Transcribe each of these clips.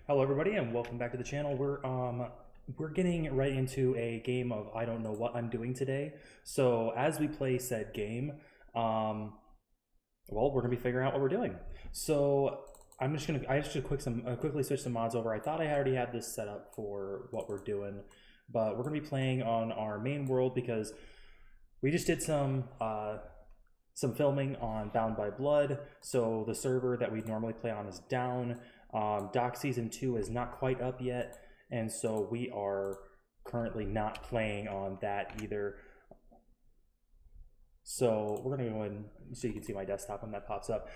Hello everybody and welcome back to the channel. We're getting right into a game of I don't know what I'm doing today. So as we play said game, well, we're gonna be figuring out what we're doing. So I just quickly switch some mods over. I thought I already had this set up for what we're doing, but we're gonna be playing on our main world because we just did some filming on Bound by Blood. So the server that we normally play on is down. Doc Season 2 is not quite up yet, and so we are currently not playing on that either. So we're going to go ahead and so you can see my desktop when that pops up.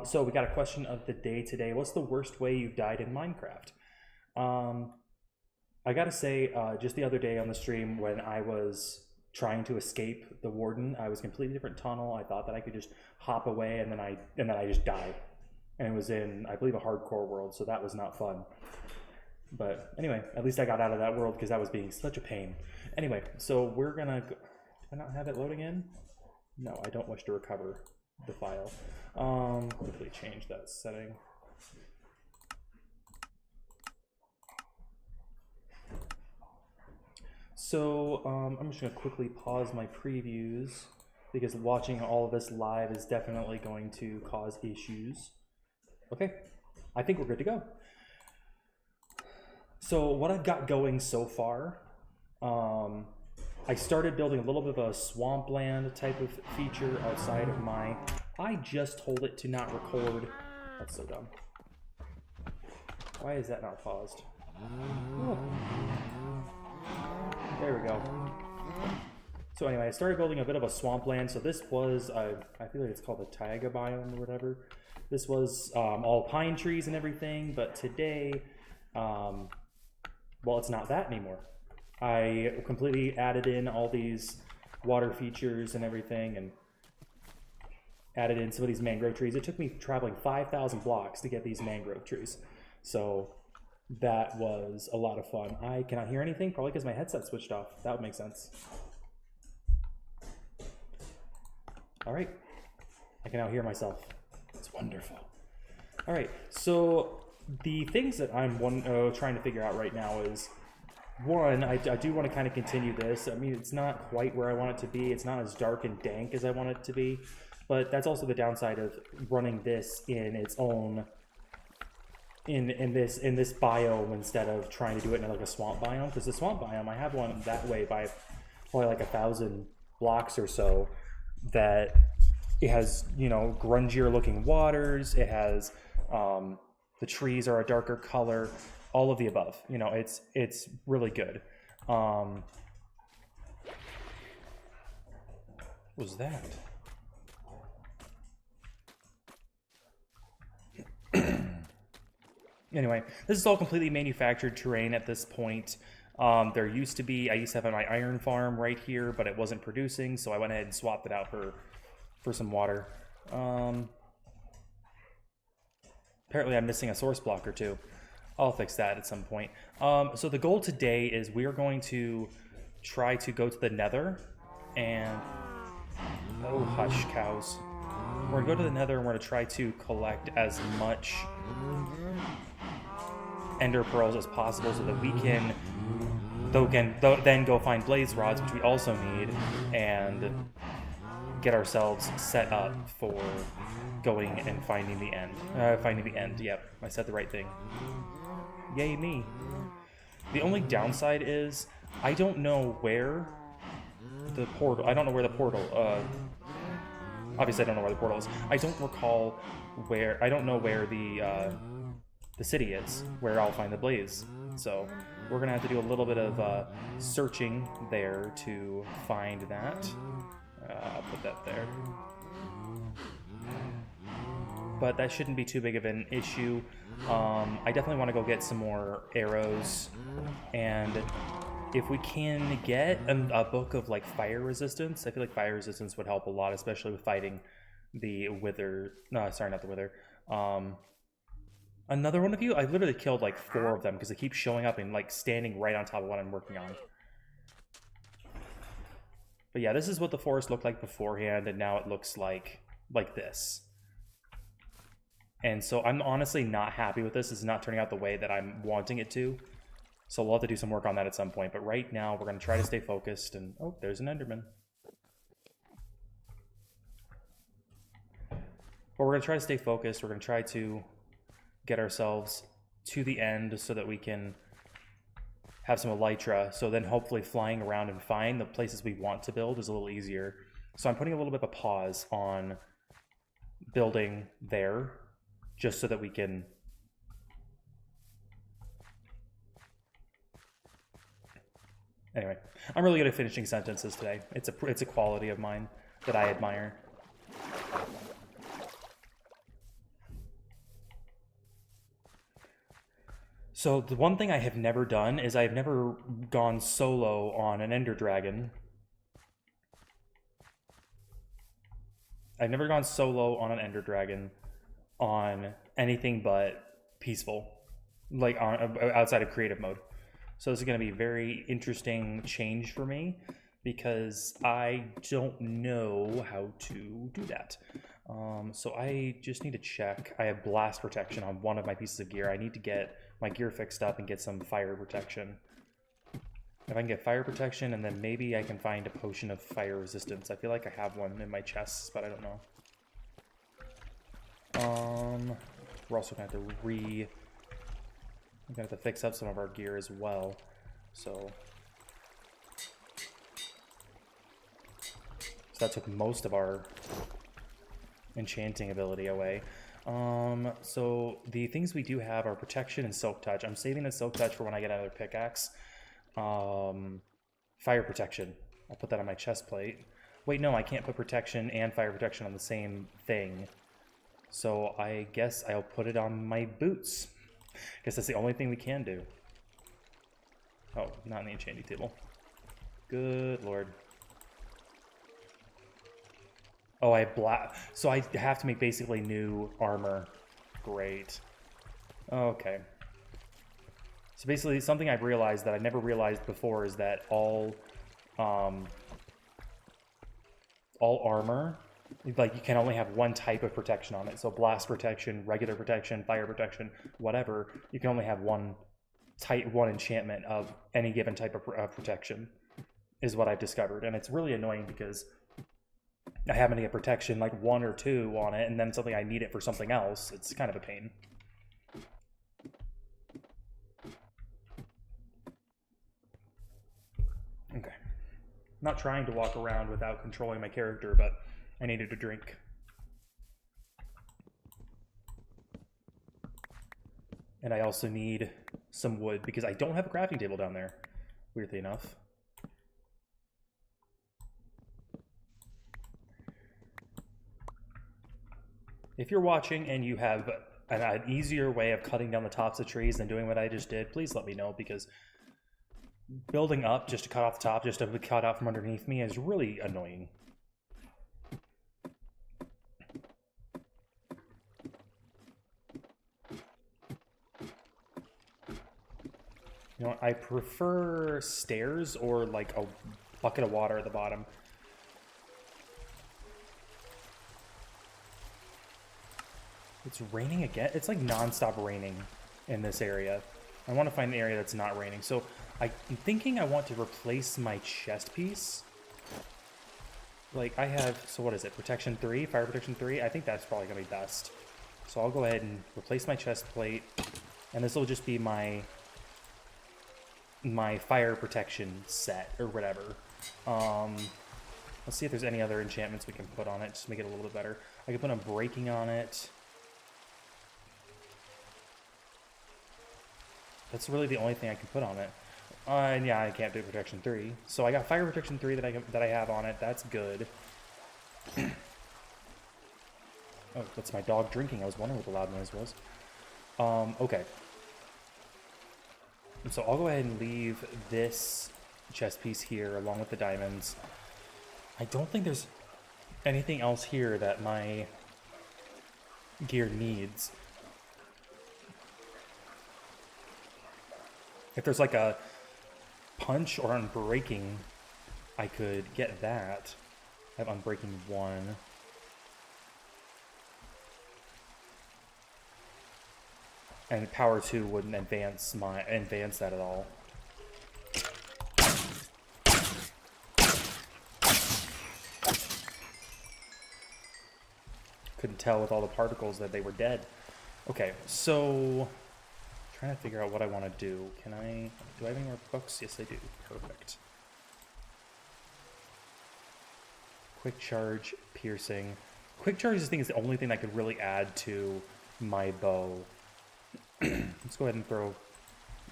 So we got a question of the day today. What's the worst way you've died in Minecraft? I got to say, just the other day on the stream when I was trying to escape the warden, I was a completely different tunnel. I thought that I could just hop away, and then I just died. And it was in, I believe, a hardcore world, so that was not fun. But anyway, at least I got out of that world because that was being such a pain. Anyway, so we're gonna go, do I not have it loading in? No, I don't wish to recover the file. Quickly change that setting. So I'm just gonna quickly pause my previews because watching all of this live is definitely going to cause issues. Okay, I think we're good to go. So what I've got going so far, I started building a little bit of a swampland type of feature outside of my, I just told it to not record. That's so dumb. Why is that not paused? Oh. There we go. So anyway, I started building a bit of a swampland. So this was, I feel like it's called the taiga biome or whatever. This was all pine trees and everything, but today, well, it's not that anymore. I completely added in all these water features and everything, and added in some of these mangrove trees. It took me traveling 5,000 blocks to get these mangrove trees. So that was a lot of fun. I cannot hear anything, probably because my headset switched off. That would make sense. All right, I can now hear myself. It's wonderful. All right, so the things that I'm trying to figure out right now is, one, I do want to kind of continue this. I mean, it's not quite where I want it to be. It's not as dark and dank as I want it to be, but that's also the downside of running this in its own, in this biome instead of trying to do it in like a swamp biome. Because the swamp biome, I have one that way by probably like 1,000 blocks or so, that it has, you know, grungier looking waters. It has, the trees are a darker color, all of the above. You know, it's really good. What was that? Anyway, this is all completely manufactured terrain at this point. There used to be, I used to have my iron farm right here, but it wasn't producing, so I went ahead and swapped it out for some water. Apparently I'm missing a source block or two. I'll fix that at some point. So the goal today is we are going to try to go to the nether and... Oh, hush, cows. We're going to go to the nether and we're going to try to collect as much ender pearls as possible so that we can then go find blaze rods, which we also need, and get ourselves set up for going and finding the end. Yep, I said the right thing. Yay me. The only downside is I don't know where the portal, obviously I don't know where the portal is. I don't recall where, I don't know where the city is, where I'll find the blaze. So we're gonna have to do a little bit of searching there to find that. I'll put that there. But that shouldn't be too big of an issue. I definitely want to go get some more arrows, and if we can get a book of like fire resistance, I feel like fire resistance would help a lot, especially with fighting the wither. No, sorry, not the wither. Another one of you? I literally killed like 4 of them because they keep showing up and like standing right on top of what I'm working on. But yeah, this is what the forest looked like beforehand, and now it looks like this. And so I'm honestly not happy with this. It's not turning out the way that I'm wanting it to. So we'll have to do some work on that at some point. But right now, we're going to try to stay focused. And, oh, there's an Enderman. But we're going to try to stay focused. We're going to try to get ourselves to the end so that we can have some Elytra. So then hopefully flying around and find the places we want to build is a little easier. So I'm putting a little bit of a pause on building there, just so that we can anyway. I'm really good at finishing sentences today. It's a quality of mine that I admire. So the one thing I have never done is I've never gone solo on an Ender Dragon. I've never gone solo on an Ender Dragon on anything but peaceful, like outside of creative mode. So this is going to be a very interesting change for me because I don't know how to do that. So I just need to check. I have blast protection on one of my pieces of gear. I need to get my gear fixed up and get some fire protection. If I can get fire protection, and then maybe I can find a potion of fire resistance. I feel like I have one in my chests, but I don't know. We're also gonna have to we're gonna have to fix up some of our gear as well. So that took most of our enchanting ability away. So the things we do have are protection and silk touch. I'm saving the silk touch for when I get another pickaxe. Fire protection. I'll put that on my chest plate. Wait, no, I can't put protection and fire protection on the same thing. So I guess I'll put it on my boots. Guess that's the only thing we can do. Oh, not in the enchanting table. Good lord. Oh, I have black. So I have to make basically new armor. Great. Okay. So basically, something I've realized that I never realized before is that all armor, like, you can only have one type of protection on it. So blast protection, regular protection, fire protection, whatever. You can only have one enchantment of any given type of protection, is what I've discovered. And it's really annoying because I happen to get protection like 1 or 2 on it, and then something I need it for something else. It's kind of a pain. Okay. Not trying to walk around without controlling my character, but I needed a drink. And I also need some wood because I don't have a crafting table down there, weirdly enough. If you're watching and you have an easier way of cutting down the tops of trees than doing what I just did, please let me know, because building up just to cut off the top, just to be cut out from underneath me, is really annoying. You know, I prefer stairs or like a bucket of water at the bottom. It's raining again. It's like non-stop raining in this area. I want to find an area that's not raining. So I'm thinking I want to replace my chest piece. Like I have, so what is it? Protection 3, fire protection 3. I think that's probably gonna be best. So I'll go ahead and replace my chest plate, and this will just be my fire protection set or whatever. Let's see if there's any other enchantments we can put on it just to make it a little bit better. I can put unbreaking on it. That's really the only thing I can put on it. And yeah, I can't do protection 3. So I got fire protection 3 that I have on it. That's good. Oh, that's my dog drinking. I was wondering what the loud noise was. Okay. So I'll go ahead and leave this chest piece here along with the diamonds. I don't think there's anything else here that my gear needs. If there's like a punch or unbreaking, I could get that. I have unbreaking 1. And power 2 wouldn't advance that at all. Couldn't tell with all the particles that they were dead. Okay, so trying to figure out what I want to do. Do I have any more books? Yes, I do. Perfect. Quick charge, piercing. Quick charge, I think, is the only thing that could really add to my bow. Let's go ahead and throw...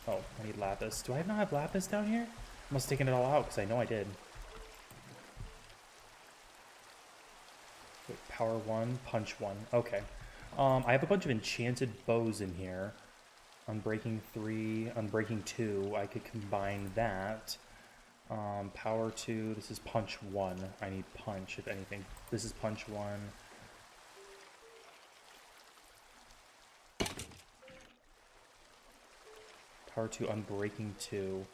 Oh, I need lapis. Do I not have lapis down here? I must have taken it all out, because I know I did. Wait, power 1, punch 1. Okay. I have a bunch of enchanted bows in here. Unbreaking 3, Unbreaking 2. I could combine that. Power 2. This is punch 1. I need punch, if anything. This is punch 1. Power 2, Unbreaking 2.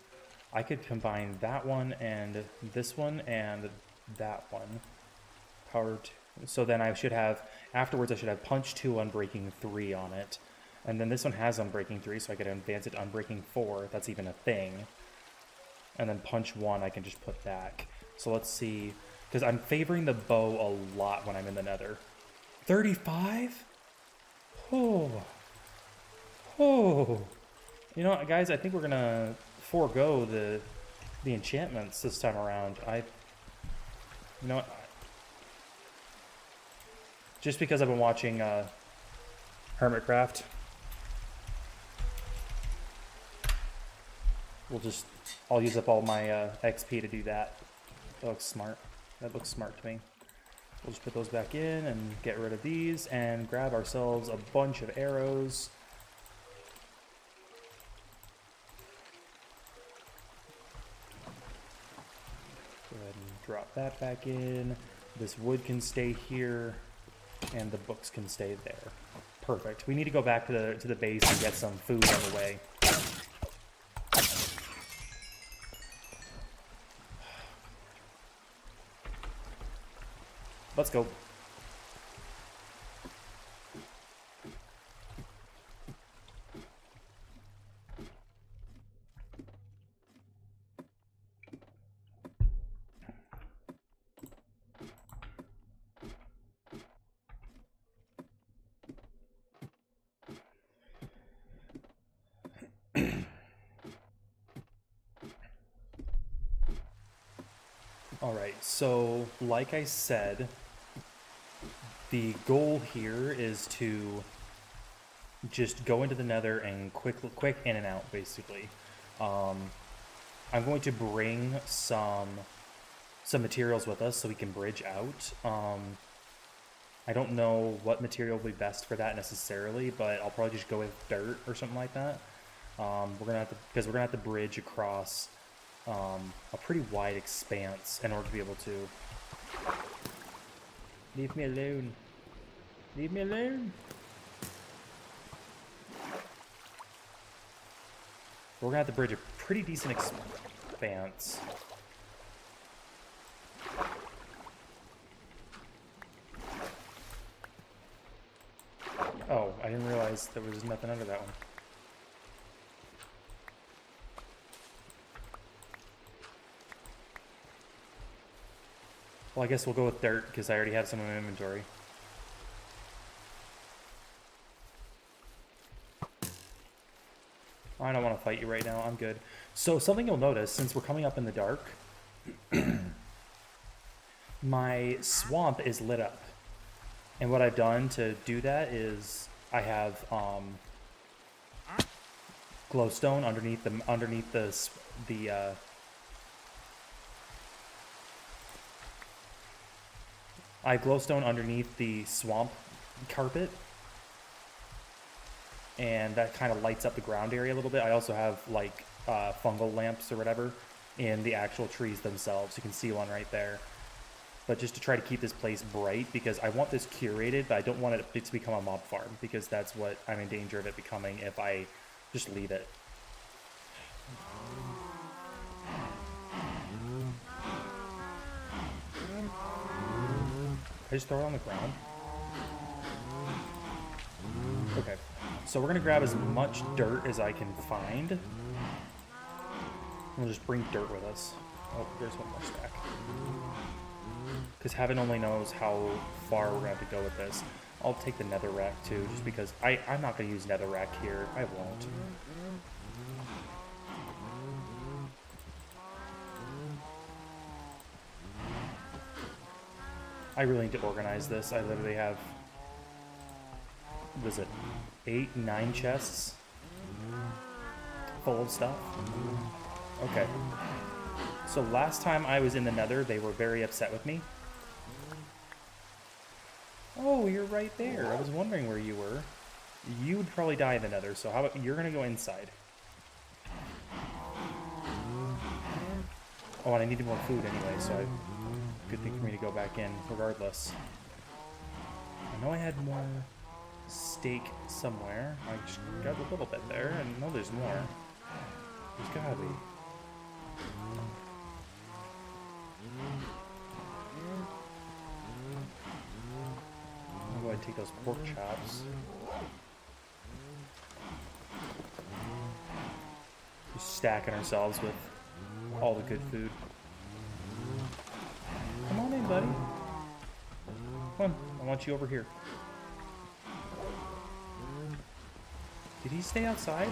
I could combine that one and this one and that one. Power 2. So then I should have, afterwards I should have punch 2, Unbreaking 3 on it. And then this one has Unbreaking 3, so I could advance it to Unbreaking 4. That's even a thing. And then punch 1 I can just put back. So let's see, because I'm favoring the bow a lot when I'm in the nether. 35? Oh. Oh. You know what, guys? I think we're gonna forego the enchantments this time around. You know what? Just because I've been watching Hermitcraft, I'll use up all my XP to do that. That looks smart. That looks smart to me. We'll just put those back in and get rid of these and grab ourselves a bunch of arrows. Go ahead and drop that back in. This wood can stay here, and the books can stay there. Perfect. We need to go back to the base and get some food on the way. Let's go. Alright, so like I said, the goal here is to just go into the nether and quick in and out, basically. I'm going to bring some materials with us so we can bridge out. I don't know what material will be best for that necessarily, but I'll probably just go with dirt or something like that. We're gonna have to bridge across a pretty wide expanse in order to be able to. Leave me alone. Leave me alone. We're gonna have to bridge a pretty decent expanse. Oh, I didn't realize there was nothing under that one. Well, I guess we'll go with dirt because I already have some in my inventory. I don't want to fight you right now. I'm good. So something you'll notice, since we're coming up in the dark, my swamp is lit up. And what I've done to do that is I have glowstone underneath the I have glowstone underneath the swamp carpet, and that kind of lights up the ground area a little bit. I also have like fungal lamps or whatever in the actual trees themselves. You can see one right there. But just to try to keep this place bright, because I want this curated, but I don't want it to become a mob farm, because that's what I'm in danger of it becoming if I just leave it. I just throw it on the ground? Okay. So we're going to grab as much dirt as I can find. We'll just bring dirt with us. Oh, there's one more stack. Because heaven only knows how far we're going to have to go with this. I'll take the nether rack too, just because I'm not going to use nether rack here. I won't. I really need to organize this. I literally have, what is it, 8, 9 chests full of stuff. Okay. So last time I was in the nether, they were very upset with me. Oh, you're right there. I was wondering where you were. You would probably die in the nether, so how about you're going to go inside. Oh, and I needed more food anyway, so good thing for me to go back in regardless. I know I had more steak somewhere. I just got a little bit there, and I know there's more. There's gotta be. I'll go ahead and take those pork chops. Just stacking ourselves with all the good food. Come on in, buddy. Come on, I want you over here. Did he stay outside?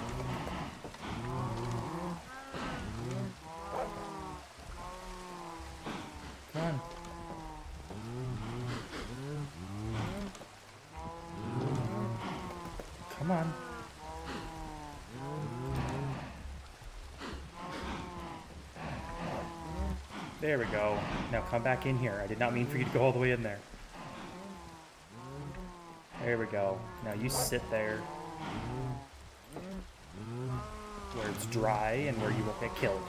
Come on. Come on. There we go. Now come back in here. I did not mean for you to go all the way in there. There we go. Now you sit there where it's dry and where you won't get killed.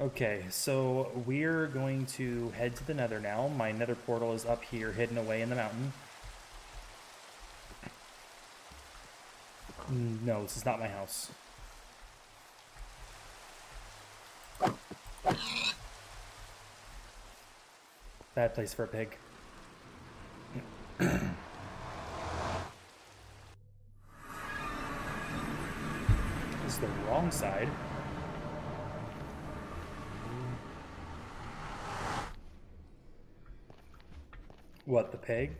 Okay, so we're going to head to the nether now. My nether portal is up here, hidden away in the mountain. No, this is not my house. Bad place for a pig. This is the wrong side. What, the pig?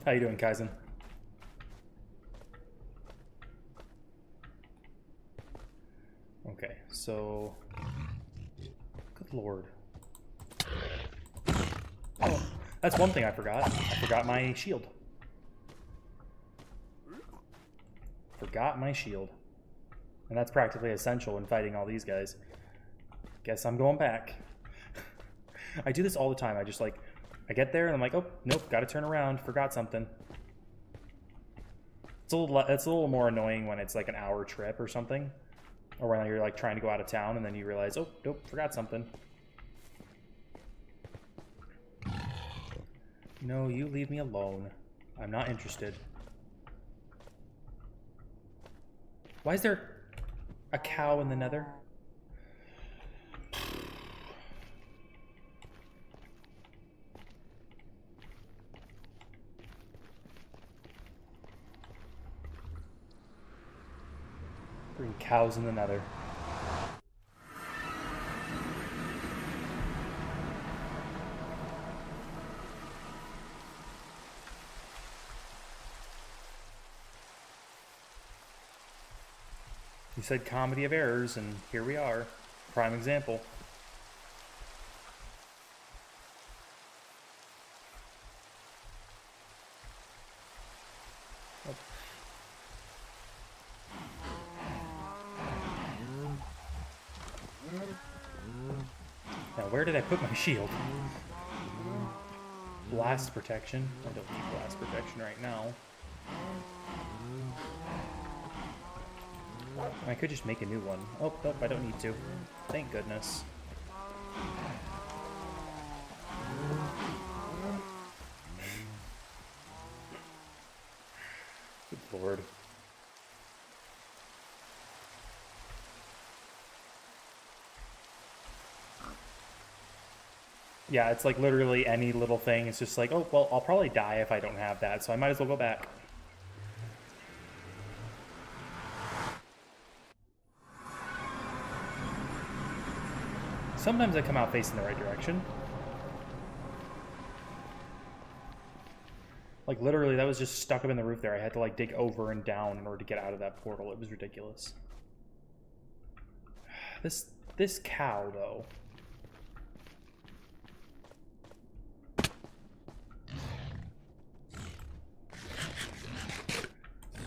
How you doing, Kaizen? Okay, so... Good lord. Oh, that's one thing I forgot. I forgot my shield. Forgot my shield. And that's practically essential in fighting all these guys. Guess I'm going back. I do this all the time. I just like... I get there and I'm like, oh, nope, gotta turn around, forgot something. It's a little more annoying when it's like an hour trip or something. Or when you're like trying to go out of town and then you realize, oh, nope, forgot something. No, you leave me alone. I'm not interested. Why is there a cow in the nether? Bring cows in the nether. You said comedy of errors, and here we are. Prime example. Oh. Now, where did I put my shield? Blast protection. I don't need blast protection right now. I could just make a new one. Oh, nope, I don't need to. Thank goodness. Good lord. Yeah, it's like literally any little thing. It's just like, oh, well, I'll probably die if I don't have that, so I might as well go back. Sometimes I come out facing the right direction. Like, literally, that was just stuck up in the roof there. I had to, like, dig over and down in order to get out of that portal. It was ridiculous. This cow, though.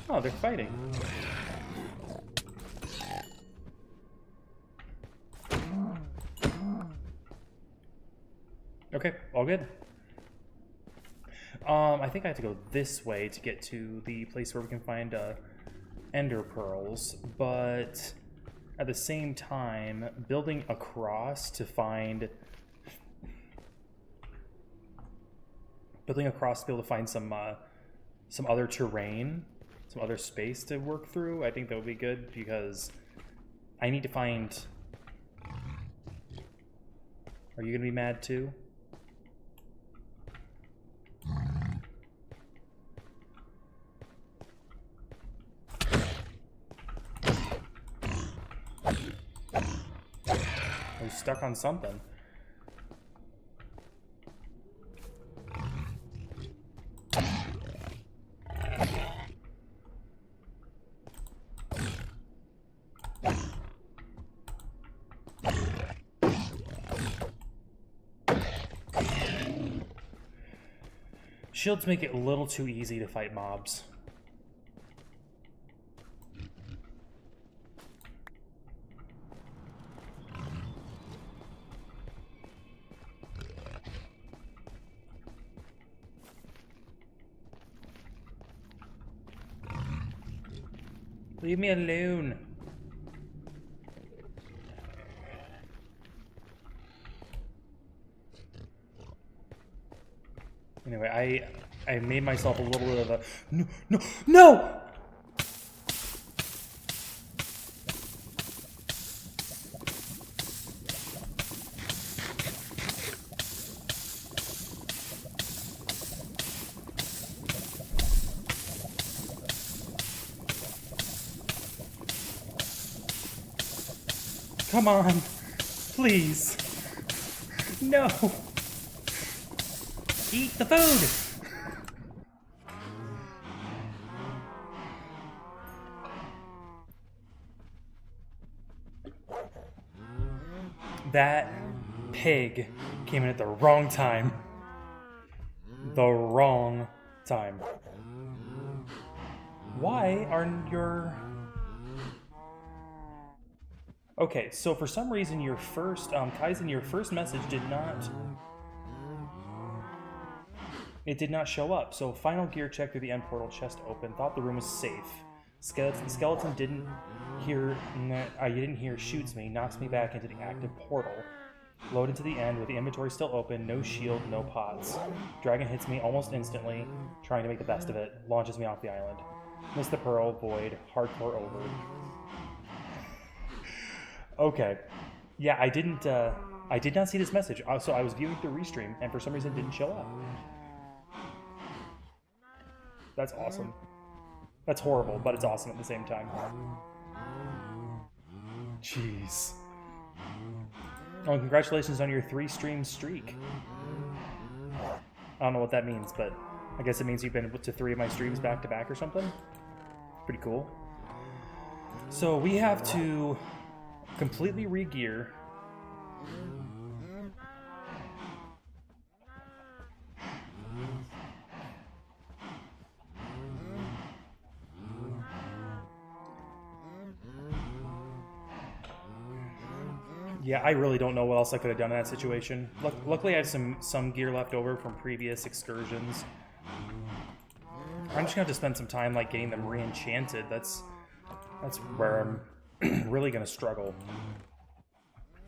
Oh, they're fighting. Okay, all good. I think I have to go this way to get to the place where we can find ender pearls, but at the same time, building across to find... Building across to be able to find some other terrain, some other space to work through, I think that would be good, because I need to find... Are you going to be mad too? I was stuck on something. Shields make it a little too easy to fight mobs. Leave me alone. Anyway, I made myself a little bit of a... No! No! No! Come on, please. No. Eat the food. That pig came in at the wrong time. The wrong time. Why aren't your... Okay, so for some reason your first, Kaizen, your first message did not... It did not show up, so final gear check through the end portal, chest open, thought the room was safe. Skeleton didn't hear, you didn't hear, shoots me, knocks me back into the active portal. Load into the end with the inventory still open, no shield, no pots. Dragon hits me almost instantly, trying to make the best of it, launches me off the island. Miss the pearl, void, hardcore over. Okay. Yeah, I did not see this message, so I was viewing the restream, and for some reason it didn't show up. That's awesome. That's horrible, but it's awesome at the same time. Jeez. Oh, and congratulations on your 3-stream streak. I don't know what that means, but I guess it means you've been to 3 of my streams back to back or something. Pretty cool. So we have to completely re-gear. Yeah, I really don't know what else I could have done in that situation. Luckily, I have some gear left over from previous excursions. I'm just gonna have to spend some time like getting them re-enchanted. That's where I'm really gonna struggle,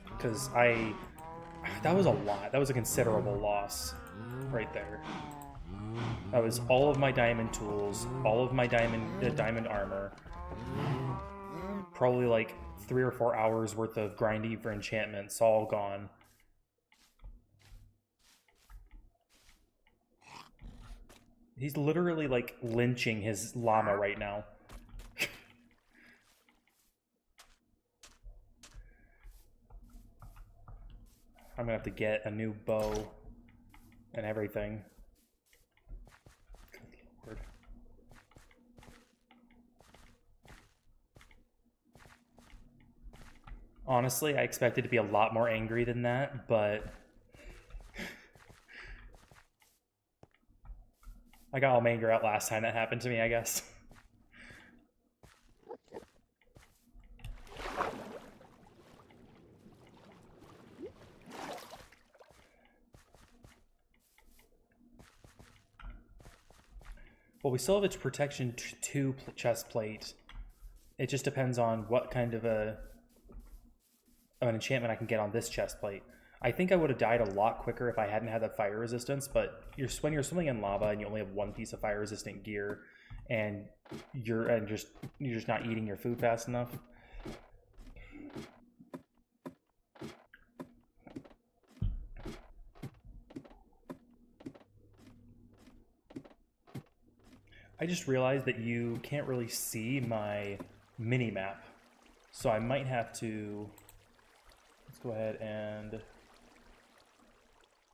because that was a lot. That was a considerable loss right there. That was all of my diamond tools, all of my diamond armor, probably like 3 or 4 hours worth of grinding for enchantments, all gone. He's literally, like, lynching his llama right now. I'm gonna have to get a new bow and everything. Good Lord. Honestly, I expected to be a lot more angry than that, but I got all my anger out last time that happened to me, I guess. Well, we still have its protection 2 chest plate. It just depends on what kind of an enchantment I can get on this chest plate. I think I would have died a lot quicker if I hadn't had that fire resistance, but when you're swimming in lava and you only have 1 piece of fire resistant gear and you're just not eating your food fast enough. I just realized that you can't really see my mini map, so I might have to, let's go ahead and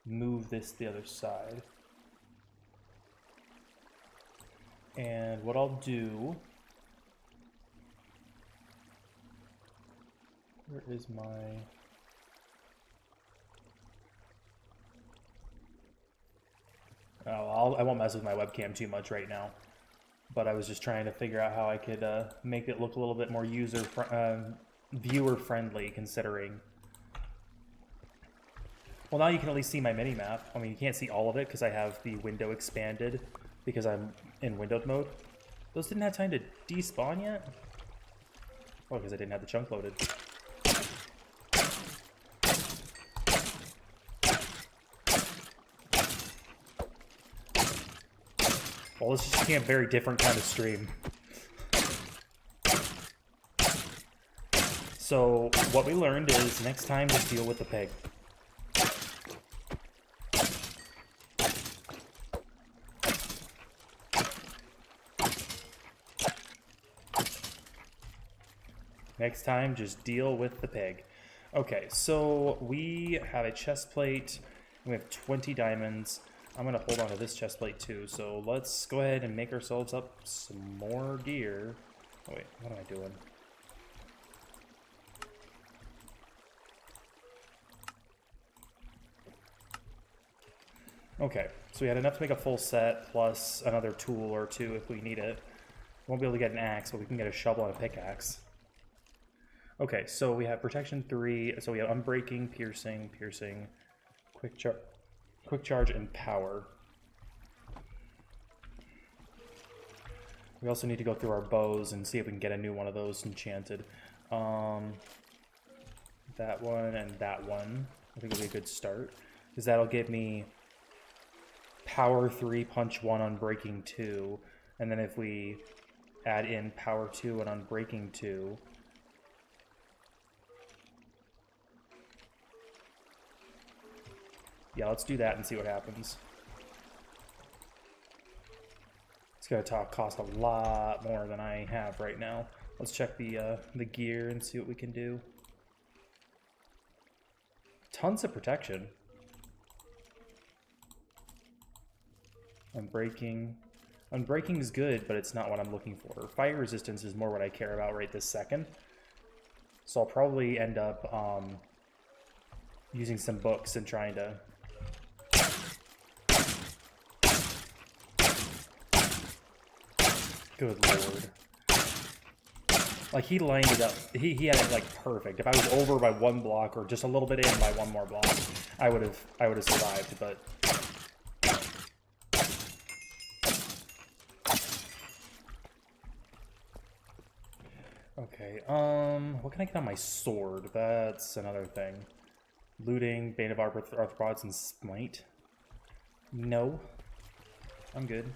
move this to the other side. And what I'll do, where is my, I won't mess with my webcam too much right now, but I was just trying to figure out how I could make it look a little bit more viewer friendly, considering. Well, now you can at least see my mini map. I mean, you can't see all of it because I have the window expanded because I'm in windowed mode. Those didn't have time to despawn yet? Oh, because I didn't have the chunk loaded. Well, this is just a very different kind of stream. So, what we learned is next time just deal with the pig. Next time, just deal with the pig. Okay, so we have a chest plate. We have 20 diamonds. I'm going to hold on to this chest plate too. So let's go ahead and make ourselves up some more gear. Oh wait, what am I doing? Okay, so we had enough to make a full set, plus another tool or two if we need it. Won't be able to get an axe, but we can get a shovel and a pickaxe. Okay, so we have protection 3, so we have unbreaking, piercing, quick charge, and power. We also need to go through our bows and see if we can get a new one of those enchanted. That one and that one, I think will be a good start, because that'll give me power 3, punch 1, unbreaking 2, and then if we add in power 2 and unbreaking 2, yeah, let's do that and see what happens. It's gonna cost a lot more than I have right now. Let's check the gear and see what we can do. Tons of protection. Unbreaking. Unbreaking is good, but it's not what I'm looking for. Fire resistance is more what I care about right this second. So I'll probably end up using some books and trying to... Good lord. Like, he lined it up. He had it, like, perfect. If I was over by 1 block or just a little bit in by 1 more block, I would have survived, but... Okay, what can I get on my sword? That's another thing. Looting, Bane of Arthropods, and Smite. No. I'm good.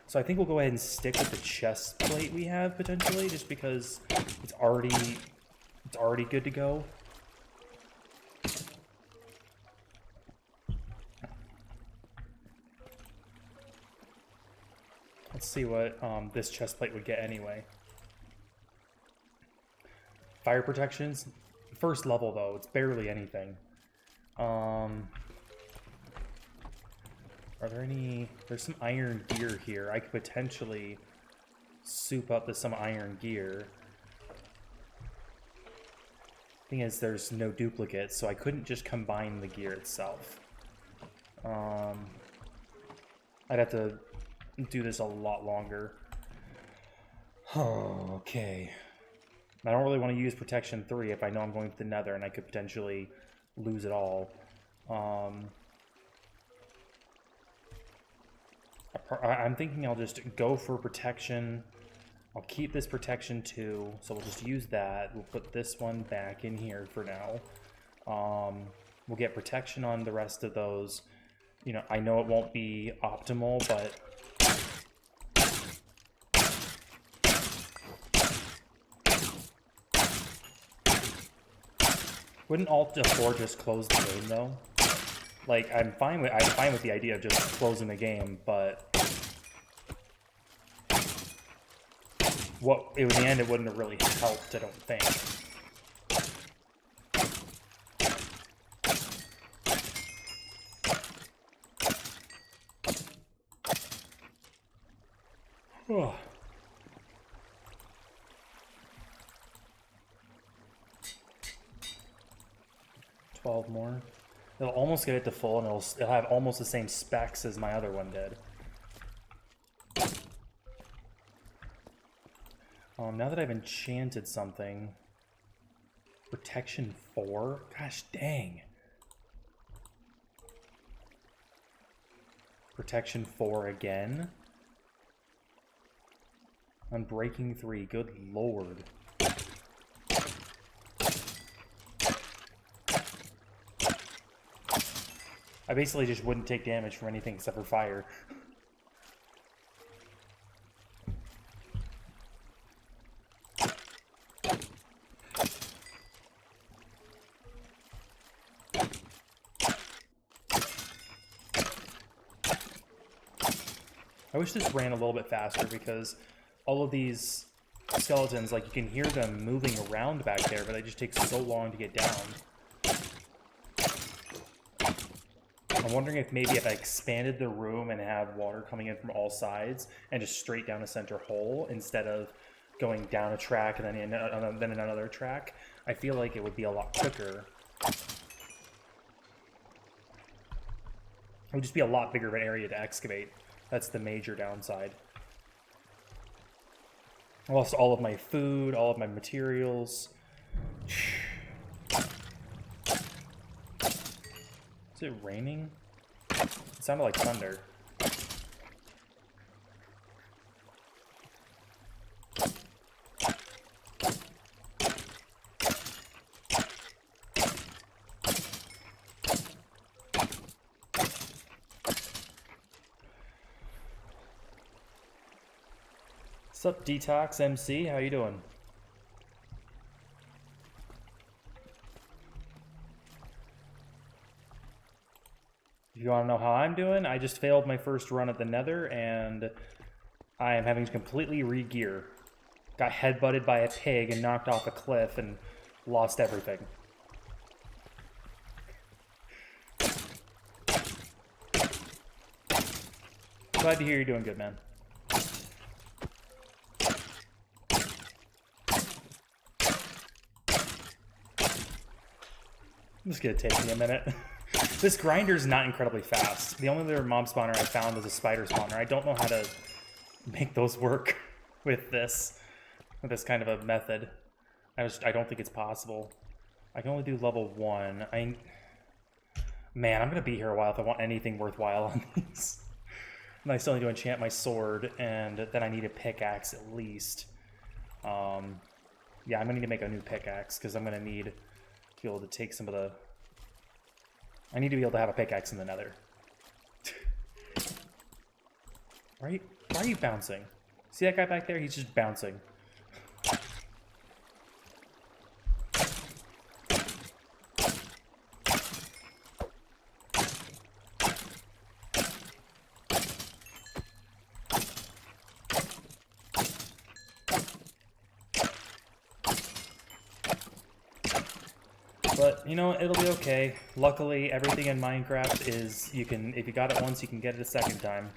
So I think we'll go ahead and stick with the chest plate we have, potentially, just because it's already good to go. Let's see what this chest plate would get anyway. Fire protections. First level, though. It's barely anything. Are there any... There's some iron gear here. I could potentially soup up to some iron gear. Thing is, there's no duplicates, so I couldn't just combine the gear itself. I'd have to do this a lot longer. Oh, okay. I don't really want to use Protection 3 if I know I'm going to the Nether and I could potentially lose it all. I'm thinking I'll just go for Protection. I'll keep this Protection 2, so we'll just use that. We'll put this one back in here for now. We'll get Protection on the rest of those. You know, I know it won't be optimal, but... Wouldn't Alt F4 just close the game though? Like I'm fine with the idea of just closing the game, but in the end it wouldn't have really helped, I don't think. Oh. 12 more. It'll almost get it to full, and it'll have almost the same specs as my other one did. Now that I've enchanted something, Protection 4? Gosh dang. Protection 4 again? Unbreaking 3, good lord. I basically just wouldn't take damage from anything except for fire. I wish this ran a little bit faster because all of these skeletons, like you can hear them moving around back there, but they just take so long to get down. I'm wondering if maybe if I expanded the room and had water coming in from all sides and just straight down a center hole instead of going down a track and then another track, I feel like it would be a lot quicker. It would just be a lot bigger of an area to excavate. That's the major downside. I lost all of my food, all of my materials. Is it raining? It sounded like thunder. What's up, Detox MC? How you doing? If you want to know how I'm doing, I just failed my first run at the Nether, and I am having to completely re-gear. Got headbutted by a pig and knocked off a cliff and lost everything. Glad to hear you're doing good, man. This is gonna take me a minute. This grinder's not incredibly fast. The only other mob spawner I found was a spider spawner. I don't know how to make those work with this kind of a method. I don't think it's possible. I can only do level 1. Man, I'm gonna be here a while if I want anything worthwhile on these. And I still need to enchant my sword, and then I need a pickaxe at least. Yeah, I'm gonna need to make a new pickaxe because I'm gonna need to be able to take some of the... I need to be able to have a pickaxe in the Nether. Why are you bouncing? See that guy back there? He's just bouncing. But, you know, it'll be okay. Luckily, everything in Minecraft is, you can, if you got it once, you can get it a second time.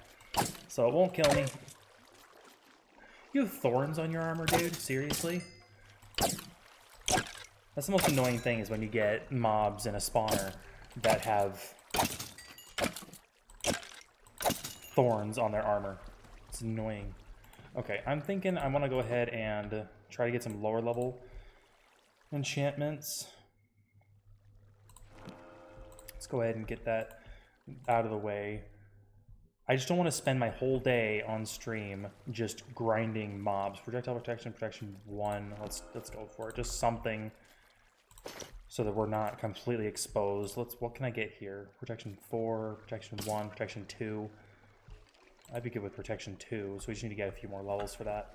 So it won't kill me. You have thorns on your armor, dude? Seriously? That's the most annoying thing, is when you get mobs in a spawner that have thorns on their armor. It's annoying. Okay, I'm thinking I want to go ahead and try to get some lower level enchantments. Let's go ahead and get that out of the way. I just don't want to spend my whole day on stream just grinding mobs. Projectile protection, protection 1. Let's go for it. Just something so that we're not completely exposed. What can I get here? Protection 4, protection 1, protection 2. I'd be good with protection 2, so we just need to get a few more levels for that.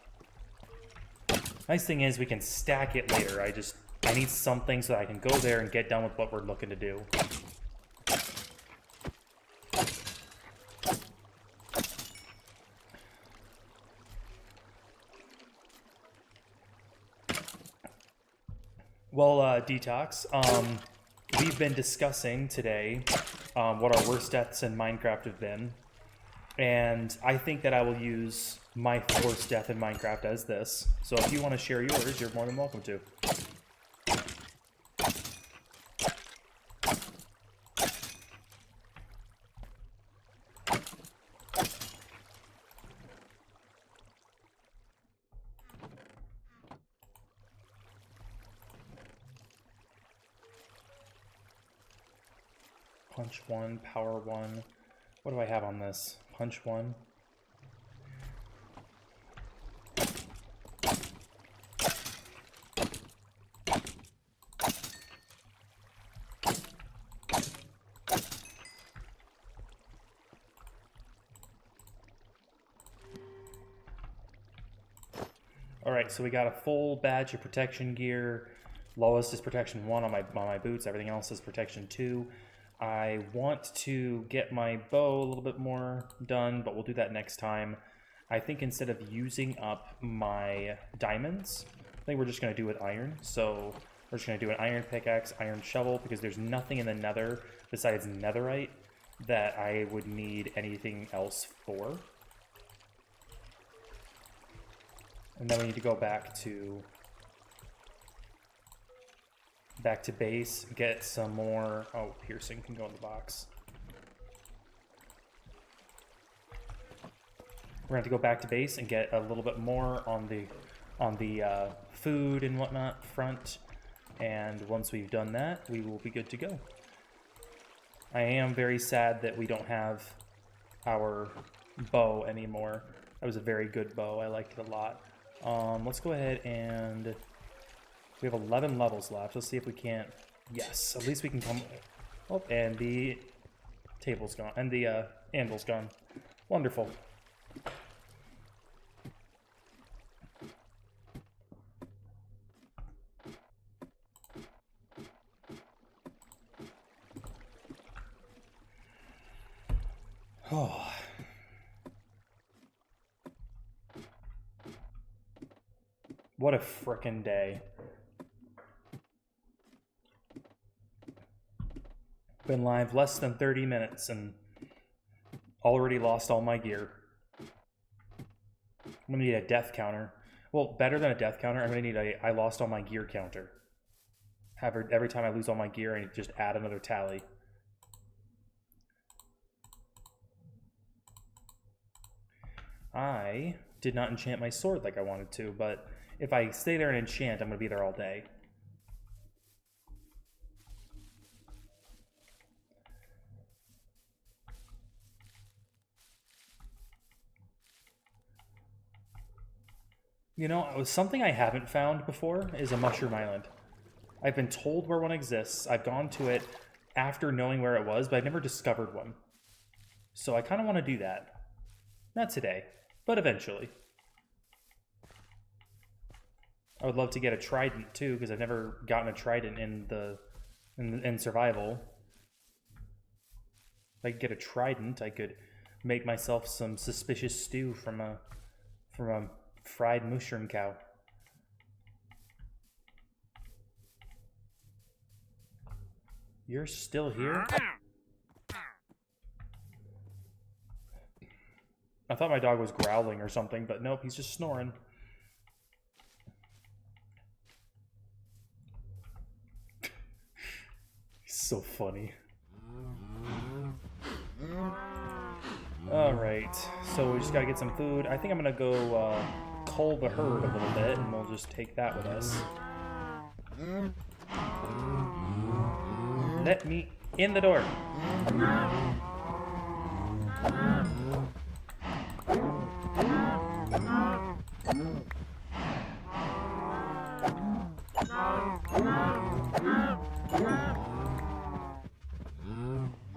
Nice thing is we can stack it later. I need something so that I can go there and get done with what we're looking to do. Well, Detox, we've been discussing today what our worst deaths in Minecraft have been. And I think that I will use my worst death in Minecraft as this. So if you want to share yours, you're more than welcome to. Punch 1, power 1. What do I have on this? Punch 1. Alright, so we got a full batch of protection gear. Lowest is protection 1 on my boots. Everything else is protection 2. I want to get my bow a little bit more done, but we'll do that next time. I think instead of using up my diamonds, I think we're just going to do it with iron. So we're just going to do an iron pickaxe, iron shovel, because there's nothing in the nether besides netherite that I would need anything else for. And then we need to go back to base, get some more. Oh, piercing can go in the box. We're going to have to go back to base and get a little bit more on the food and whatnot front. And once we've done that, we will be good to go. I am very sad that we don't have our bow anymore. That was a very good bow. I liked it a lot. Let's go ahead and we have 11 levels left. Let's see if we can't. Yes, at least we can come. Oh, and the table's gone, and the anvil's gone. Wonderful. Oh. What a frickin' day. Been live less than 30 minutes and already lost all my gear. I'm gonna need a death counter. Well, better than a death counter, I'm gonna need a I lost all my gear counter. Every time I lose all my gear, I just add another tally. I did not enchant my sword like I wanted to, but if I stay there and enchant, I'm gonna be there all day. You know, something I haven't found before is a mushroom island. I've been told where one exists. I've gone to it after knowing where it was, but I've never discovered one. So I kind of want to do that. Not today, but eventually. I would love to get a trident too, because I've never gotten a trident in survival. If I could get a trident, I could make myself some suspicious stew from a fried mushroom cow. You're still here? I thought my dog was growling or something, but nope, he's just snoring. He's so funny. Alright, so we just gotta get some food. I think I'm gonna go cull the herd a little bit, and we'll just take that with us. Let me in the door.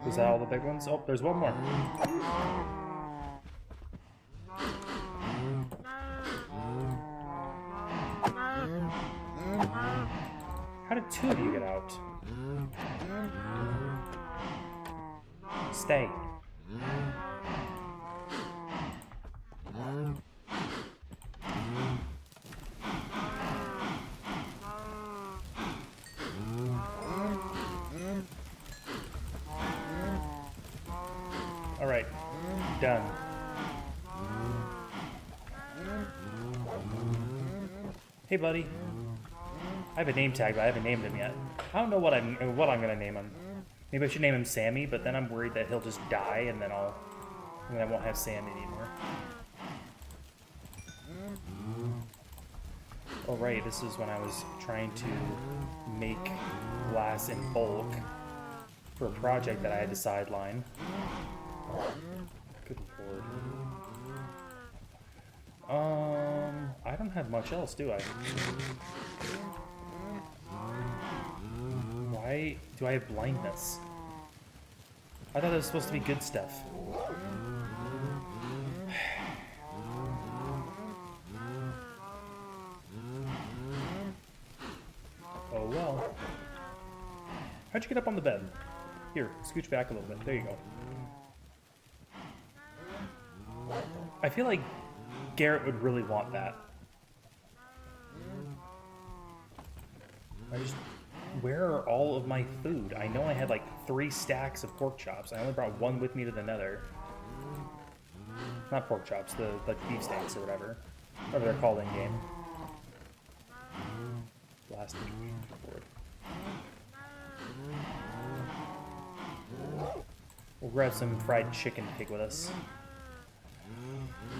Is that all the big ones? Oh, there's one more. How did two of you get out? Stay. Alright, done. Hey, buddy. I have a name tag, but I haven't named him yet. I don't know what I'm gonna name him. Maybe I should name him Sammy, but then I'm worried that he'll just die, and then I won't have Sammy anymore. Oh right, this is when I was trying to make glass in bulk for a project that I had to sideline. Good lord. I don't have much else, do I? Why do I have blindness? I thought it was supposed to be good stuff. Oh well. How'd you get up on the bed? Here, scooch back a little bit. There you go. I feel like Garrett would really want that. Where are all of my food? I know I had like 3 stacks of pork chops. I only brought 1 with me to the nether. Not pork chops, the beef steaks or whatever. Whatever they're called in game. Last board. We'll grab some fried chicken to take with us.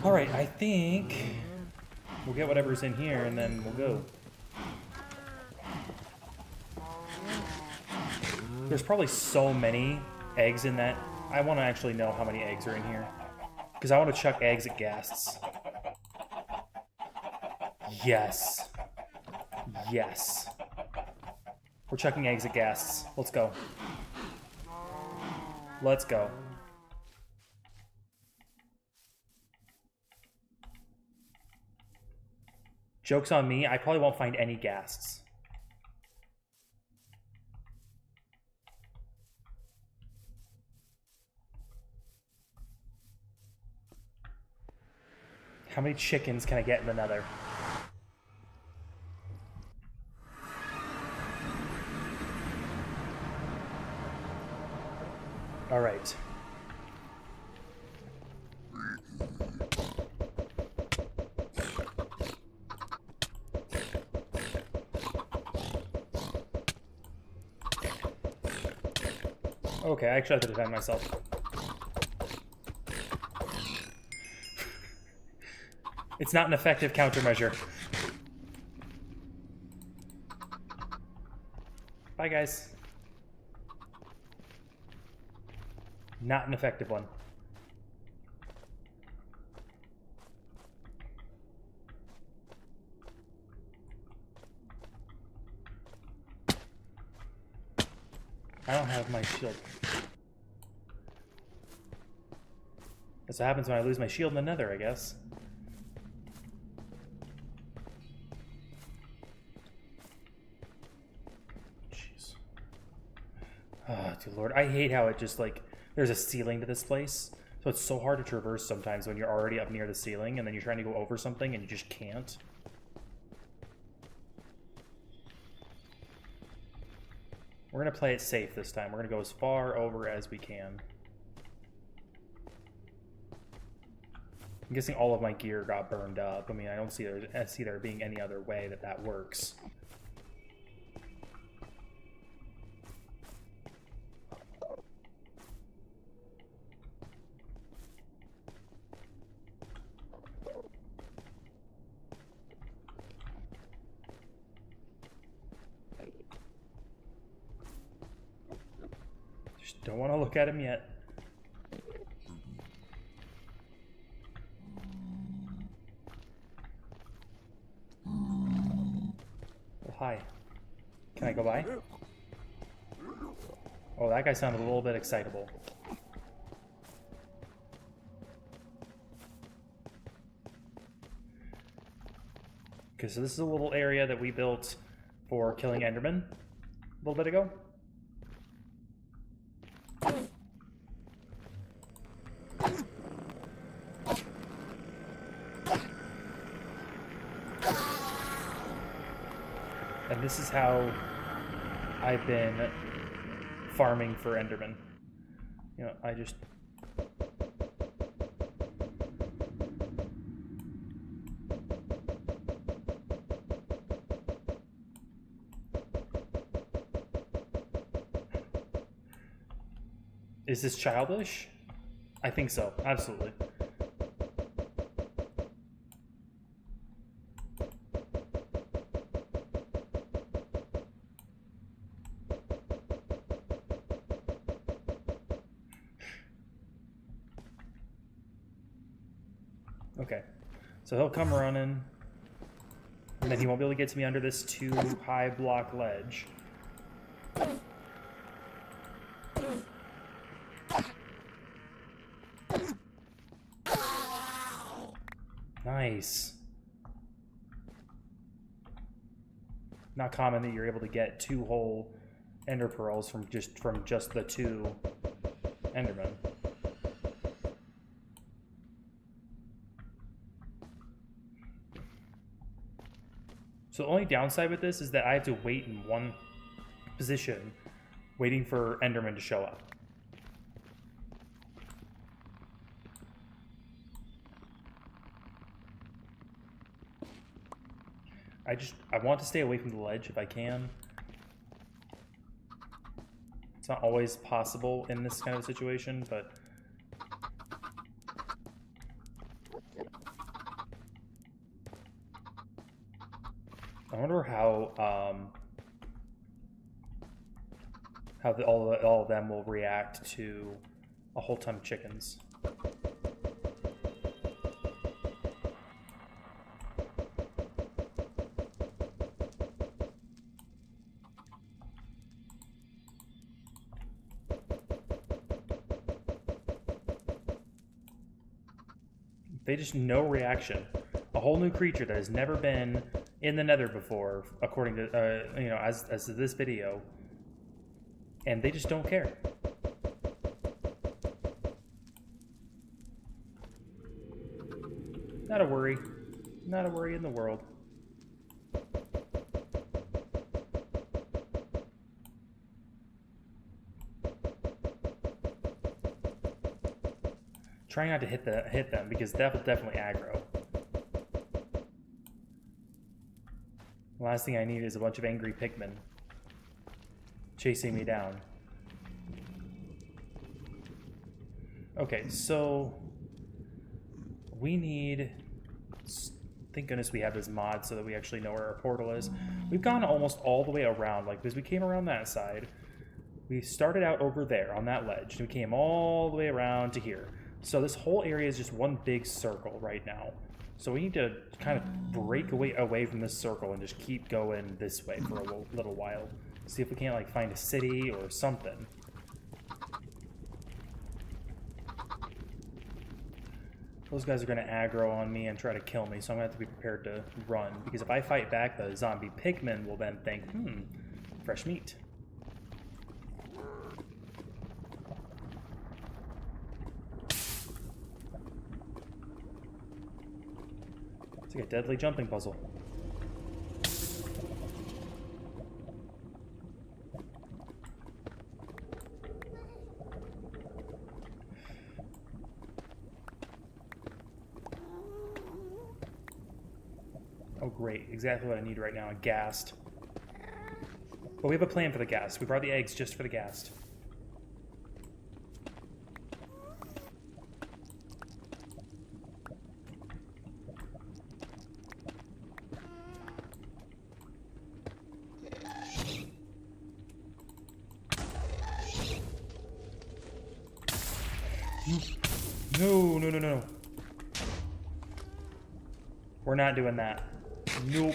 Alright, I think we'll get whatever's in here and then we'll go. There's probably so many eggs in that. I want to actually know how many eggs are in here. Because I want to chuck eggs at ghasts. Yes. Yes. We're chucking eggs at ghasts. Let's go. Let's go. Joke's on me, I probably won't find any ghasts. How many chickens can I get in the nether? All right. Okay, I actually have to defend myself. It's not an effective countermeasure. Bye, guys. Not an effective one. I don't have my shield. That's what happens when I lose my shield in the nether, I guess. Jeez. Oh, dear Lord. I hate how it just, like, there's a ceiling to this place. So it's so hard to traverse sometimes when you're already up near the ceiling and then you're trying to go over something and you just can't. We're going to play it safe this time. We're going to go as far over as we can. I'm guessing all of my gear got burned up. I mean, I don't see there being any other way that that works. Just don't want to look at him yet. Hi. Can I go by? Oh, that guy sounded a little bit excitable. Okay, so this is a little area that we built for killing Endermen a little bit ago. And this is how I've been farming for Endermen. You know, I just... Is this childish? I think so, absolutely. Okay, so he'll come running, and then he won't be able to get to me under this too high block ledge. Nice. Not common that you're able to get 2 whole ender pearls from just the 2 Endermen. So the only downside with this is that I have to wait in one position, waiting for Endermen to show up. I want to stay away from the ledge if I can. It's not always possible in this kind of situation, but... I wonder how all of them will react to a whole ton of chickens. They just no reaction. A whole new creature that has never been in the nether before, according to, you know, as to this video. And they just don't care. Not a worry. Not a worry in the world. Try not to hit them, because that will definitely aggro. The last thing I need is a bunch of angry pigmen chasing me down. Okay, so we need... Thank goodness we have this mod so that we actually know where our portal is. We've gone almost all the way around, like, because we came around that side. We started out over there on that ledge, and we came all the way around to here. So this whole area is just one big circle right now. So we need to kind of break away from this circle and just keep going this way for a little while. See if we can't, like, find a city or something. Those guys are going to aggro on me and try to kill me, so I'm going to have to be prepared to run. Because if I fight back, the zombie pigmen will then think, fresh meat. It's like a deadly jumping puzzle. Oh, great. Exactly what I need right now. A ghast. But we have a plan for the ghast. We brought the eggs just for the ghast. No, no, no, no. We're not doing that. Nope.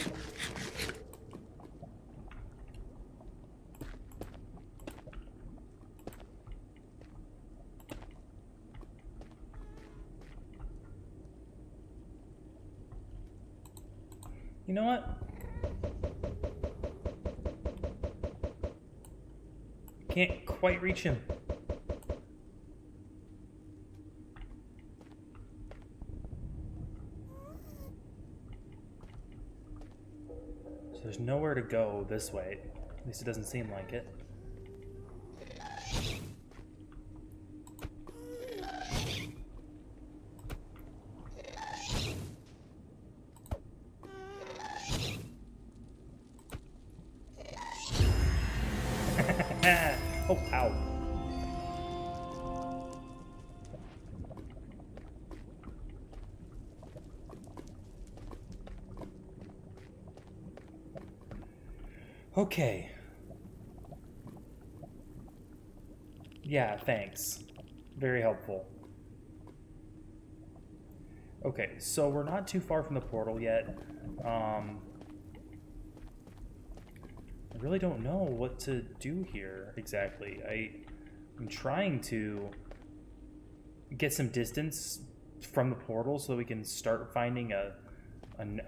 You know what? Can't quite reach him. So there's nowhere to go this way. At least it doesn't seem like it. Oh, ow. Okay. Yeah, thanks. Very helpful. Okay, so we're not too far from the portal yet. I really don't know what to do here exactly. I'm trying to get some distance from the portal so that we can start finding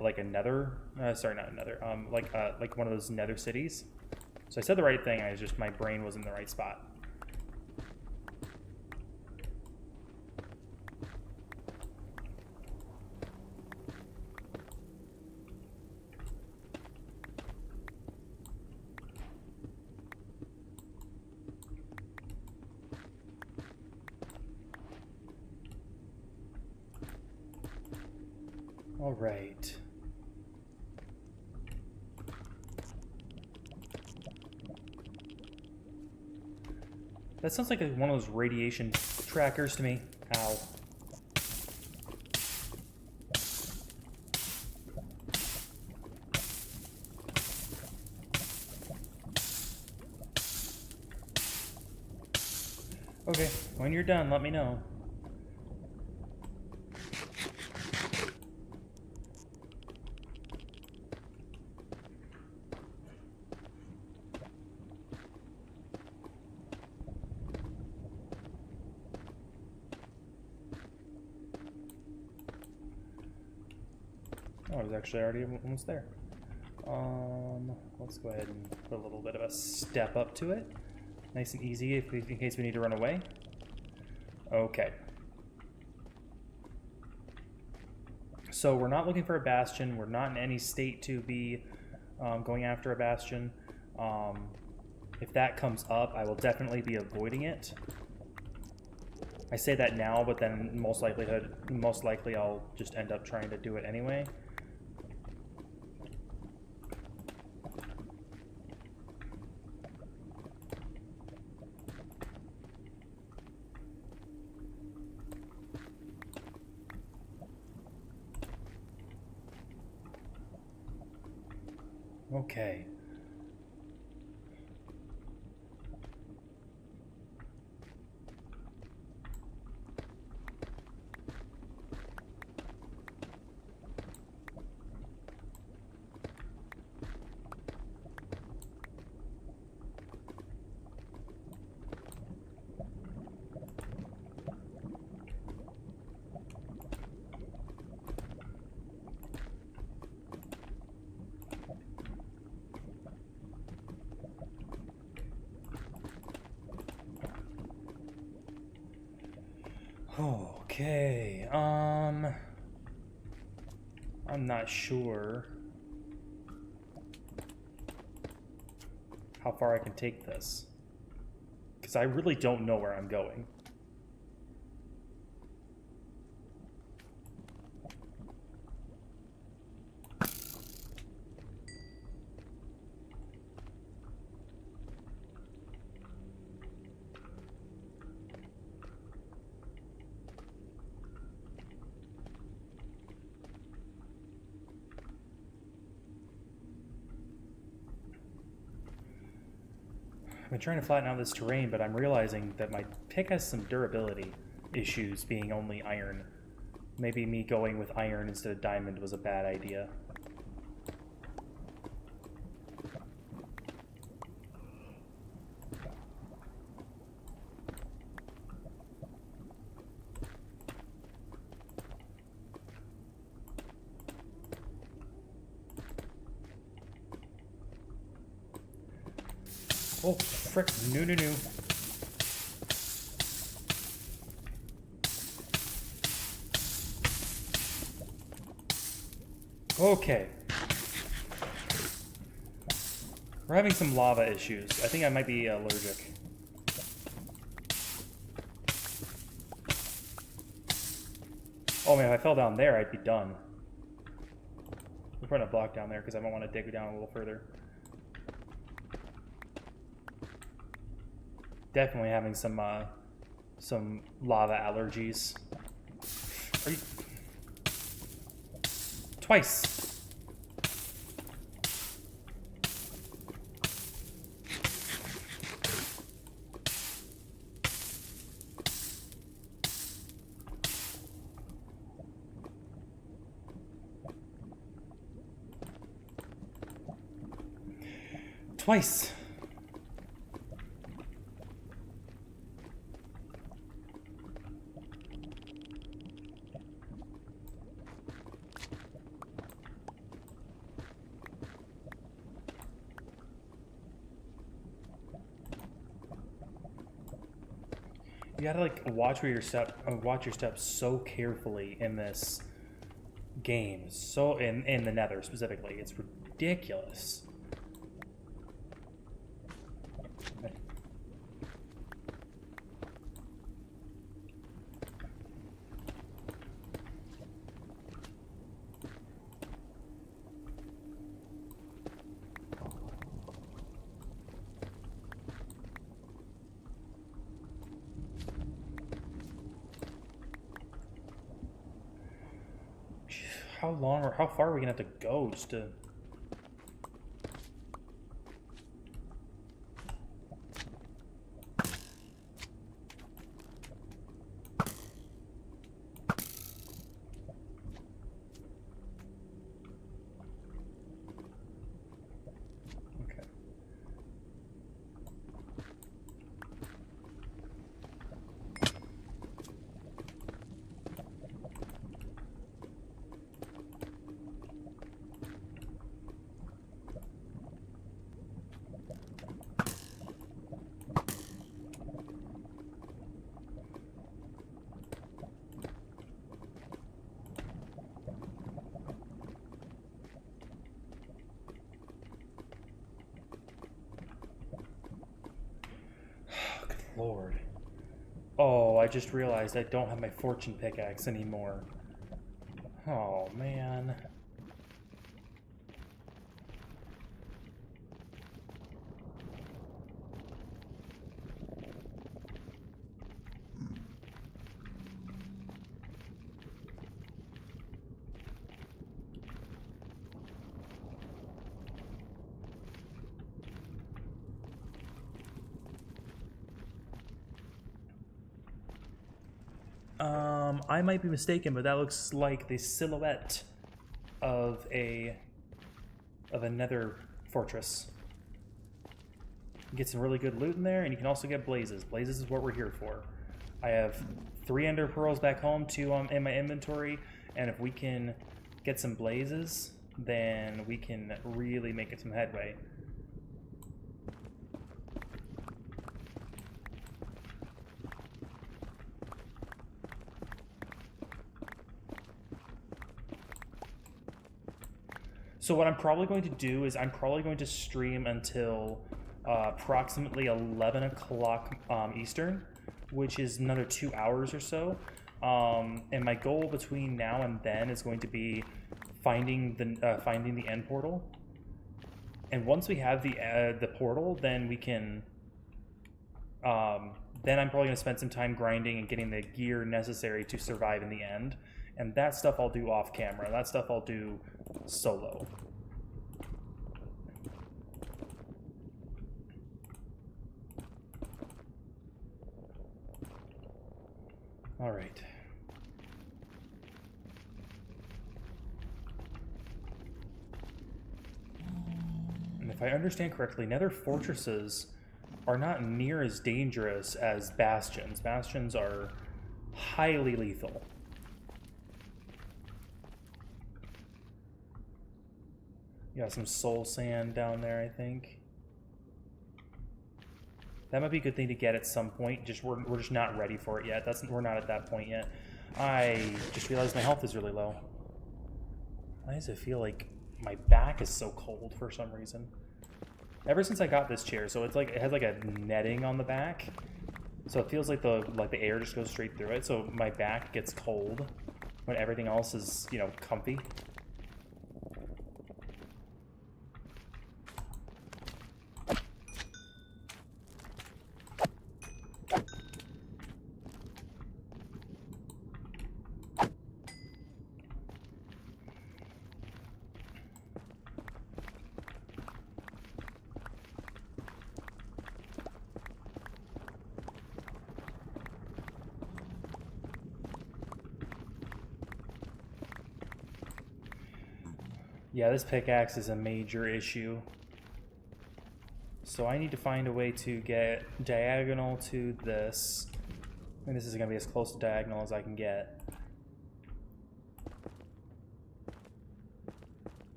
like a nether. Sorry, not a nether. Like one of those nether cities. So I said the right thing. I just my brain was in the right spot. All right. That sounds like one of those radiation trackers to me. Ow. Okay, when you're done, let me know. Oh, I was actually already almost there. Let's go ahead and put a little bit of a step up to it. Nice and easy in case we need to run away. Okay. So we're not looking for a bastion. We're not in any state to be going after a bastion. If that comes up, I will definitely be avoiding it. I say that now, but then most likely I'll just end up trying to do it anyway. Okay. Okay, I'm not sure how far I can take this, because I really don't know where I'm going. I've been trying to flatten out this terrain, but I'm realizing that my pick has some durability issues, being only iron. Maybe me going with iron instead of diamond was a bad idea. Oh, frick. No, no, no. Okay. We're having some lava issues. I think I might be allergic. Oh man, if I fell down there, I'd be done. We're putting a block down there because I don't want to dig down a little further. Definitely having some lava allergies. Are you... Twice. Twice. You gotta like watch your steps so carefully in this game. So in the Nether specifically, it's ridiculous. How long or how far are we gonna have to go just to... Okay. Lord. Oh, I just realized I don't have my fortune pickaxe anymore. Oh, man. I might be mistaken, but that looks like the silhouette of a nether fortress. You get some really good loot in there, and you can also get blazes. Blazes is what we're here for. I have 3 ender pearls back home, 2 in my inventory, and if we can get some blazes, then we can really make it some headway. So what I'm probably going to do is I'm probably going to stream until approximately 11 o'clock Eastern, which is another 2 hours or so. And my goal between now and then is going to be finding the end portal. And once we have the portal, then we can. Then I'm probably going to spend some time grinding and getting the gear necessary to survive in the end. And that stuff I'll do off camera. That stuff I'll do solo. All right. And if I understand correctly, nether fortresses are not near as dangerous as bastions. Bastions are highly lethal. You got some soul sand down there, I think. That might be a good thing to get at some point. We're just not ready for it yet. We're not at that point yet. I just realized my health is really low. Why does it feel like my back is so cold for some reason? Ever since I got this chair, so it's like it has like a netting on the back, so it feels like the air just goes straight through it. So my back gets cold when everything else is, you know, comfy. Yeah, this pickaxe is a major issue. So I need to find a way to get diagonal to this. And this is going to be as close to diagonal as I can get.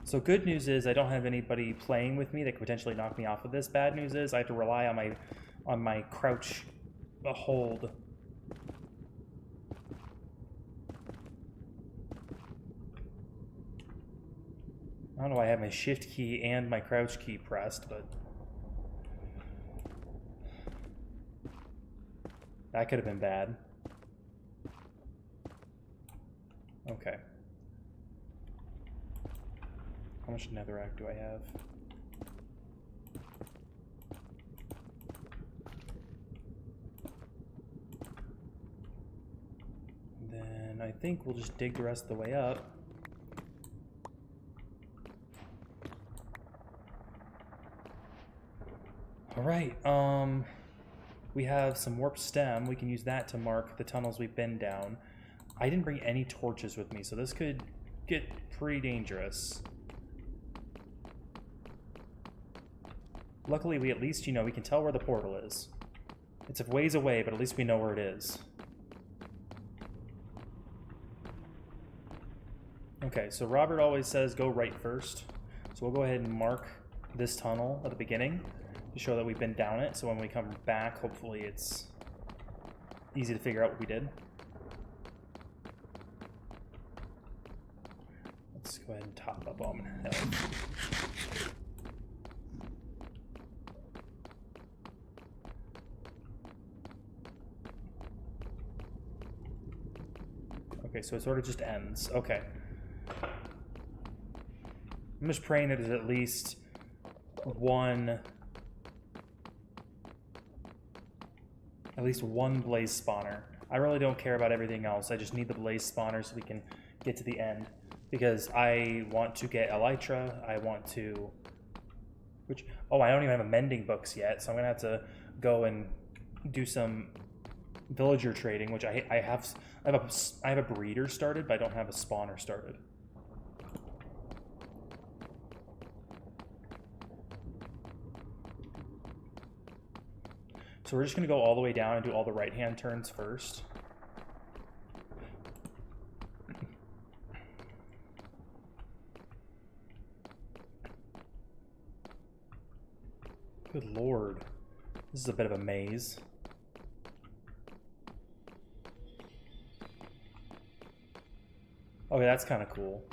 So good news is I don't have anybody playing with me that could potentially knock me off of this. Bad news is I have to rely on my crouch hold. I don't know why I have my shift key and my crouch key pressed, but that could have been bad. Okay. How much netherrack do I have? Then I think we'll just dig the rest of the way up. Alright, we have some warp stem. We can use that to mark the tunnels we've been down. I didn't bring any torches with me, so this could get pretty dangerous. Luckily, we at least, you know, we can tell where the portal is. It's a ways away, but at least we know where it is. Okay, so Robert always says go right first. So we'll go ahead and mark this tunnel at the beginning to show that we've been down it. So when we come back, hopefully it's easy to figure out what we did. Let's go ahead and top up on health. Okay, so it sort of just ends. Okay. I'm just praying that there's at least one blaze spawner. I really don't care about everything else. I just need the blaze spawner so we can get to the end. Because I want to get Elytra. I want to... Oh, I don't even have a mending books yet, so I'm going to have to go and do some villager trading, which I have a breeder started, but I don't have a spawner started. So we're just going to go all the way down and do all the right-hand turns first. Good lord. This is a bit of a maze. Okay, that's kind of cool.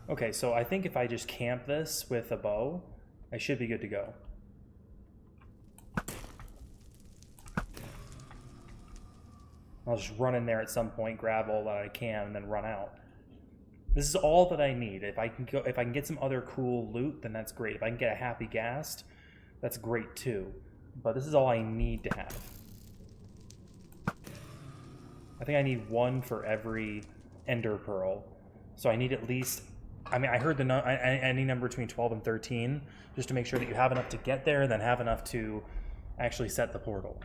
Okay, so I think if I just camp this with a bow, I should be good to go. I'll just run in there at some point, grab all that I can, and then run out. This is all that I need. If I can get some other cool loot, then that's great. If I can get a happy ghast, that's great too. But this is all I need to have. I think I need one for every ender pearl. So I need at least, I mean, I heard any number between 12 and 13, just to make sure that you have enough to get there, then have enough to actually set the portal.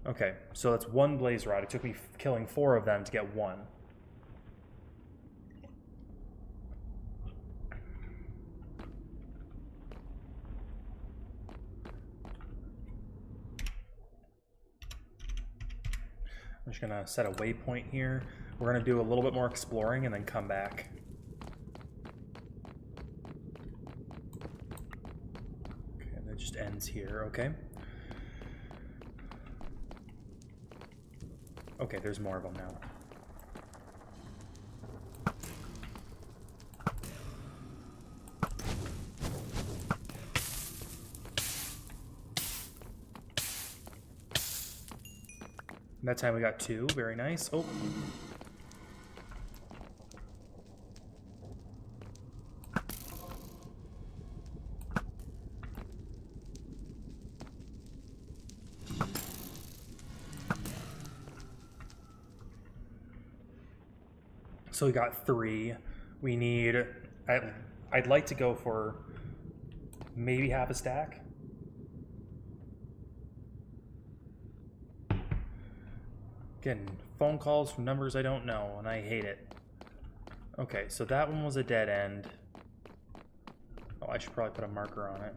Okay, so that's one blaze rod. It took me killing 4 of them to get one. I'm just gonna set a waypoint here. We're gonna do a little bit more exploring and then come back. Okay, and it just ends here, okay? Okay, there's more of them now. That time we got 2, very nice. Oh. So we got 3. We need, I'd like to go for maybe half a stack. Getting phone calls from numbers I don't know, and I hate it. Okay, so that one was a dead end. Oh, I should probably put a marker on it.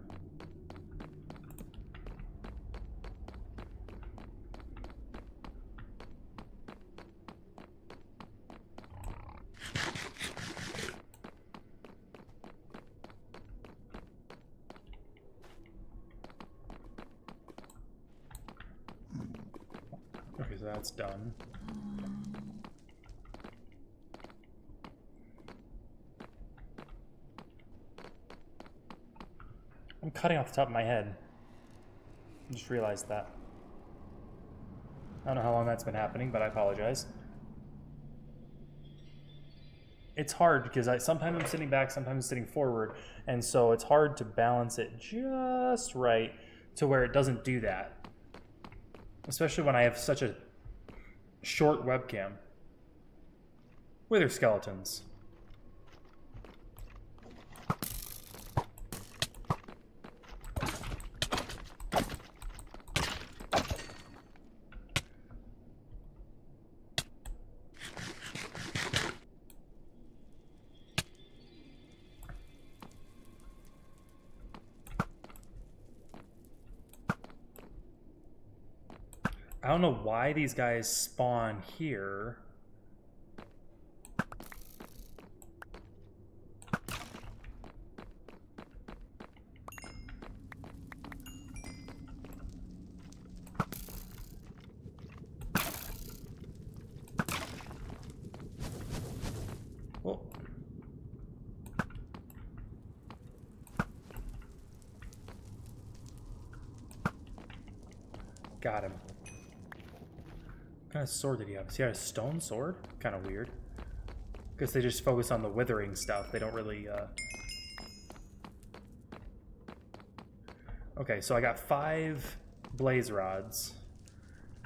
Okay, so that's done. I'm cutting off the top of my head. I just realized that. I don't know how long that's been happening, but I apologize. It's hard because sometimes I'm sitting back, sometimes I'm sitting forward, and so it's hard to balance it just right to where it doesn't do that. Especially when I have such a short webcam. Wither skeletons. I don't know why these guys spawn here. Oh. Got him. What kind of sword did he have? Does he have a stone sword? Kind of weird. Because they just focus on the withering stuff. They don't really, Okay, so I got 5 blaze rods.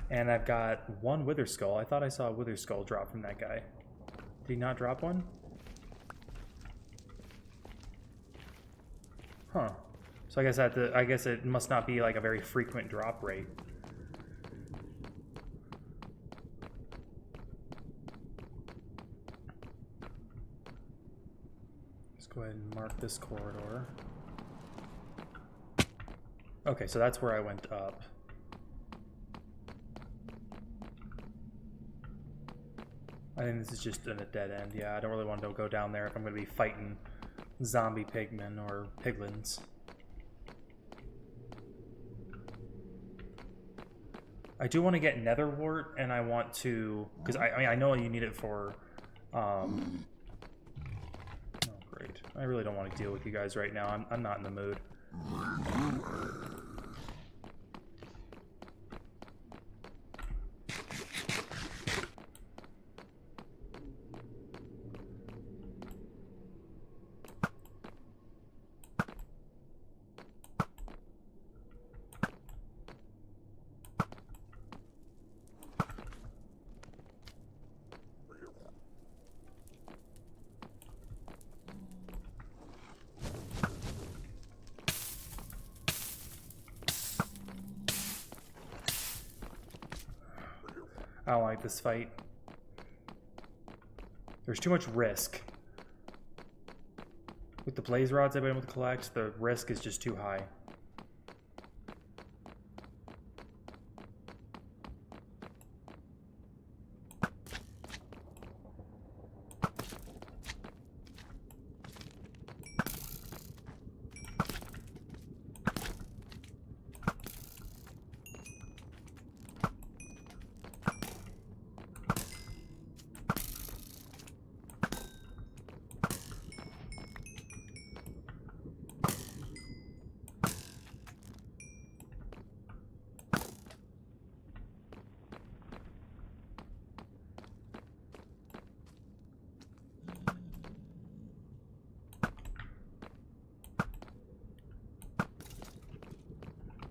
And I've got 1 wither skull. I thought I saw a wither skull drop from that guy. Did he not drop one? Huh. So I guess it must not be like a very frequent drop rate. Go ahead and mark this corridor. Okay, so that's where I went up. I think this is just a dead end. Yeah, I don't really want to go down there if I'm going to be fighting zombie pigmen or piglins. I do want to get nether wart, and I want to, because I know you need it for I really don't want to deal with you guys right now. I'm not in the mood. I don't like this fight. There's too much risk. With the blaze rods I've been able to collect, the risk is just too high.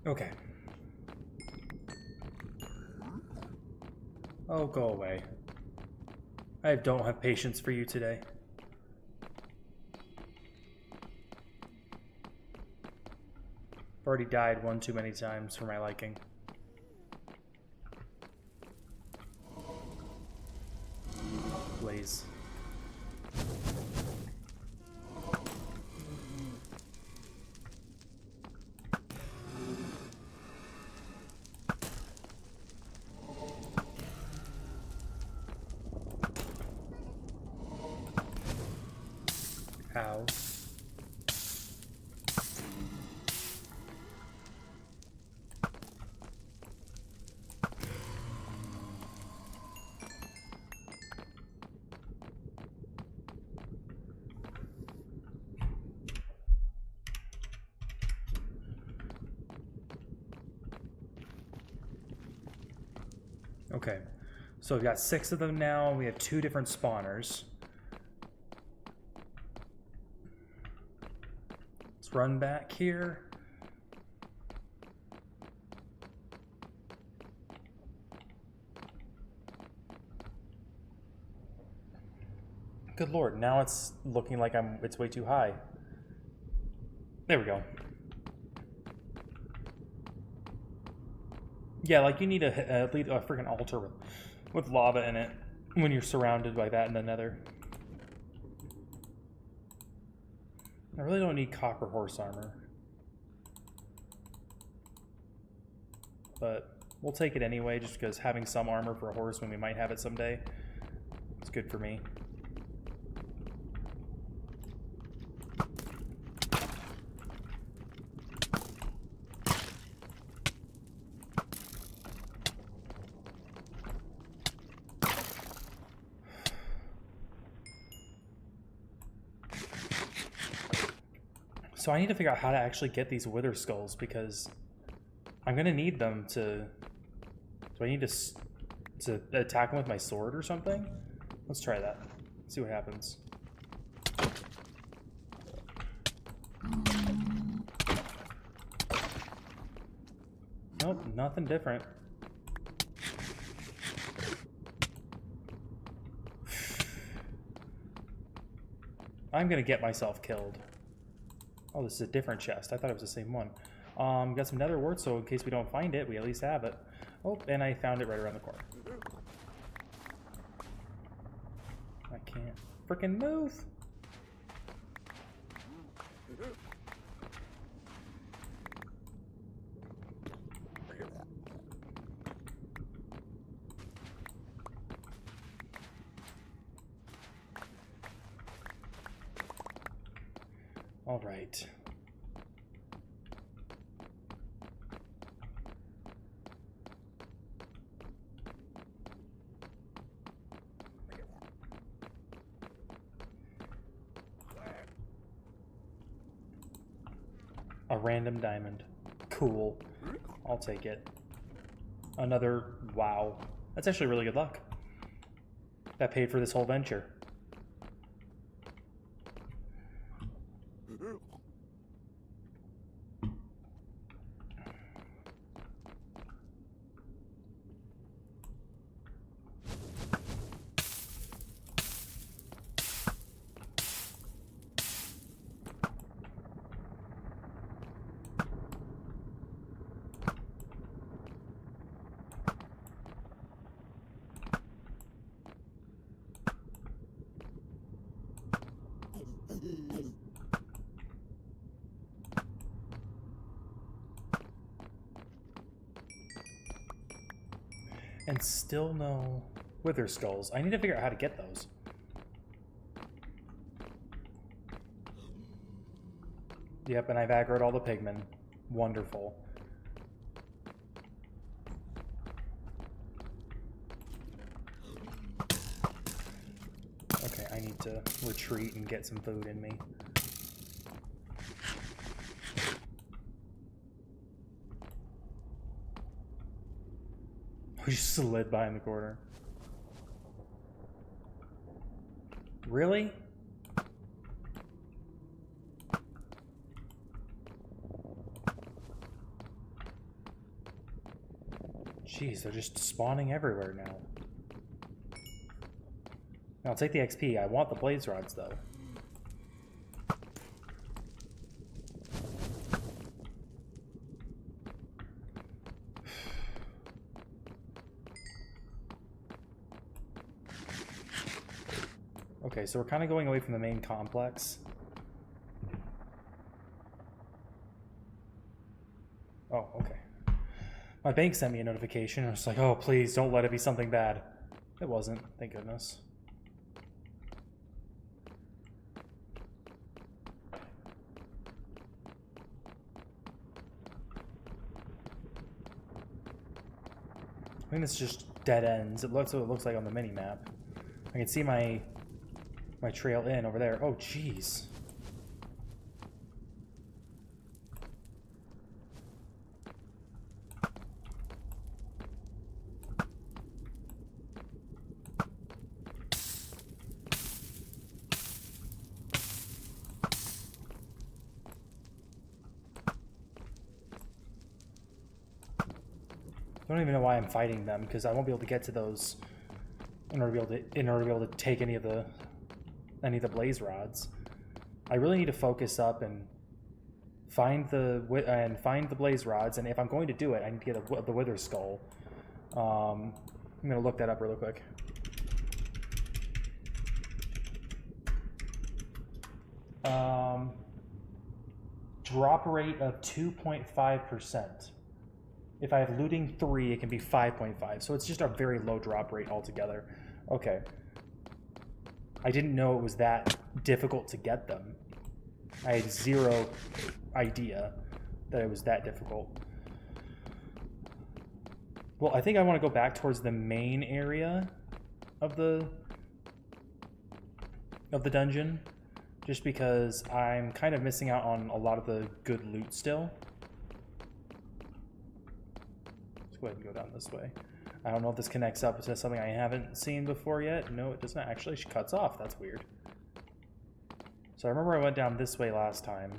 Okay. Oh, go away. I don't have patience for you today. I've already died one too many times for my liking. Blaze. Ow. Okay, so we've got 6 of them now. We have 2 different spawners. Let's run back here. Good lord, now it's looking like it's way too high. There we go. Yeah, like you need a freaking altar with lava in it when you're surrounded by that in the nether. I really don't need copper horse armor. But we'll take it anyway, just because having some armor for a horse when we might have it someday is good for me. So I need to figure out how to actually get these wither skulls, because I'm gonna need them to... Do I need to attack them with my sword or something? Let's try that. See what happens. Nope, nothing different. I'm gonna get myself killed. Oh, this is a different chest. I thought it was the same one. Got some nether wart, so in case we don't find it, we at least have it. Oh, and I found it right around the corner. I can't frickin' move. All right. A random diamond. Cool. I'll take it. Another... wow. That's actually really good luck. That paid for this whole venture. And still no wither skulls. I need to figure out how to get those. Yep, and I've aggroed all the pigmen. Wonderful. Okay, I need to retreat and get some food in me. We just slid behind the corner. Really? Jeez, they're just spawning everywhere now. I'll take the XP. I want the blaze rods, though. Okay, so we're kind of going away from the main complex. Oh, okay. My bank sent me a notification. I was like, oh, please, don't let it be something bad. It wasn't, thank goodness. I think it's just dead ends. It looks what it looks like on the mini-map. I can see my trail in over there. Oh, jeez. I don't even know why I'm fighting them, because I won't be able to get to those in order to be able to take any of the blaze rods. I really need to focus up and find the blaze rods, and if I'm going to do it, I need to get the wither skull. I'm gonna look that up really quick. Drop rate of 2.5%. If I have looting 3, it can be 5.5. So it's just a very low drop rate altogether. Okay. I didn't know it was that difficult to get them. I had zero idea that it was that difficult. Well, I think I want to go back towards the main area of the dungeon, just because I'm kind of missing out on a lot of the good loot still. Let's go ahead and go down this way. I don't know if this connects up to something I haven't seen before yet. No, it does not. Actually, she cuts off. That's weird. So I remember I went down this way last time.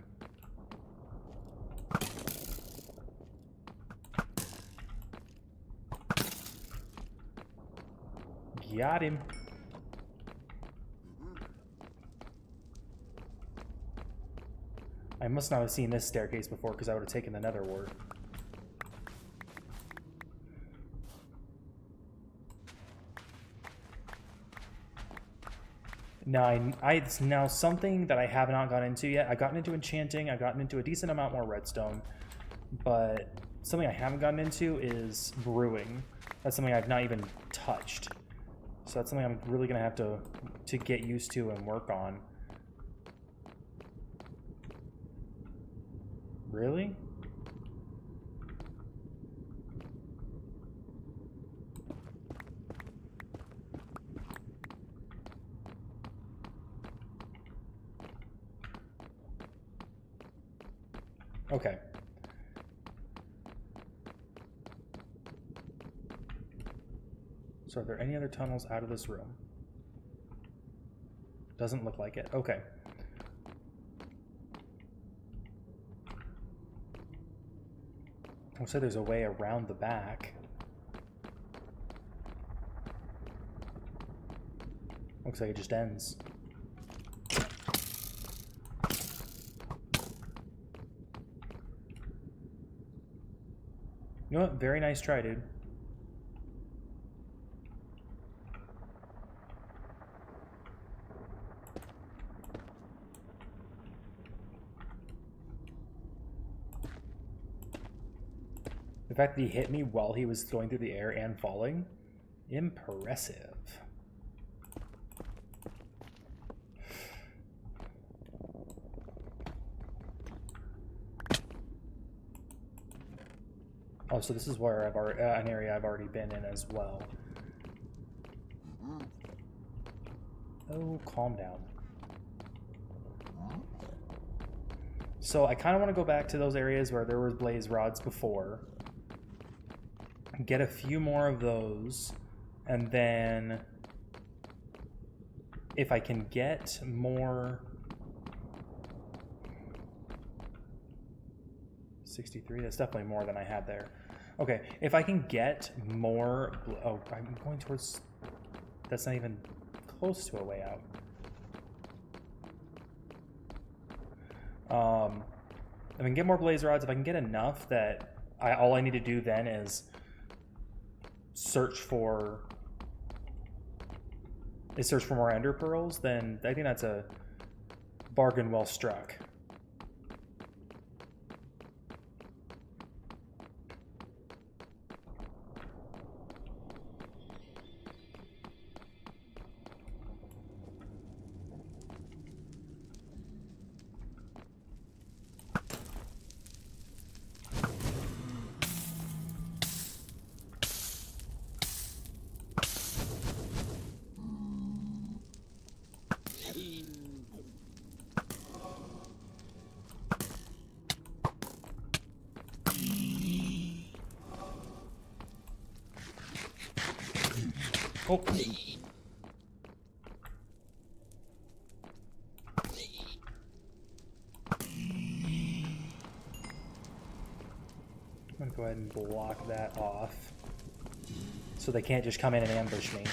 Got him. I must not have seen this staircase before, because I would have taken the nether wart. Now, it's now something that I have not gotten into yet. I've gotten into enchanting. I've gotten into a decent amount more redstone. But something I haven't gotten into is brewing. That's something I've not even touched. So that's something I'm really going to have to get used to and work on. Really? Okay. So are there any other tunnels out of this room? Doesn't look like it. Okay. Looks like there's a way around the back. Looks like it just ends. You know what? Very nice try, dude. The fact that he hit me while he was going through the air and falling, impressive. Oh, so this is where I've already, an area I've already been in as well. Oh, calm down. So I kind of want to go back to those areas where there were blaze rods before. Get a few more of those, and then if I can get more 63, that's definitely more than I had there. Okay, if I can get more, oh, I'm going towards, that's not even close to a way out. If I can get more blaze rods, if I can get enough that all I need to do then is search for more ender pearls, then I think that's a bargain well struck. Oh. I'm going to go ahead and block that off so they can't just come in and ambush me.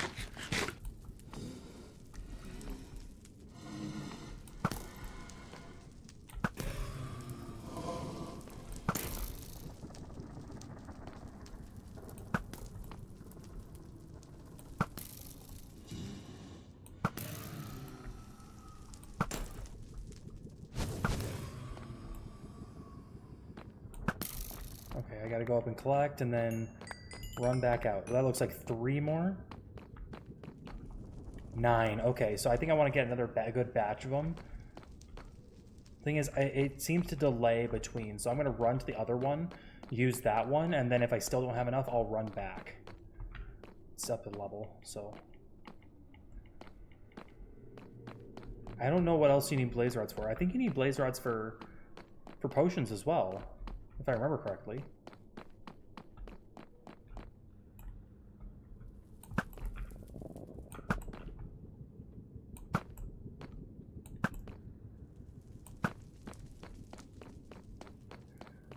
Okay, I gotta go up and collect and then run back out. That looks like 3 more. 9. Okay, so I think I want to get another good batch of them. Thing is, it seems to delay between, so I'm going to run to the other one, use that one, and then if I still don't have enough, I'll run back. It's up to level, so... I don't know what else you need blaze rods for. I think you need blaze rods for potions as well, if I remember correctly.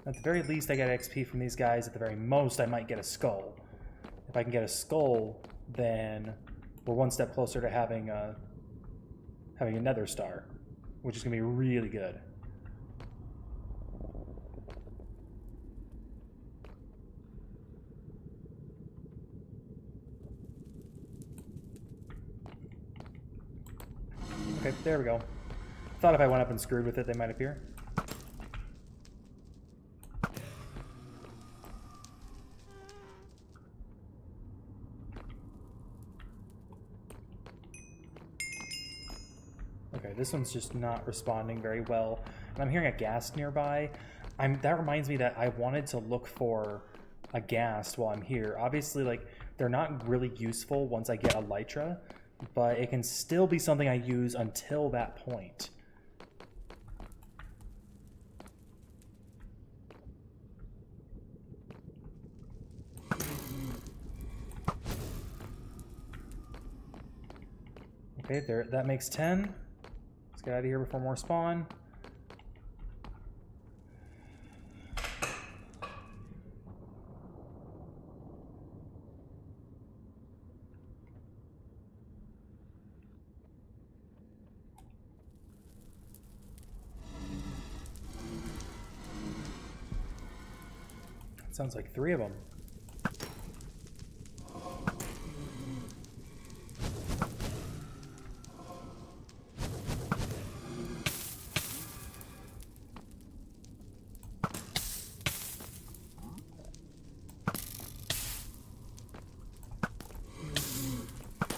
At the very least, I get XP from these guys. At the very most, I might get a skull. If I can get a skull, then we're one step closer to having a nether star, which is going to be really good. Okay, there we go. Thought if I went up and screwed with it, they might appear. Okay, this one's just not responding very well. And I'm hearing a ghast nearby. That reminds me that I wanted to look for a ghast while I'm here. Obviously, like, they're not really useful once I get Elytra, but it can still be something I use until that point. Okay, there. That makes 10. Let's get out of here before more spawn. Sounds like 3 of them.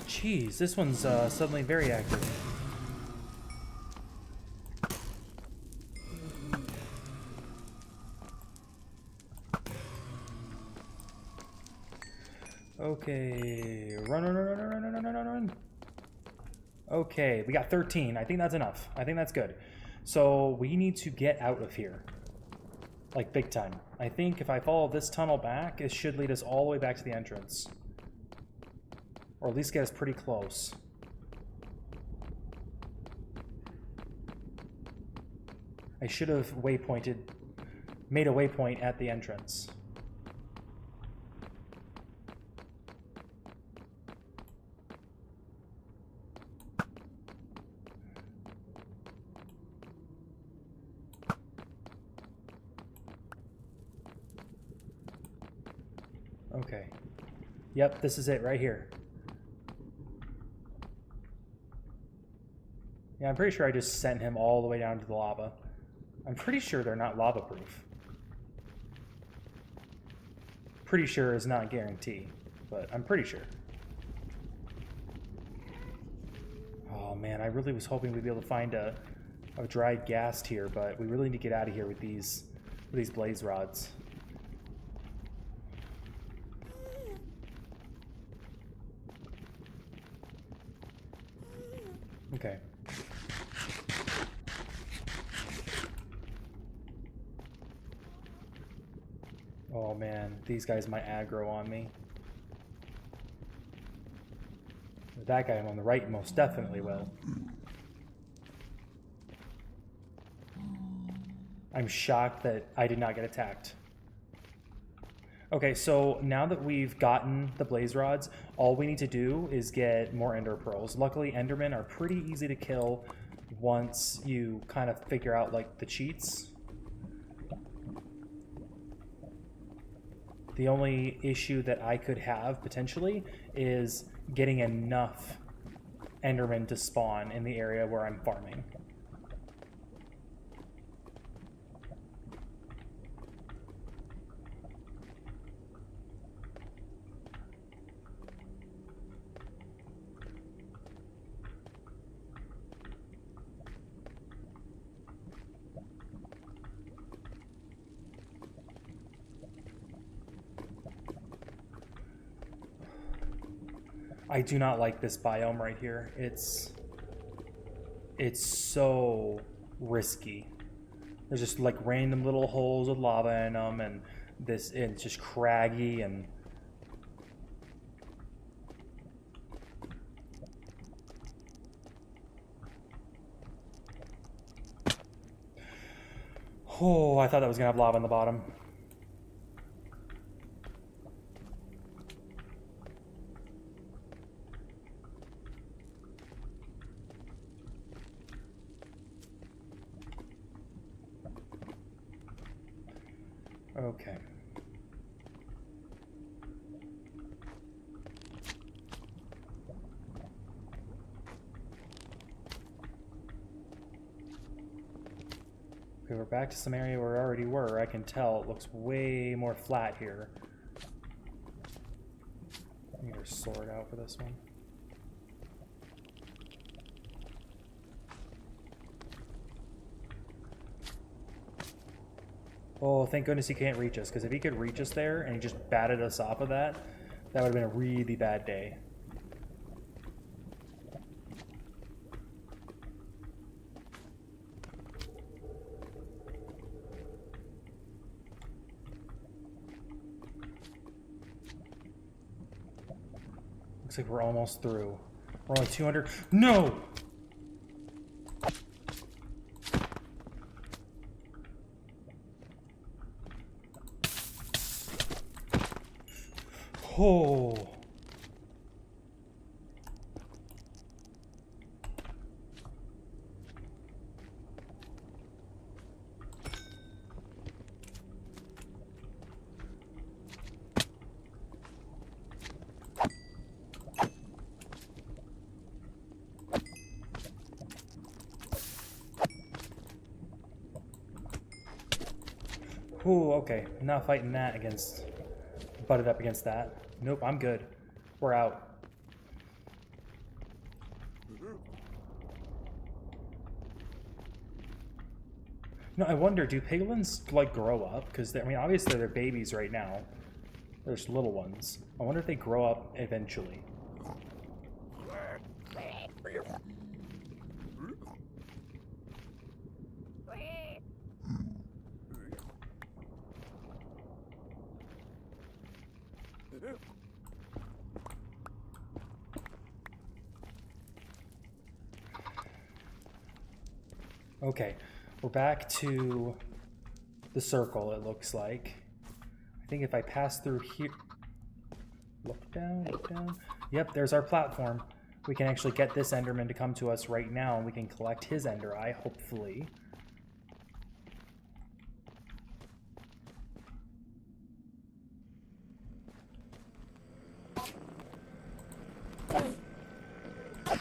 Jeez, this one's suddenly very active. Okay, run. Okay, we got 13. I think that's enough. I think that's good. So we need to get out of here. Like, big time. I think if I follow this tunnel back, it should lead us all the way back to the entrance. Or at least get us pretty close. I should have made a waypoint at the entrance. Okay. Yep, this is it right here. Yeah, I'm pretty sure I just sent him all the way down to the lava. I'm pretty sure they're not lava proof. Pretty sure is not a guarantee, but I'm pretty sure. Oh man, I really was hoping we'd be able to find a dried ghast here, but we really need to get out of here with these blaze rods. Okay. Oh man, these guys might aggro on me. That guy on the right most definitely will. I'm shocked that I did not get attacked. Okay, so now that we've gotten the blaze rods, all we need to do is get more ender pearls. Luckily, endermen are pretty easy to kill once you kind of figure out like the cheats. The only issue that I could have potentially is getting enough endermen to spawn in the area where I'm farming. I do not like this biome right here. It's so risky. There's just like random little holes with lava in them, and it's just craggy and. Oh, I thought that was gonna have lava on the bottom. Okay. Okay, we're back to some area where we already were. I can tell it looks way more flat here. Let me get our sword out for this one. Oh, thank goodness he can't reach us, because if he could reach us there and he just batted us off of that, that would have been a really bad day. Looks like we're almost through. We're only 200. No! Oh. Ooh, okay. I'm not fighting that against... Butted up against that. Nope, I'm good. We're out. No, I wonder, do piglins, like, grow up? Because, I mean, obviously they're babies right now. There's little ones. I wonder if they grow up eventually. Okay, we're back to the circle, it looks like. I think if I pass through here... Look down, look down. Yep, there's our platform. We can actually get this Enderman to come to us right now, and we can collect his Ender Eye, hopefully.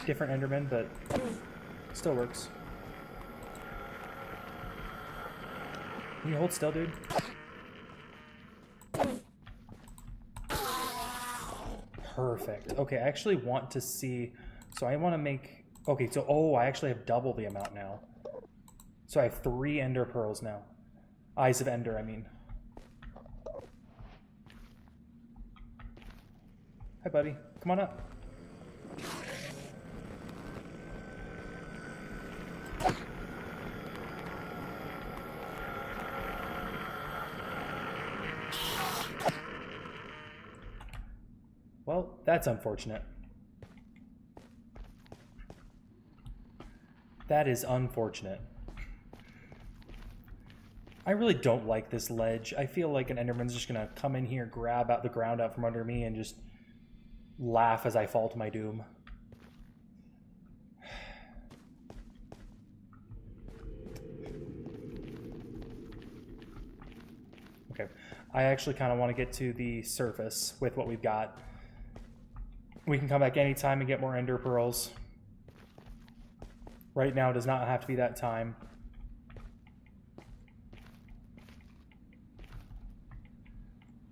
Different Enderman, but still works. Can you hold still, dude? Perfect. Okay, I actually want to see... So I want to make... Okay, so... Oh, I actually have double the amount now. So I have 3 Ender Pearls now. Eyes of Ender, I mean. Hi, buddy. Come on up. Well, that's unfortunate. That is unfortunate. I really don't like this ledge. I feel like an Enderman's just gonna come in here, grab out the ground out from under me, and just laugh as I fall to my doom. Okay, I actually kind of want to get to the surface with what we've got. We can come back anytime and get more Ender Pearls. Right now does not have to be that time.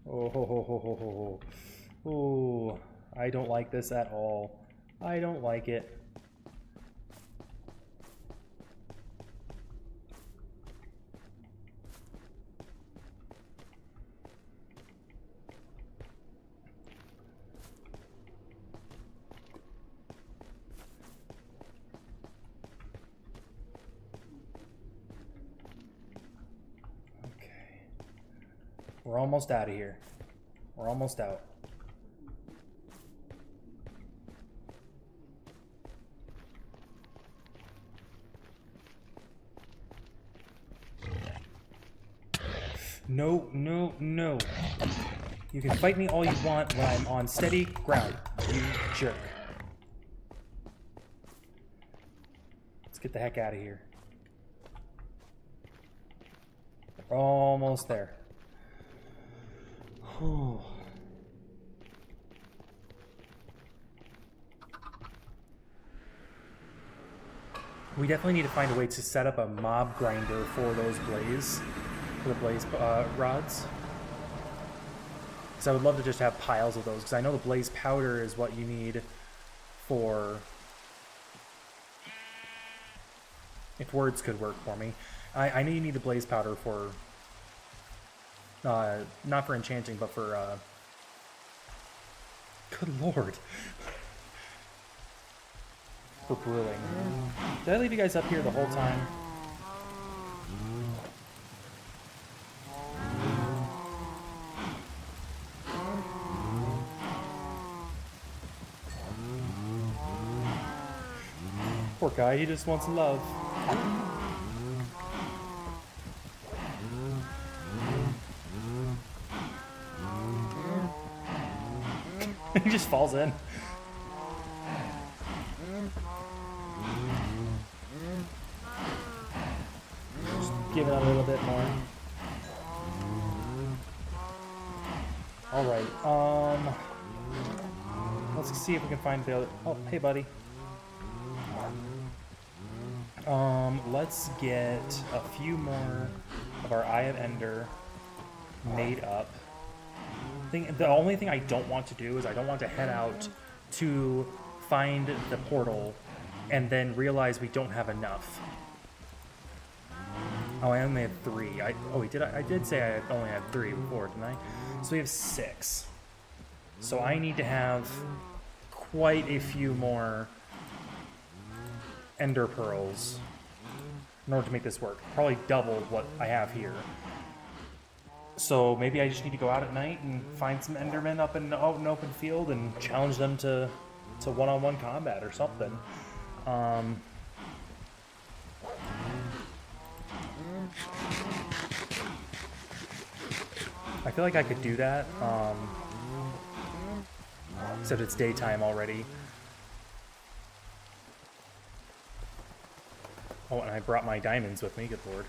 Oh, ho, ho, ho, ho, ho, ho. Ooh, I don't like this at all. I don't like it. We're almost out of here. We're almost out. No, no, no. You can fight me all you want when I'm on steady ground, you jerk. Let's get the heck out of here. We're almost there. Whew. We definitely need to find a way to set up a mob grinder for those blaze, for the blaze rods. Because I would love to just have piles of those, because I know the blaze powder is what you need for... If words could work for me. I know you need the blaze powder for... not for enchanting, but for, good lord. For brewing. Did I leave you guys up here the whole time? Poor guy, he just wants love. He just falls in. Just give it a little bit more. Alright, let's see if we can find the other... Oh, hey, buddy. Let's get a few more of our Eye of Ender made up. The only thing I don't want to do is I don't want to head out to find the portal and then realize we don't have enough. Oh, I only have 3. I did say I only had 3 before, didn't I? So we have 6. So I need to have quite a few more Ender Pearls in order to make this work. Probably double what I have here. So maybe I just need to go out at night and find some Endermen up in an open field and challenge them to one-on-one combat or something. I feel like I could do that, except it's daytime already. Oh, and I brought my diamonds with me, good lord.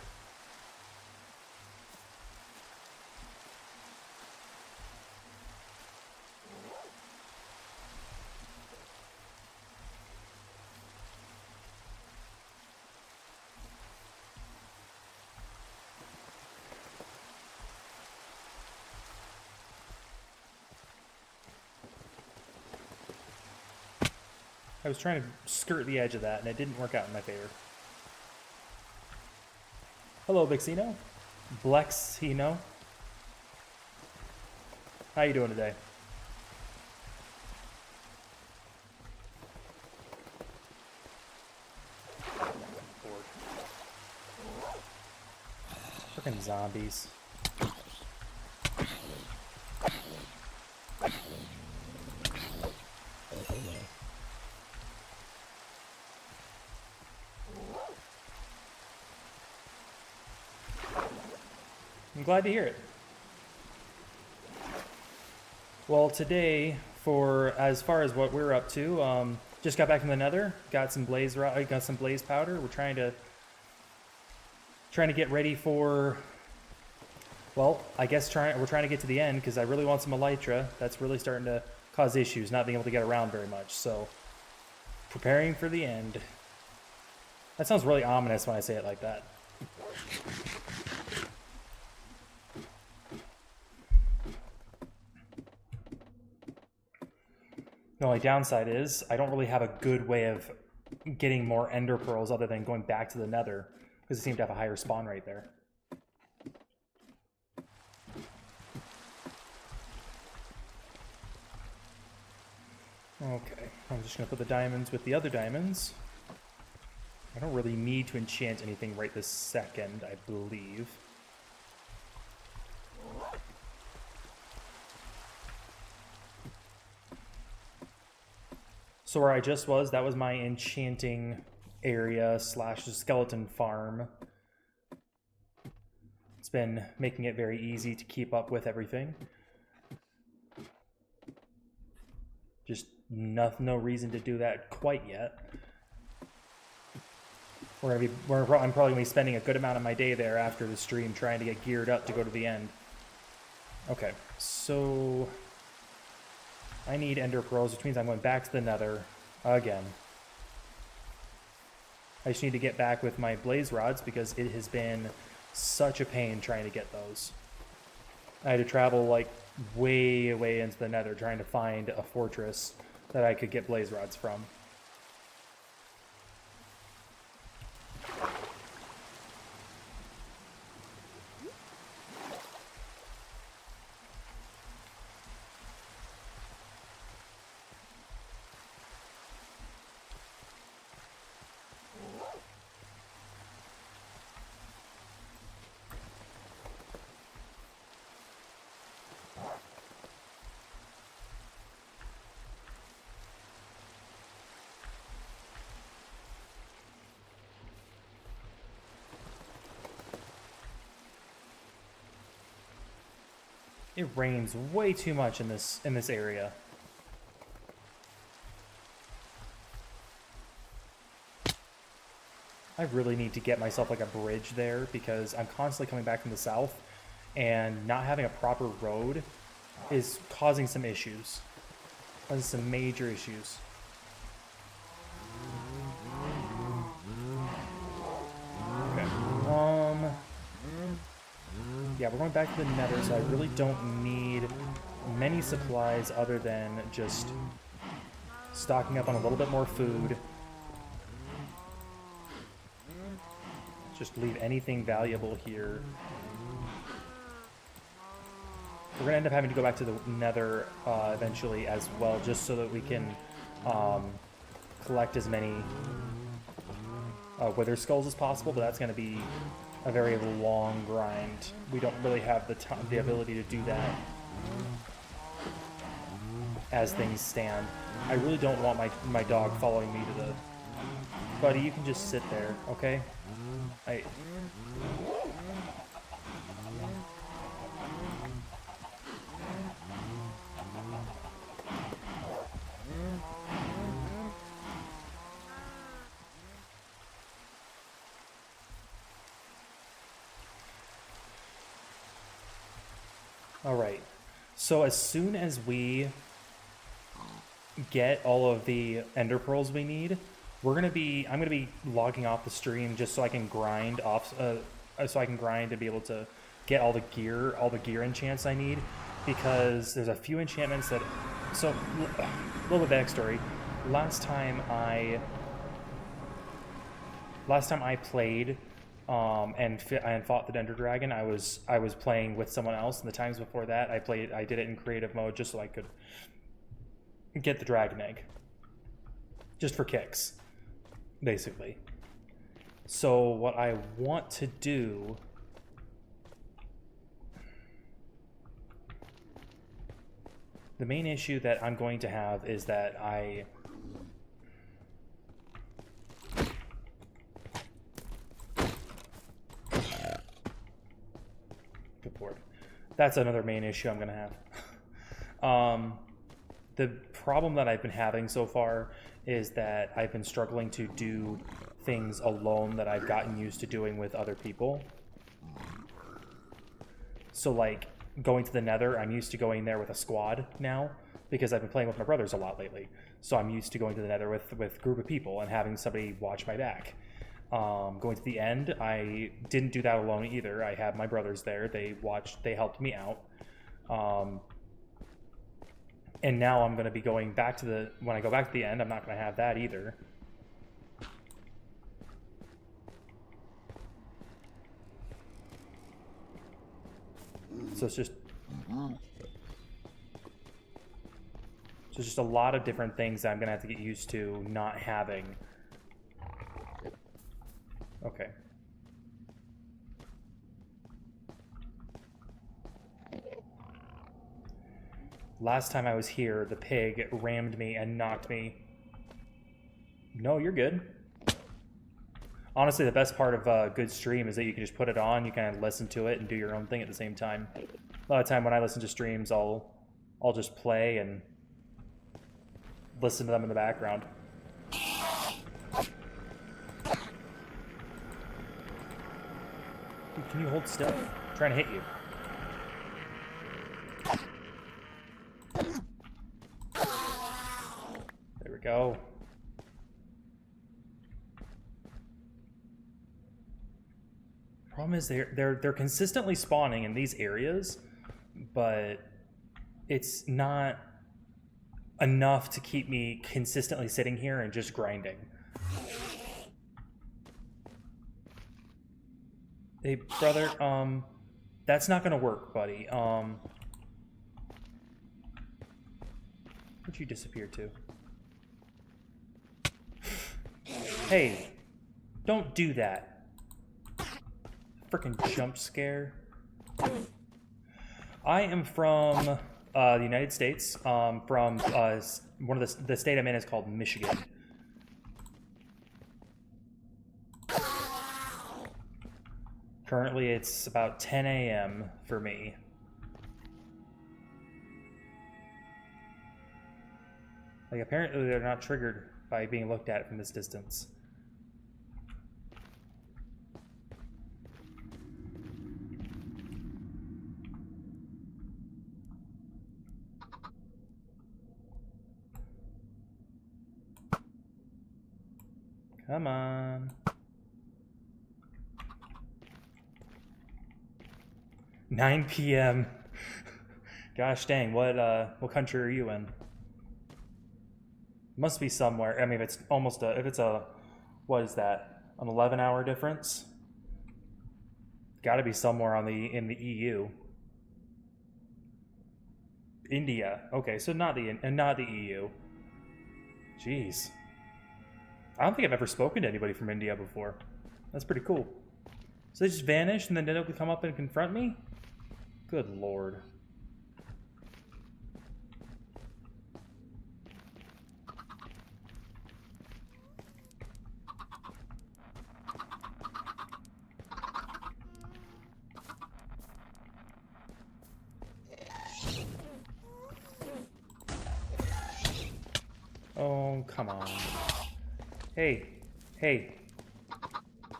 I was trying to skirt the edge of that, and it didn't work out in my favor. Hello, Vixino. Blexino. How you doing today? Freaking zombies. I'm glad to hear it. Well, today, for as far as what we're up to, just got back from the nether, got some blaze powder. We're trying to get ready for, well, I guess we're trying to get to the end because I really want some Elytra. That's really starting to cause issues, not being able to get around very much. So, preparing for the end. That sounds really ominous when I say it like that. The only downside is I don't really have a good way of getting more ender pearls other than going back to the nether because it seemed to have a higher spawn rate there. Okay, I'm just going to put the diamonds with the other diamonds. I don't really need to enchant anything right this second, I believe. So where I just was, that was my enchanting area / skeleton farm. It's been making it very easy to keep up with everything. Just no reason to do that quite yet. I'm probably going to be spending a good amount of my day there after the stream trying to get geared up to go to the end. Okay, so I need ender pearls, which means I'm going back to the nether again. I just need to get back with my blaze rods because it has been such a pain trying to get those. I had to travel like way into the nether trying to find a fortress that I could get blaze rods from. It rains way too much in this area. I really need to get myself like a bridge there because I'm constantly coming back from the south and not having a proper road is causing some issues. Causing some major issues. Okay. Yeah, we're going back to the nether, so I really don't need many supplies other than just stocking up on a little bit more food. Just leave anything valuable here. We're going to end up having to go back to the nether eventually as well, just so that we can collect as many wither skulls as possible, but that's going to be a very long grind. We don't really have the ability to do that as things stand. I really don't want my dog following me to the... Buddy, you can just sit there, okay? Alright, so as soon as we get all of the ender pearls we need, I'm gonna be logging off the stream just so I can grind off, and be able to get all the gear enchants I need, because there's a few enchantments that, so a little bit of backstory. Last time I played and fought the Ender Dragon, I was playing with someone else, and the times before that I did it in creative mode just so I could get the dragon egg. Just for kicks, basically. So what I want to do the main issue that I'm going to have is that that's another main issue I'm going to have. The problem that I've been having so far is that I've been struggling to do things alone that I've gotten used to doing with other people. So like going to the nether, I'm used to going there with a squad now because I've been playing with my brothers a lot lately. So I'm used to going to the nether with a group of people and having somebody watch my back. Going to the end, I didn't do that alone either. I had my brothers there. They helped me out. And now I'm going to be going back to when I go back to the end, I'm not going to have that either. So it's just a lot of different things that I'm going to have to get used to not having. Okay. Last time I was here, the pig rammed me and knocked me. No, you're good. Honestly, the best part of a good stream is that you can just put it on, you can listen to it and do your own thing at the same time. A lot of time when I listen to streams, I'll just play and listen to them in the background. Dude, can you hold still? I'm trying to hit you. There we go. Problem is they're consistently spawning in these areas, but it's not enough to keep me consistently sitting here and just grinding. Hey, brother, that's not gonna work, buddy. Where'd you disappear to? Hey, don't do that. Frickin' jump scare. I am from the United States. From one of the state I'm in is called Michigan. Currently, it's about 10 a.m. for me. Like, apparently they're not triggered by being looked at from this distance. Come on. 9 p.m. Gosh dang, what country are you in? Must be somewhere. I mean, if it's a, what is that? An 11-hour difference? Got to be somewhere in the EU. India. Okay, so not the EU. Jeez. I don't think I've ever spoken to anybody from India before. That's pretty cool. So they just vanish and then they don't come up and confront me? Good lord. Oh, come on. Hey, hey.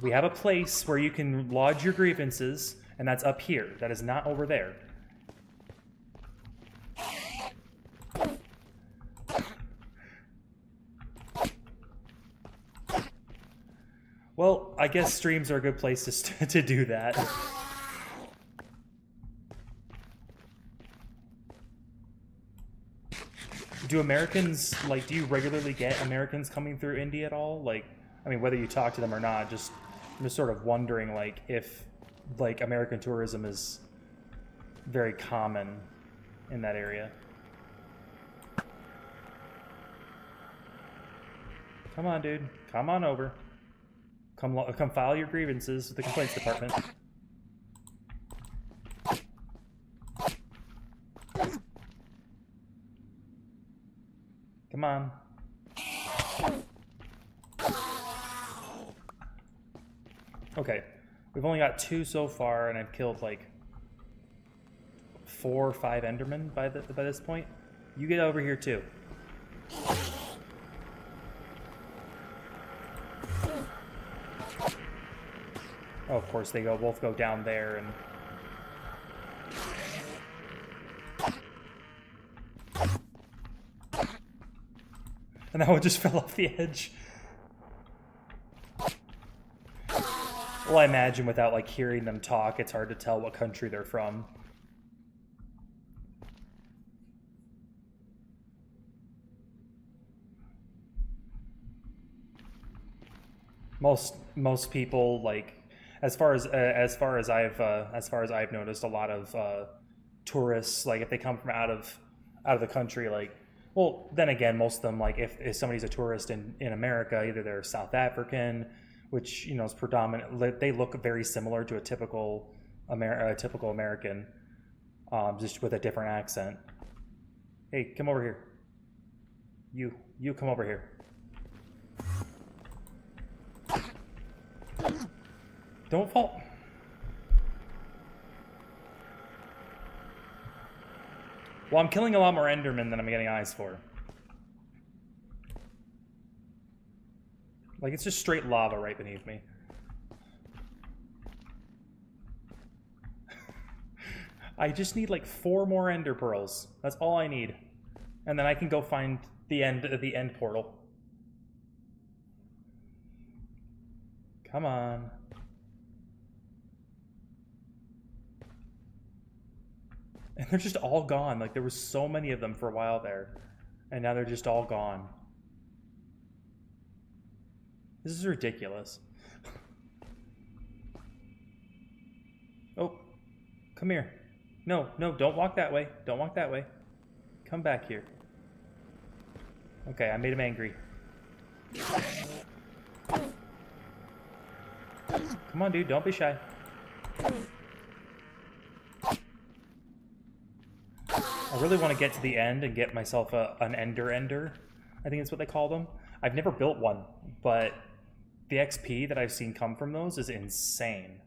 We have a place where you can lodge your grievances, and that's up here. That is not over there. Well, I guess streams are a good place to do that. Do Americans, like, do you regularly get Americans coming through India at all? Like, I mean, whether you talk to them or not, I'm just sort of wondering, like, if, like, American tourism is very common in that area. Come on, dude. Come on over. Come file your grievances with the complaints department. Come on. Okay, we've only got 2 so far, and I've killed like 4 or 5 Endermen by this point. You get over here too. Oh, of course they both go down there and. And that one just fell off the edge. Well, I imagine without like hearing them talk, it's hard to tell what country they're from. Most people, like, as far as I've noticed, a lot of tourists, like if they come from out of the country, like. Well, then again, most of them, like, if somebody's a tourist in America, either they're South African, which, you know, is predominant. They look very similar to a typical American, just with a different accent. Hey, come over here. You come over here. Don't fall. Well, I'm killing a lot more Endermen than I'm getting eyes for. Like, it's just straight lava right beneath me. I just need like 4 more Ender Pearls. That's all I need. And then I can go find the end portal. Come on. And they're just all gone. Like, there was so many of them for a while there. And now they're just all gone. This is ridiculous. Oh, come here. No, don't walk that way. Don't walk that way. Come back here. Okay, I made him angry. Come on, dude, don't be shy. I really want to get to the end and get myself an Ender. I think that's what they call them. I've never built one, but the XP that I've seen come from those is insane.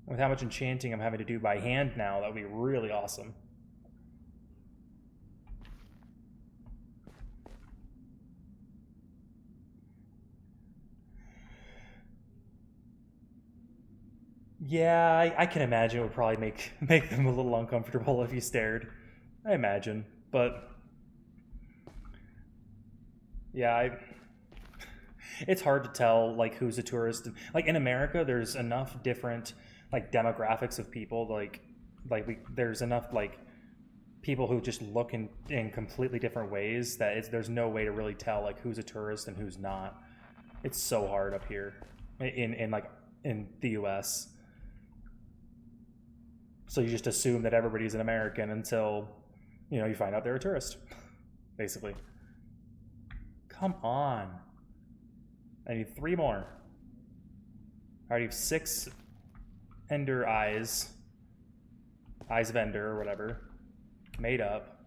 With how much enchanting I'm having to do by hand now, that would be really awesome. Yeah, I can imagine it would probably make them a little uncomfortable if you stared. I imagine, but yeah, it's hard to tell like who's a tourist. Like in America, there's enough different like demographics of people. There's enough like people who just look in completely different ways that there's no way to really tell like who's a tourist and who's not. It's so hard up here in the U.S. So you just assume that everybody's an American until you find out they're a tourist, basically. Come on. I need 3 more. I already have 6 Ender eyes. Eyes of Ender or whatever. Made up.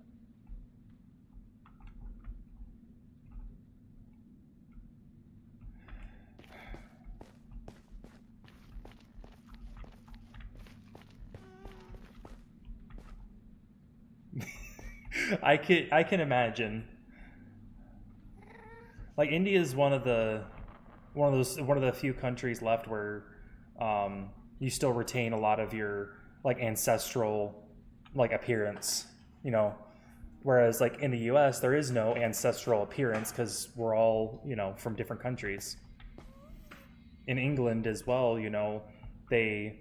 I can imagine. Like India is one of the few countries left where you still retain a lot of your like ancestral like appearance, whereas like in the US there is no ancestral appearance because we're all from different countries. In England as well, they,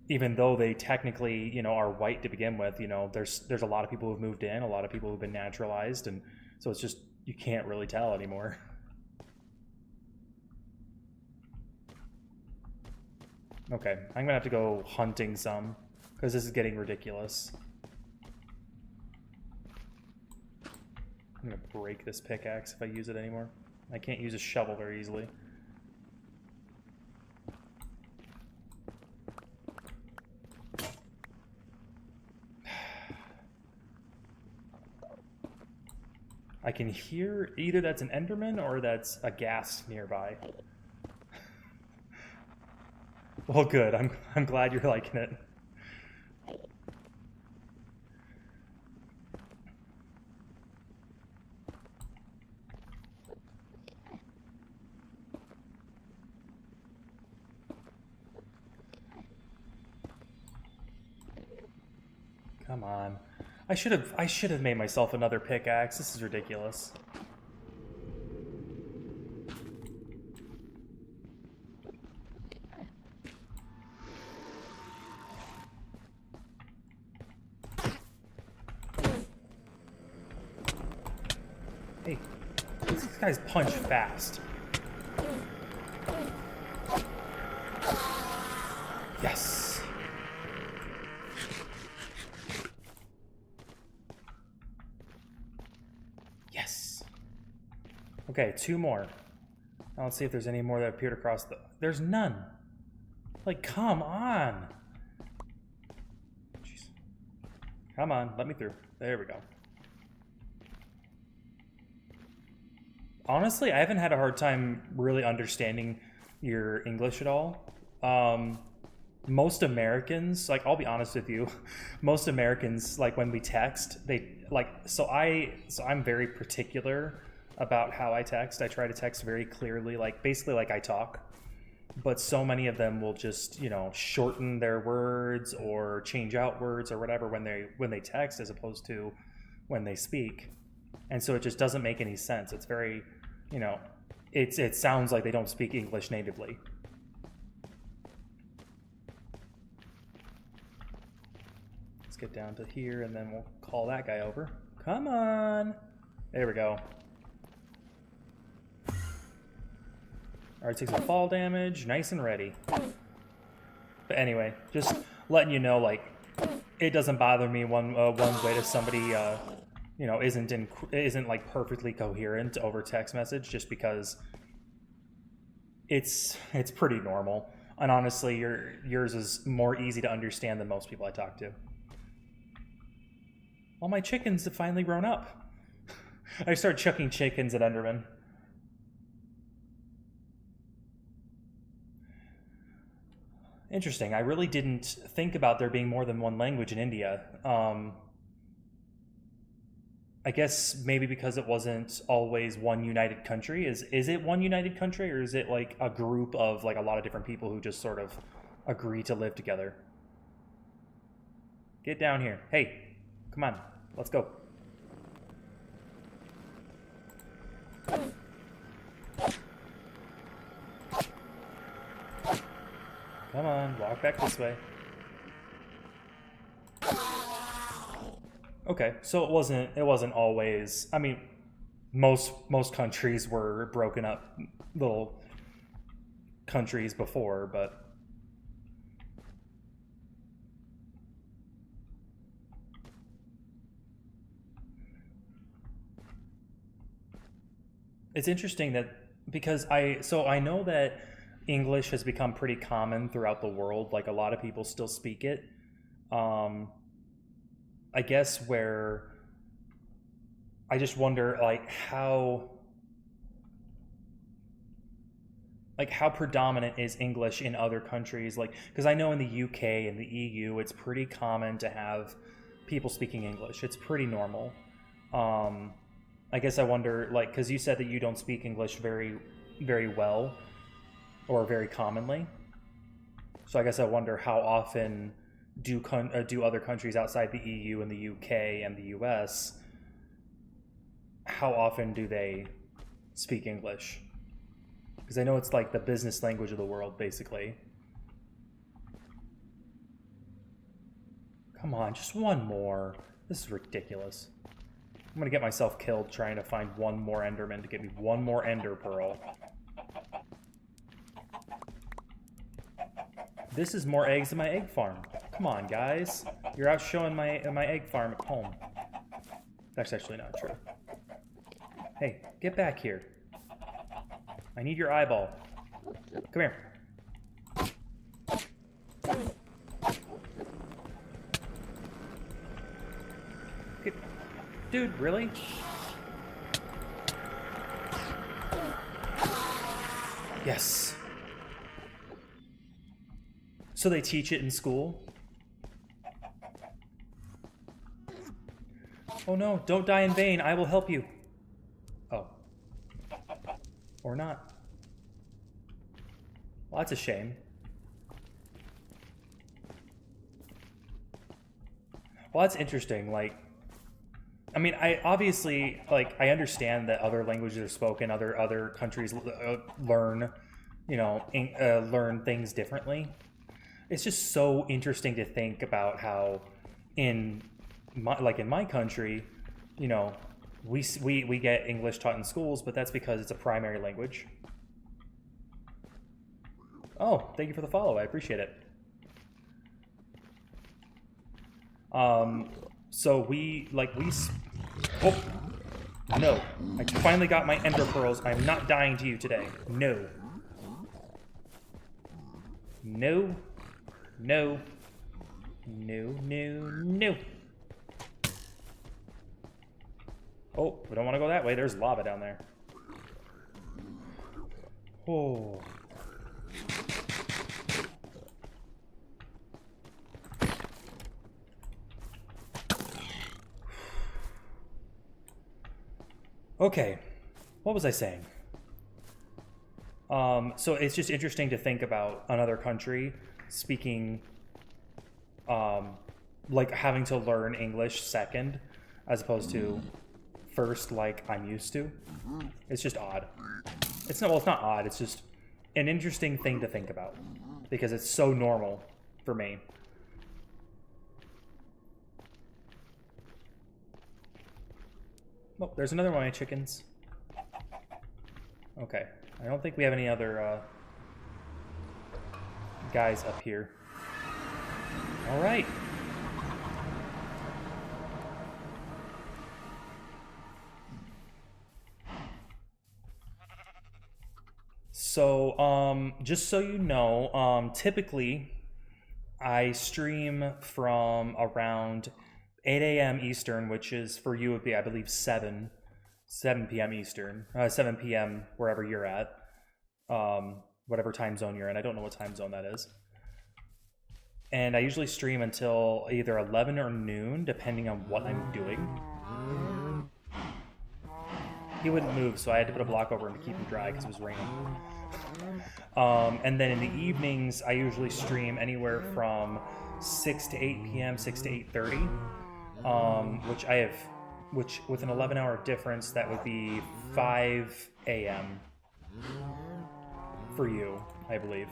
even though they technically are white to begin with, there's a lot of people who've moved in, a lot of people who've been naturalized, and so it's just you can't really tell anymore. Okay, I'm gonna have to go hunting some because this is getting ridiculous. I'm gonna break this pickaxe if I use it anymore. I can't use a shovel very easily. I can hear either that's an Enderman or that's a ghast nearby. Well, good. I'm glad you're liking it. Come on. I should have made myself another pickaxe. This is ridiculous. Hey, these guys punch fast. Yes. Yes. Okay, 2 more. Now let's see if there's any more that appeared across the... There's none. Like, come on. Jeez. Come on, let me through. There we go. Honestly, I haven't had a hard time really understanding your English at all. Most Americans, like, I'll be honest with you, most Americans, like, when we text, they, like, I'm very particular about how I text. I try to text very clearly, like, basically like I talk. But so many of them will just, shorten their words or change out words or whatever when they text as opposed to when they speak. And so it just doesn't make any sense. It's very, it sounds like they don't speak English natively. Let's get down to here and then we'll call that guy over. Come on. There we go. Alright, take some fall damage. Nice and ready. But anyway, just letting you know, like, it doesn't bother me one way if somebody isn't like perfectly coherent over text message, just because it's pretty normal. And honestly, yours is more easy to understand than most people I talk to. All my chickens have finally grown up. I started chucking chickens at Endermen. Interesting. I really didn't think about there being more than one language in India. I guess maybe because it wasn't always one united country. Is it one united country, or is it like a group of like a lot of different people who just sort of agree to live together. Get down here. Hey, come on. Let's go. Come on, walk back this way. Okay, so it wasn't always, I mean, most countries were broken up little countries before, but it's interesting that because I know that English has become pretty common throughout the world. Like a lot of people still speak it. I guess where I just wonder how predominant is English in other countries? Like, because I know in the UK and the EU, it's pretty common to have people speaking English. It's pretty normal. I guess I wonder, like, because you said that you don't speak English very, very well or very commonly. So I guess I wonder how often do other countries outside the EU and the UK and the US, how often do they speak English? Because I know it's like the business language of the world, basically. Come on, just one more. This is ridiculous. I'm gonna get myself killed trying to find one more Enderman to get me one more Ender Pearl. This is more eggs than my egg farm. Come on, guys. You're out showing my egg farm at home. That's actually not true. Hey, get back here. I need your eyeball. Come here. Dude, really? Yes. So they teach it in school? Oh no, don't die in vain. I will help you. Oh. Or not. Well, that's a shame. Well, that's interesting. Like, I mean, I obviously, like, I understand that other languages are spoken, other countries learn, you know, learn things differently. It's just so interesting to think about how in my country, you know, we get English taught in schools, but that's because it's a primary language. Oh, thank you for the follow. I appreciate it. So oh, no. I finally got my Ender Pearls. I'm not dying to you today. No. No. No. No, no, no. Oh, we don't want to go that way. There's lava down there. Oh. Okay, what was I saying? So it's just interesting to think about another country speaking, like having to learn English second, as opposed to first, like I'm used to. It's just odd. It's not odd. It's just an interesting thing to think about because it's so normal for me. Oh, there's another one of my chickens. Okay. I don't think we have any other guys up here. All right. So, just so you know, typically I stream from around 8 a.m. Eastern, which is for you would be, I believe, 7 p.m. Eastern, 7 p.m. wherever you're at, whatever time zone you're in. I don't know what time zone that is. And I usually stream until either 11 or noon, depending on what I'm doing. He wouldn't move, so I had to put a block over him to keep him dry because it was raining. And then in the evenings, I usually stream anywhere from 6 to 8 p.m., 6 to 8:30, which with an 11-hour difference, that would be 5 a.m. for you, I believe.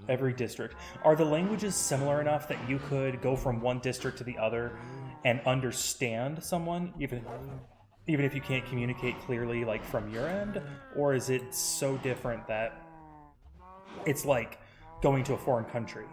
Every district. Are the languages similar enough that you could go from one district to the other and understand someone, even if you can't communicate clearly, like from your end? Or is it so different that it's like going to a foreign country?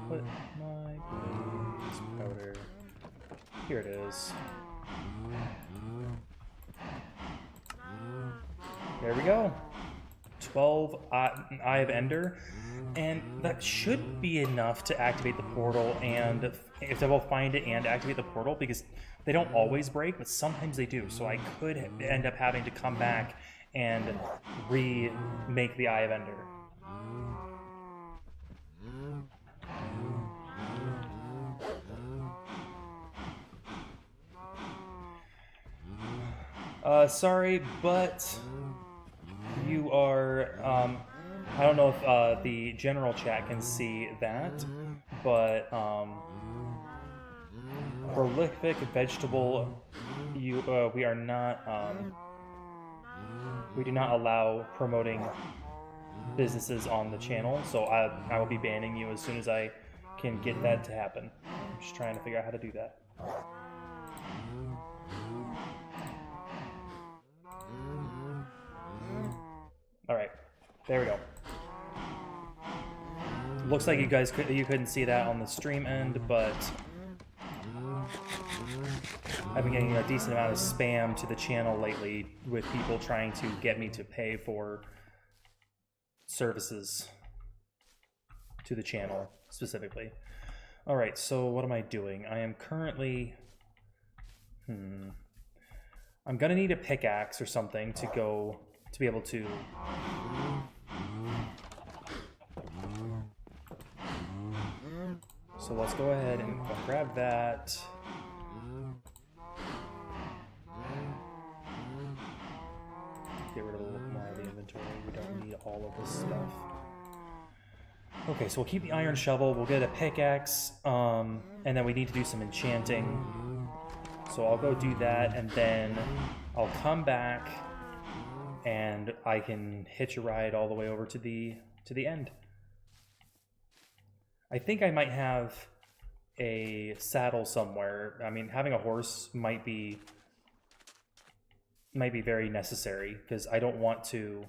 Put my blaze powder. Here it is. There we go. 12 Eye of Ender, and that should be enough to activate the portal, and if they both find it and activate the portal, because they don't always break, but sometimes they do. So I could end up having to come back and remake the Eye of Ender. Sorry, but you are, I don't know if the general chat can see that, but prolific vegetable, we are not, we do not allow promoting businesses on the channel, so I will be banning you as soon as I can get that to happen. I'm just trying to figure out how to do that. Alright, there we go. Looks like you guys couldn't see that on the stream end, but I've been getting a decent amount of spam to the channel lately with people trying to get me to pay for services to the channel specifically. Alright, so what am I doing? I am currently... I'm gonna need a pickaxe or something to be able to... So let's go ahead and grab that. Get rid of a little more of the inventory. We don't need all of this stuff. Okay, so we'll keep the iron shovel. We'll get a pickaxe, and then we need to do some enchanting. So I'll go do that, and then I'll come back, and I can hitch a ride all the way over to the end. I think I might have a saddle somewhere. I mean, having a horse might be very necessary, because I don't want to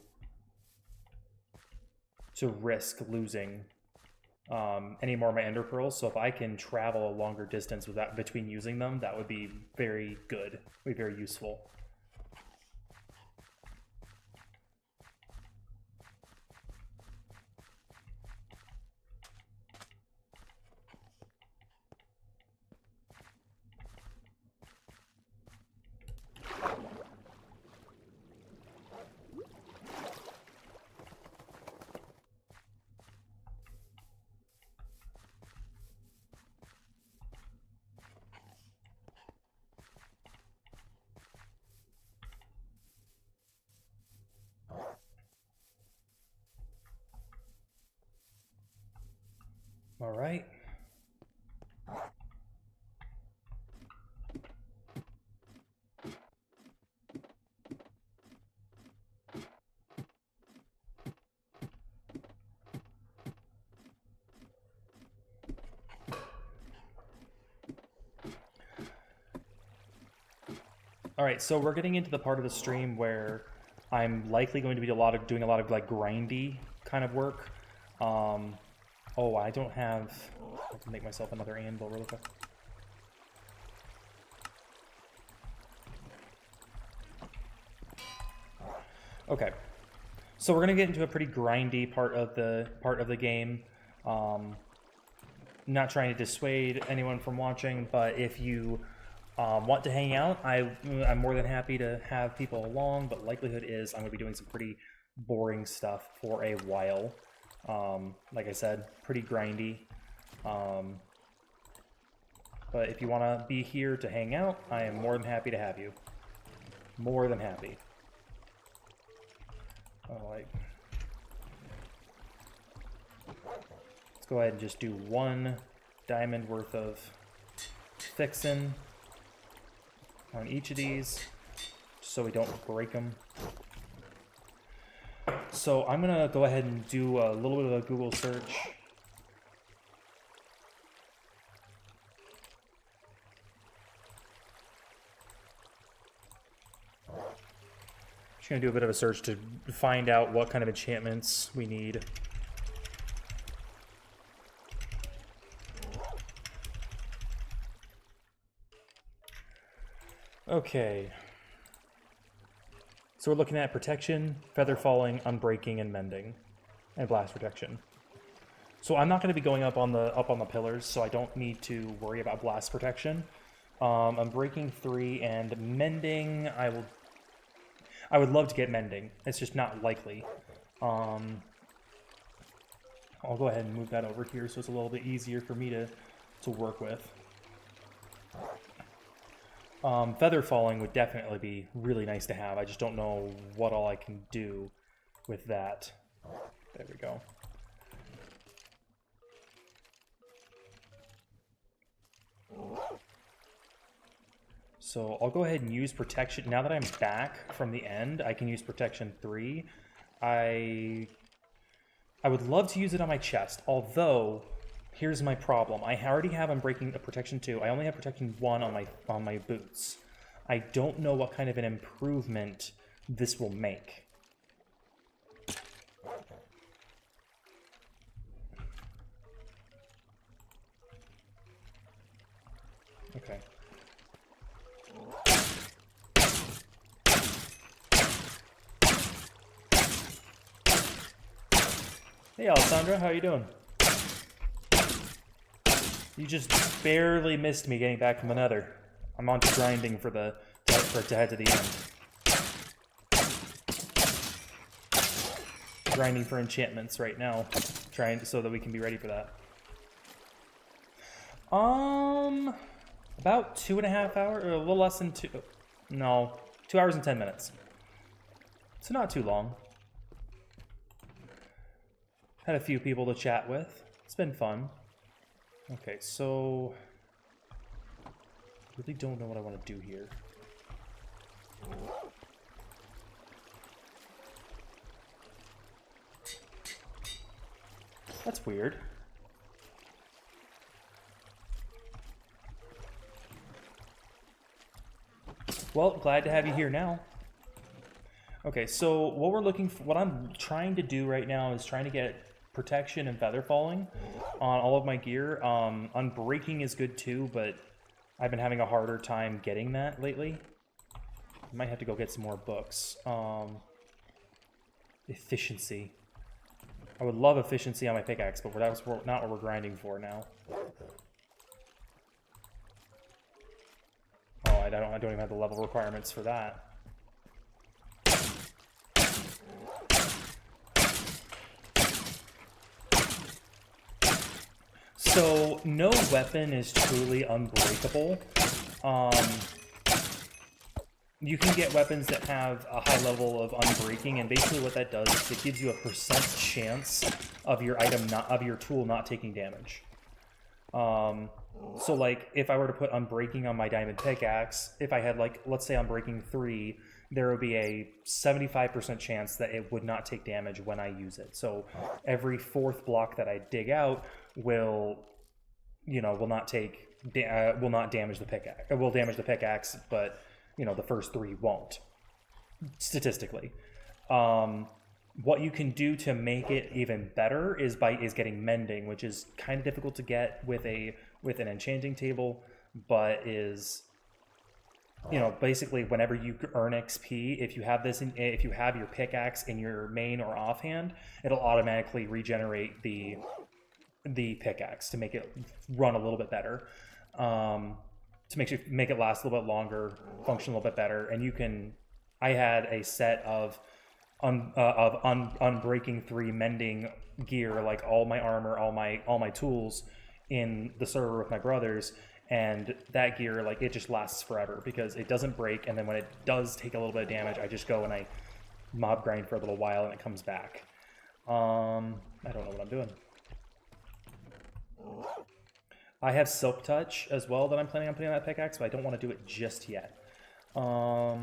risk losing any more of my ender pearls. So if I can travel a longer distance between using them, that would be very good. It would be very useful. All right. All right, so we're getting into the part of the stream where I'm likely going to be doing a lot of like grindy kind of work. Oh, I don't have... I have to make myself another anvil really quick. Okay, so we're gonna get into a pretty grindy part of the game. Not trying to dissuade anyone from watching, but if you want to hang out, I'm more than happy to have people along, but likelihood is I'm going to be doing some pretty boring stuff for a while. Like I said, pretty grindy. But if you want to be here to hang out, I am more than happy to have you. More than happy. Let's go ahead and just do 1 diamond worth of fixing on each of these, so we don't break them. So I'm going to go ahead and do a little bit of a Google search. Just going to do a bit of a search to find out what kind of enchantments we need. Okay. So we're looking at protection, feather falling, unbreaking, and mending, and blast protection. So I'm not going to be going up on the pillars, so I don't need to worry about blast protection. Unbreaking 3 and mending. I would love to get mending. It's just not likely. I'll go ahead and move that over here so it's a little bit easier for me to work with. Feather falling would definitely be really nice to have. I just don't know what all I can do with that. There we go. So I'll go ahead and use protection. Now that I'm back from the end, I can use protection 3. I would love to use it on my chest, although here's my problem. I already have Unbreaking protection 2. I only have protection 1 on my boots. I don't know what kind of an improvement this will make. Okay. Hey, Alessandra, how you doing? You just barely missed me getting back from the nether. I'm on to grinding for it to head to the end. Grinding for enchantments right now, trying so that we can be ready for that. About 2.5 hours, or a little less than 2 hours and 10 minutes. So not too long. Had a few people to chat with. It's been fun. Okay, so really don't know what I want to do here. That's weird. Well, glad to have you here now. Okay, so what we're looking for, what I'm trying to do right now is trying to get protection and feather falling on all of my gear. Unbreaking is good too, but I've been having a harder time getting that lately. I might have to go get some more books. Efficiency. I would love efficiency on my pickaxe, but that's not what we're grinding for now. Oh, I don't even have the level requirements for that. So, no weapon is truly unbreakable. You can get weapons that have a high level of unbreaking, and basically what that does is it gives you a % chance of your tool not taking damage. So like, if I were to put unbreaking on my diamond pickaxe, if I had like, let's say unbreaking 3, there would be a 75% chance that it would not take damage when I use it. So every 4th block that I dig out will not damage the pickaxe. It will damage the pickaxe, but the first 3 won't, statistically. What you can do to make it even better is getting mending, which is kind of difficult to get with an enchanting table, but is basically whenever you earn XP, if you have your pickaxe in your main or offhand, it'll automatically regenerate the pickaxe to make it run a little bit better. to make it last a little bit longer, function a little bit better. And you can, I had a set of Unbreaking 3 mending gear, like all my armor, all my tools in the server with my brothers, and that gear, like, it just lasts forever because it doesn't break, and then when it does take a little bit of damage, I just go and I mob grind for a little while and it comes back. I don't know what I'm doing. I have Silk Touch as well that I'm planning on putting on that pickaxe, but I don't want to do it just yet. So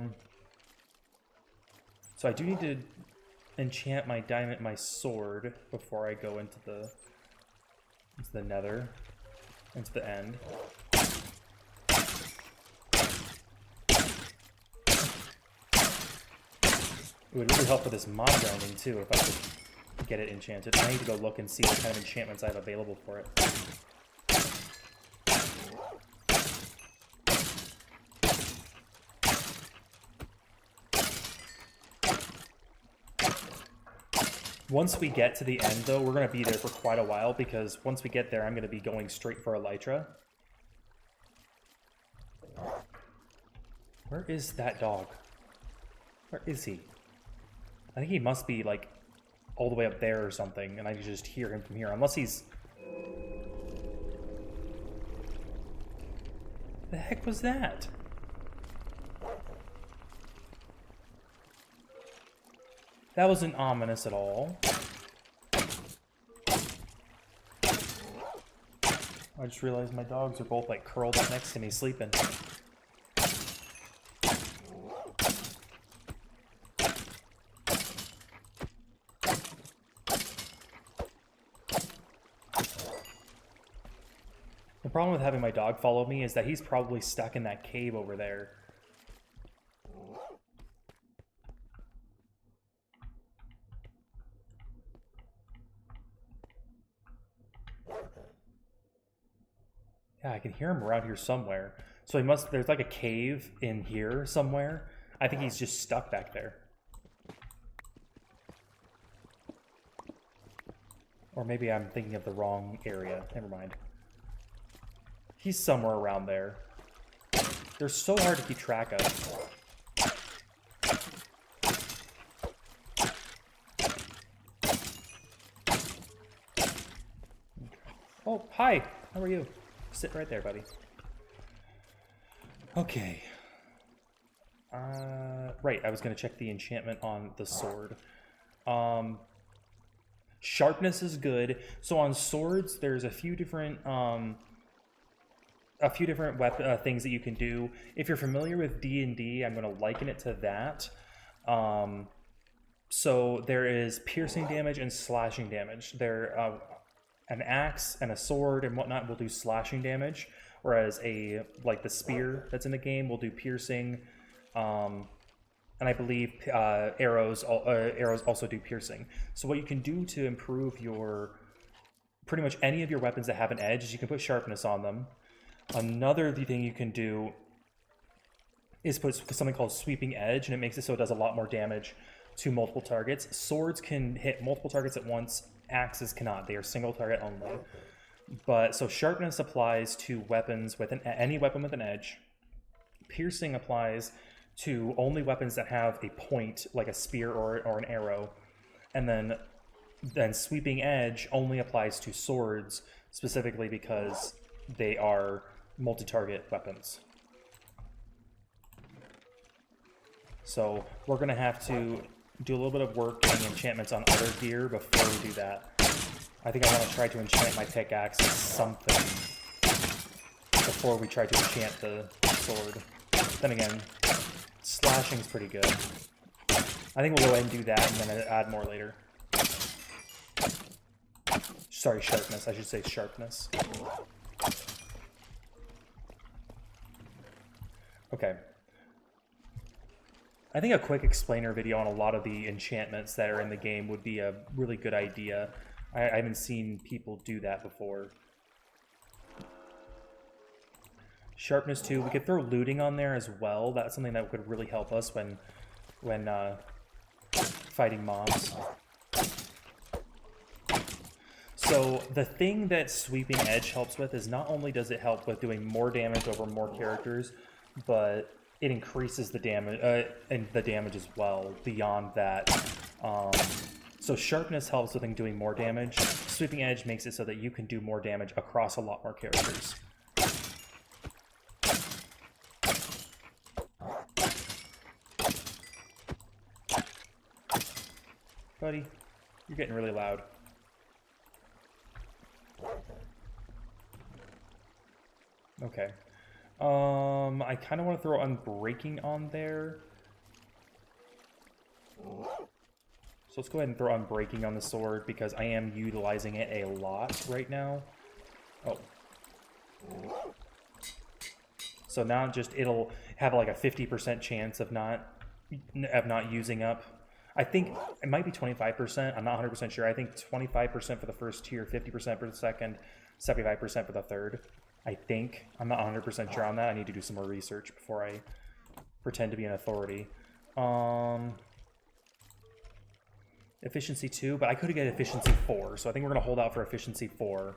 I do need to enchant my sword before I go into the nether, into the end. It would really help with this mob grinding too if I could get it enchanted. I need to go look and see what kind of enchantments I have available for it. Once we get to the end, though, we're going to be there for quite a while, because once we get there, I'm going to be going straight for Elytra. Where is that dog? Where is he? I think he must be, like, all the way up there or something, and I can just hear him from here, unless he's... The heck was that? That wasn't ominous at all. I just realized my dogs are both, like, curled up next to me sleeping. The problem with having my dog follow me is that he's probably stuck in that cave over there. Yeah, I can hear him around here somewhere. So he must, there's like a cave in here somewhere. I think he's just stuck back there. Or maybe I'm thinking of the wrong area. Never mind. He's somewhere around there. They're so hard to keep track of. Oh, hi. How are you? Sit right there, buddy. Okay. Right, I was going to check the enchantment on the sword. Sharpness is good. So on swords, there's a few different things that you can do. If you're familiar with D&D, I'm going to liken it to that. So there is piercing damage and slashing damage. An axe and a sword and whatnot will do slashing damage, whereas like the spear that's in the game will do piercing, and I believe arrows also do piercing. So what you can do to improve pretty much any of your weapons that have an edge is you can put sharpness on them. Another thing you can do is put something called sweeping edge, and it makes it so it does a lot more damage to multiple targets. Swords can hit multiple targets at once. Axes cannot. They are single target only. But so sharpness applies to weapons with any weapon with an edge. Piercing applies to only weapons that have a point, like a spear or an arrow. And then sweeping edge only applies to swords, specifically because they are multi-target weapons. So we're going to have to do a little bit of work getting enchantments on other gear before we do that. I think I want to try to enchant my pickaxe as something before we try to enchant the sword. Then again, slashing's pretty good. I think we'll go ahead and do that and then add more later. Sorry, sharpness. I should say sharpness. Okay. I think a quick explainer video on a lot of the enchantments that are in the game would be a really good idea. I haven't seen people do that before. Sharpness 2. We could throw looting on there as well. That's something that could really help us when fighting mobs. So the thing that Sweeping Edge helps with is not only does it help with doing more damage over more characters, but it increases the damage and the damage as well beyond that. So Sharpness helps with doing more damage. Sweeping Edge makes it so that you can do more damage across a lot more characters. Buddy, you're getting really loud. Okay. I kind of want to throw Unbreaking on there. So let's go ahead and throw Unbreaking on the sword because I am utilizing it a lot right now. Oh. So now just it'll have like a 50% chance of not using up. I think it might be 25%. I'm not 100% sure. I think 25% for the first tier, 50% for the second, 75% for the third. I think. I'm not 100% sure on that. I need to do some more research before I pretend to be an authority. Efficiency 2, but I could get efficiency 4, so I think we're going to hold out for efficiency 4.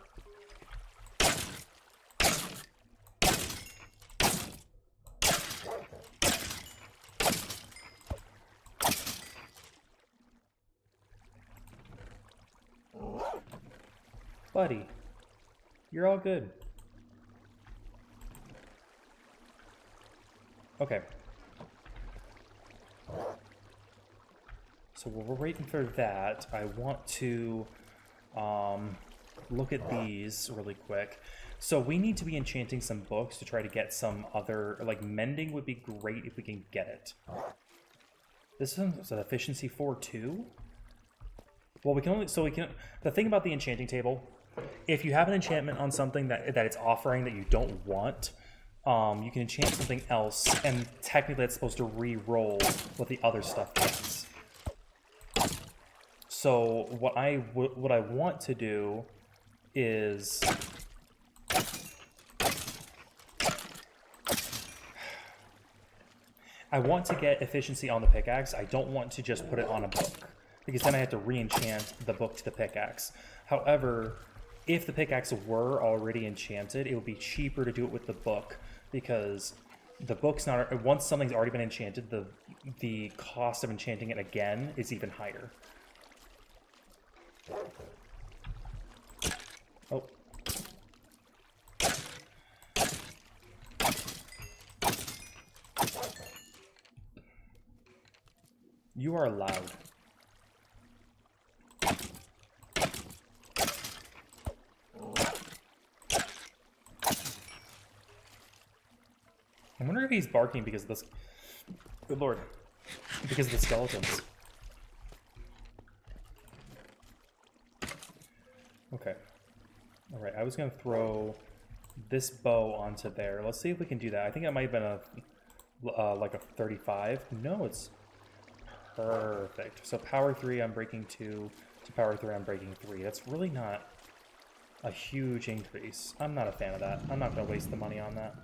Buddy, you're all good. Okay. So while we're waiting for that, I want to look at these really quick. So we need to be enchanting some books to try to get some other, like mending would be great if we can get it. This is an efficiency 4 too? Well, we can only, the thing about the enchanting table, if you have an enchantment on something that it's offering that you don't want, you can enchant something else, and technically it's supposed to re-roll what the other stuff gets. So what I want to do is I want to get efficiency on the pickaxe. I don't want to just put it on a book, because then I have to re-enchant the book to the pickaxe. However, if the pickaxe were already enchanted, it would be cheaper to do it with the book, because the book's not, once something's already been enchanted, the cost of enchanting it again is even higher. Oh. You are loud. I wonder if he's barking because of this. Good lord. Because of the skeletons. Okay. Alright, I was going to throw this bow onto there. Let's see if we can do that. I think it might have been a like a 35. No, it's perfect. So power 3, I'm breaking 2. To power 3, I'm breaking 3. That's really not a huge increase. I'm not a fan of that. I'm not going to waste the money on that.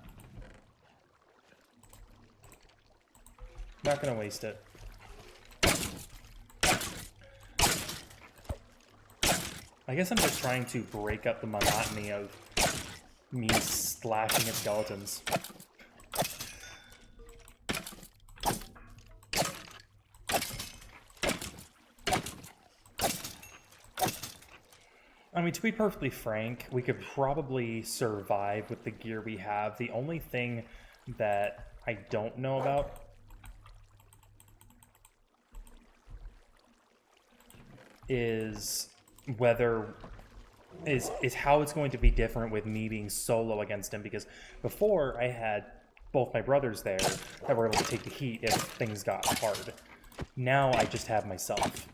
Not going to waste it. I guess I'm just trying to break up the monotony of me slashing at skeletons. I mean, to be perfectly frank, we could probably survive with the gear we have. The only thing that I don't know about is how it's going to be different with me being solo against him, because before I had both my brothers there that were able to take the heat if things got hard. Now I just have myself.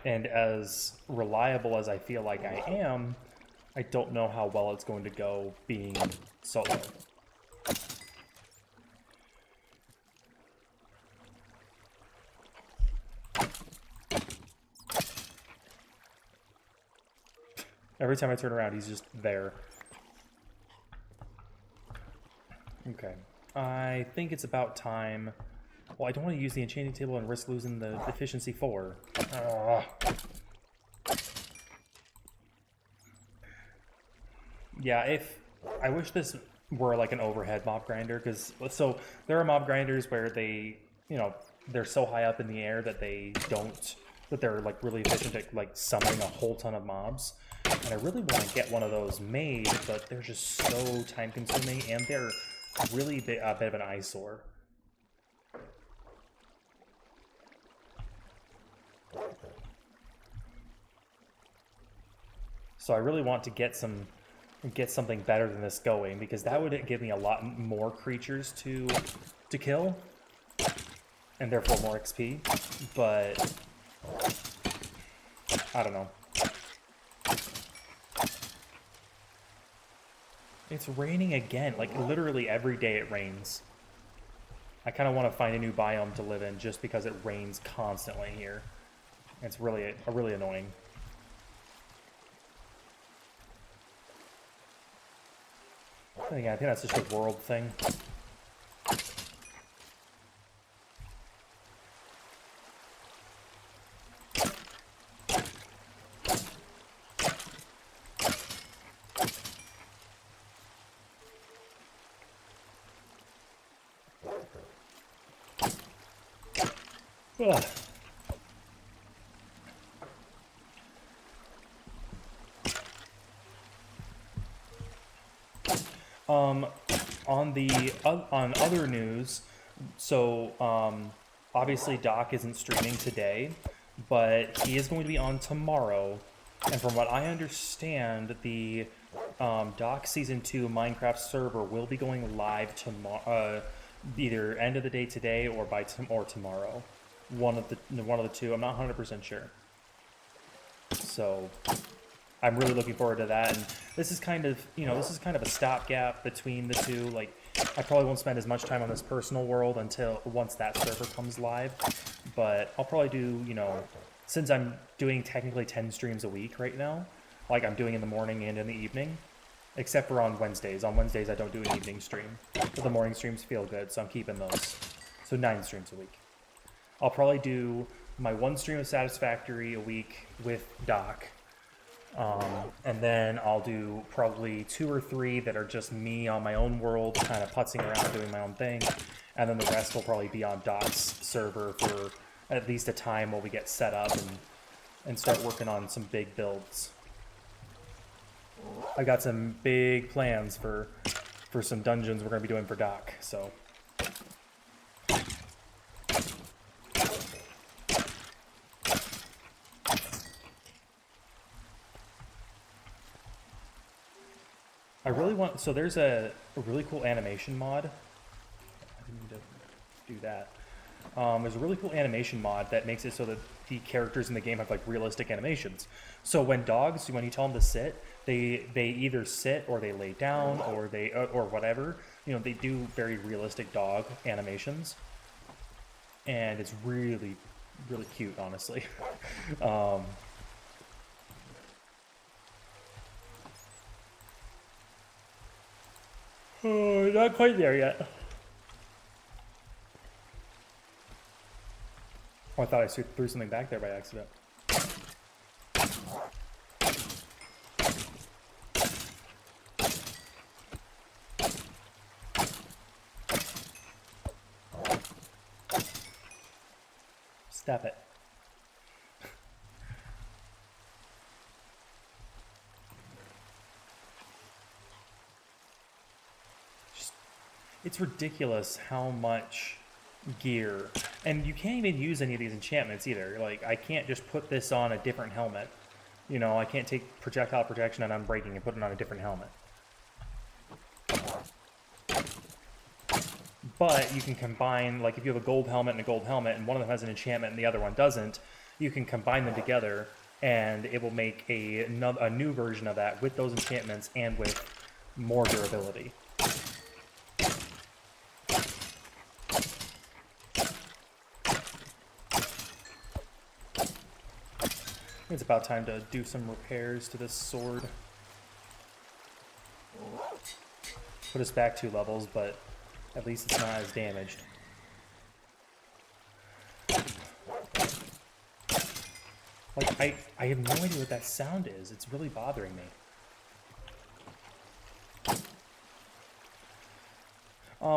And as reliable as I feel like I am, I don't know how well it's going to go being solo. Every time I turn around, he's just there. Okay. I think it's about time Well, I don't want to use the enchanting table and risk losing the efficiency 4. Ugh. Yeah, I wish this were like an overhead mob grinder, because so there are mob grinders where they, they're so high up in the air that they're like really efficient at like summoning a whole ton of mobs. And I really want to get one of those made, but they're just so time consuming and they're really a bit of an eyesore. So I really want to get something better than this going, because that would give me a lot more creatures to kill, and therefore more XP. But I don't know. It's raining again. Like literally every day it rains. I kind of want to find a new biome to live in just because it rains constantly here. It's really annoying. Yeah, I think that's just a world thing. Ugh. On other news, so obviously Doc isn't streaming today, but he is going to be on tomorrow. And from what I understand, the Doc Season 2 Minecraft server will be going live tomorrow, either end of the day today or or tomorrow. One of the two. I'm not 100% sure. So I'm really looking forward to that, and this is kind of a stopgap between the two. Like, I probably won't spend as much time on this personal world until once that server comes live, but I'll probably do, since I'm doing technically 10 streams a week right now, like I'm doing in the morning and in the evening, except for on Wednesdays. On Wednesdays I don't do an evening stream, but the morning streams feel good, so I'm keeping those. So 9 streams a week. I'll probably do my 1 stream of Satisfactory a week with Doc. And then I'll do probably 2 or 3 that are just me on my own world, kind of putzing around doing my own thing. And then the rest will probably be on Doc's server for at least a time while we get set up and start working on some big builds. I got some big plans for some dungeons we're going to be doing for Doc, so... I really want, so there's a really cool animation mod. I didn't need to do that. There's a really cool animation mod that makes it so that the characters in the game have like realistic animations. So when you tell them to sit, they either sit or they lay down or or whatever. They do very realistic dog animations, and it's really, really cute, honestly. Oh, not quite there yet. Oh, I thought I threw something back there by accident. Stop it. It's ridiculous how much gear, and you can't even use any of these enchantments either. Like, I can't just put this on a different helmet. I can't take projectile protection and unbreaking and put it on a different helmet. But you can combine, like if you have a gold helmet and one of them has an enchantment and the other one doesn't, you can combine them together and it will make a new version of that with those enchantments and with more durability. It's about time to do some repairs to this sword. Put us back 2 levels, but at least it's not as damaged. Like, I have no idea what that sound is. It's really bothering me.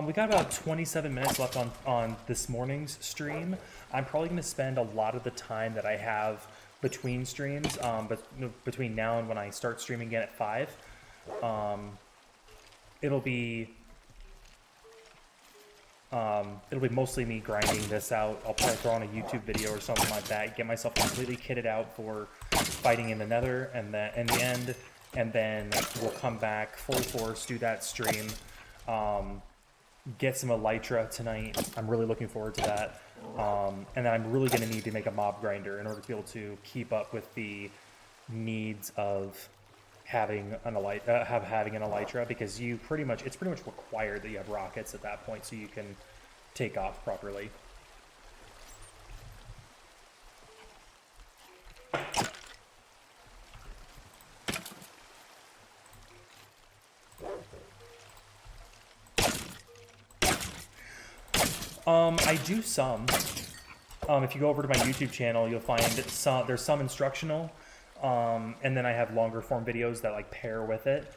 We got about 27 minutes left on this morning's stream. I'm probably going to spend a lot of the time that I have between streams, but between now and when I start streaming again at 5. It'll be mostly me grinding this out. I'll probably throw on a YouTube video or something like that, get myself completely kitted out for fighting in the nether and then in the end, and then we'll come back full force, do that stream, get some Elytra tonight. I'm really looking forward to that. And then I'm really going to need to make a mob grinder in order to be able to keep up with the needs of having an Elytra, because it's pretty much required that you have rockets at that point so you can take off properly. I do some. If you go over to my YouTube channel, you'll find there's some instructional, and then I have longer form videos that like pair with it.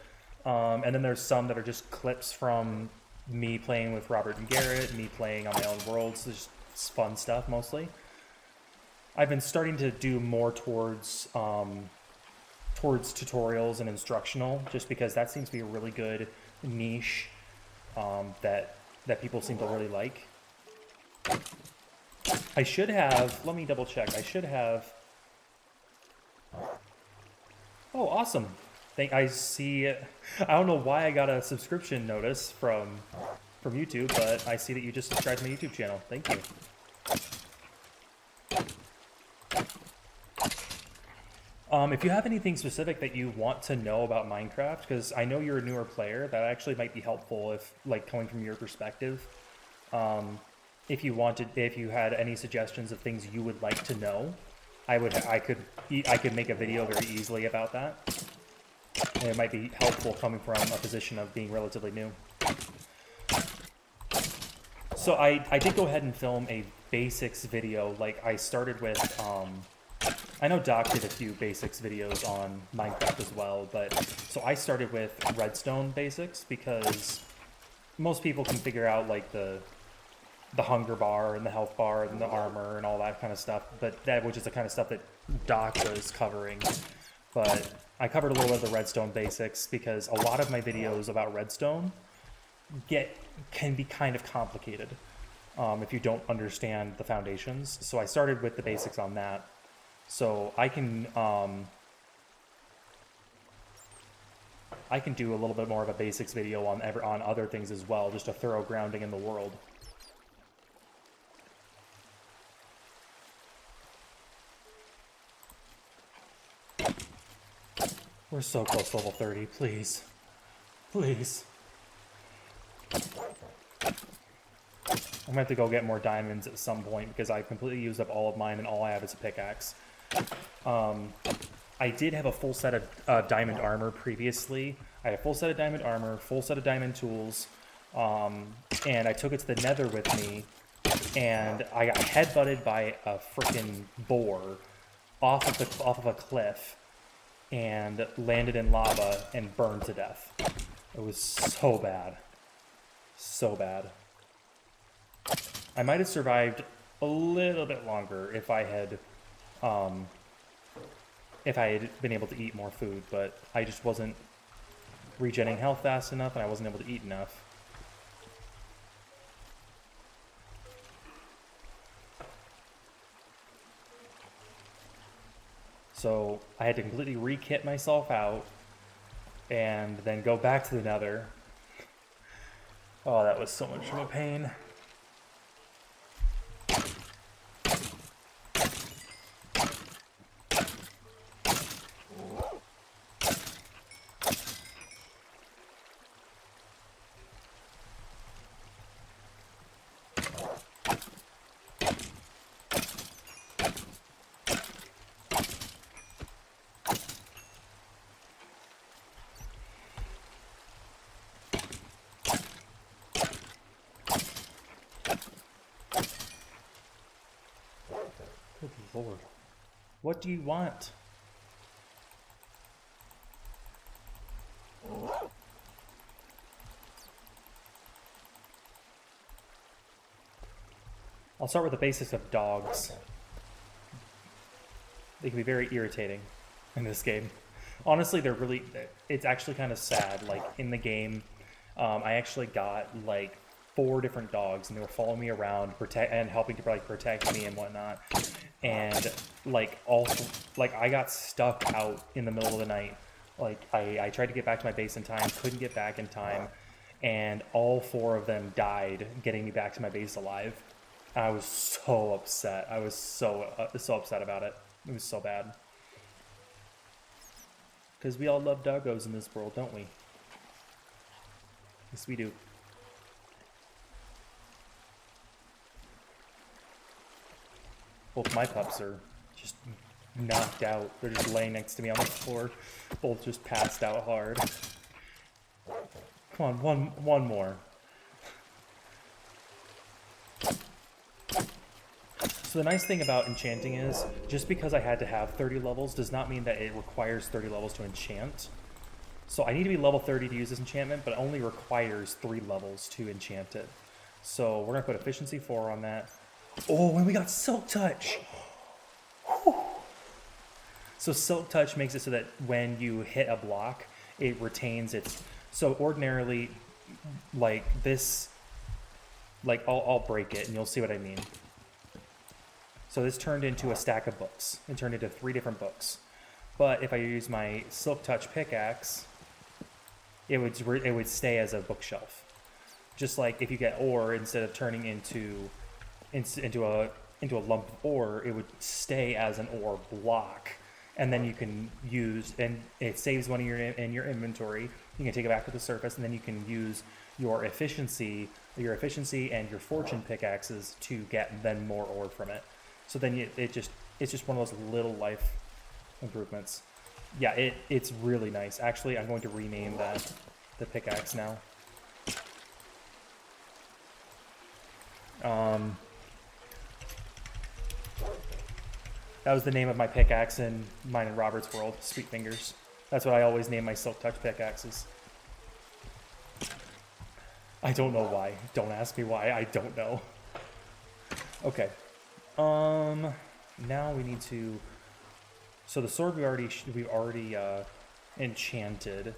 And then there's some that are just clips from me playing with Robert and Garrett, me playing on my own worlds. It's just fun stuff mostly. I've been starting to do more towards tutorials and instructional, just because that seems to be a really good niche that people seem to really like. I should have, let me double check. I should have, oh, awesome. I see, I don't know why I got a subscription notice from YouTube, but I see that you just subscribed to my YouTube channel. Thank you. If you have anything specific that you want to know about Minecraft, because I know you're a newer player, that actually might be helpful if, like, coming from your perspective. If you had any suggestions of things you would like to know, I could make a video very easily about that. And it might be helpful coming from a position of being relatively new. So I did go ahead and film a basics video. Like, I started with, I know Doc did a few basics videos on Minecraft as well, but so I started with redstone basics because most people can figure out like the hunger bar and the health bar and the armor and all that kind of stuff, which is the kind of stuff that Doc was covering. But I covered a little bit of the redstone basics because a lot of my videos about redstone can be kind of complicated if you don't understand the foundations. So I started with the basics on that. So I can do a little bit more of a basics video on other things as well, just a thorough grounding in the world. We're so close to level 30, please. Please. I'm gonna have to go get more diamonds at some point because I completely used up all of mine and all I have is a pickaxe. I did have a full set of diamond armor previously. I had a full set of diamond armor, full set of diamond tools, and I took it to the nether with me, and I got headbutted by a freaking boar off of a cliff and landed in lava and burned to death. It was so bad. So bad. I might have survived a little bit longer if I had been able to eat more food, but I just wasn't regenerating health fast enough and I wasn't able to eat enough. So I had to completely re-kit myself out and then go back to the nether. Oh, that was so much of a pain. Good Lord. What do you want? I'll start with the basics of dogs. They can be very irritating in this game. Honestly, they're really, it's actually kind of sad. Like, in the game, I actually got, like, 4 different dogs, and they were following me around, and helping to, like, protect me and whatnot. And, like, I got stuck out in the middle of the night. Like, I tried to get back to my base in time, couldn't get back in time, and all 4 of them died getting me back to my base alive. I was so upset. I was so upset about it. It was so bad. Because we all love doggos in this world, don't we? Yes, we do. Both my pups are just knocked out. They're just laying next to me on the floor. Both just passed out hard. Come on, one more. So the nice thing about enchanting is, just because I had to have 30 levels does not mean that it requires 30 levels to enchant. So I need to be level 30 to use this enchantment, but it only requires 3 levels to enchant it. So we're going to put efficiency 4 on that. Oh, and we got Silk Touch! Whew. So Silk Touch makes it so that when you hit a block, it retains its... So ordinarily, like this... Like, I'll break it and you'll see what I mean. So this turned into a stack of books. It turned into 3 different books. But if I use my Silk Touch pickaxe, it would stay as a bookshelf. Just like if you get ore, instead of turning into a lump of ore, it would stay as an ore block, and then you can use, and it saves money in your inventory. You can take it back to the surface, and then you can use your efficiency and your fortune pickaxes to get then more ore from it. So then it's just one of those little life improvements. Yeah, it's really nice. Actually, I'm going to rename the pickaxe now. That was the name of my pickaxe in mine and Robert's world, Sweet Fingers. That's what I always name my Silk Touch pickaxes. I don't know why. Don't ask me why. I don't know. Okay. Now we need to... So the sword we've already enchanted.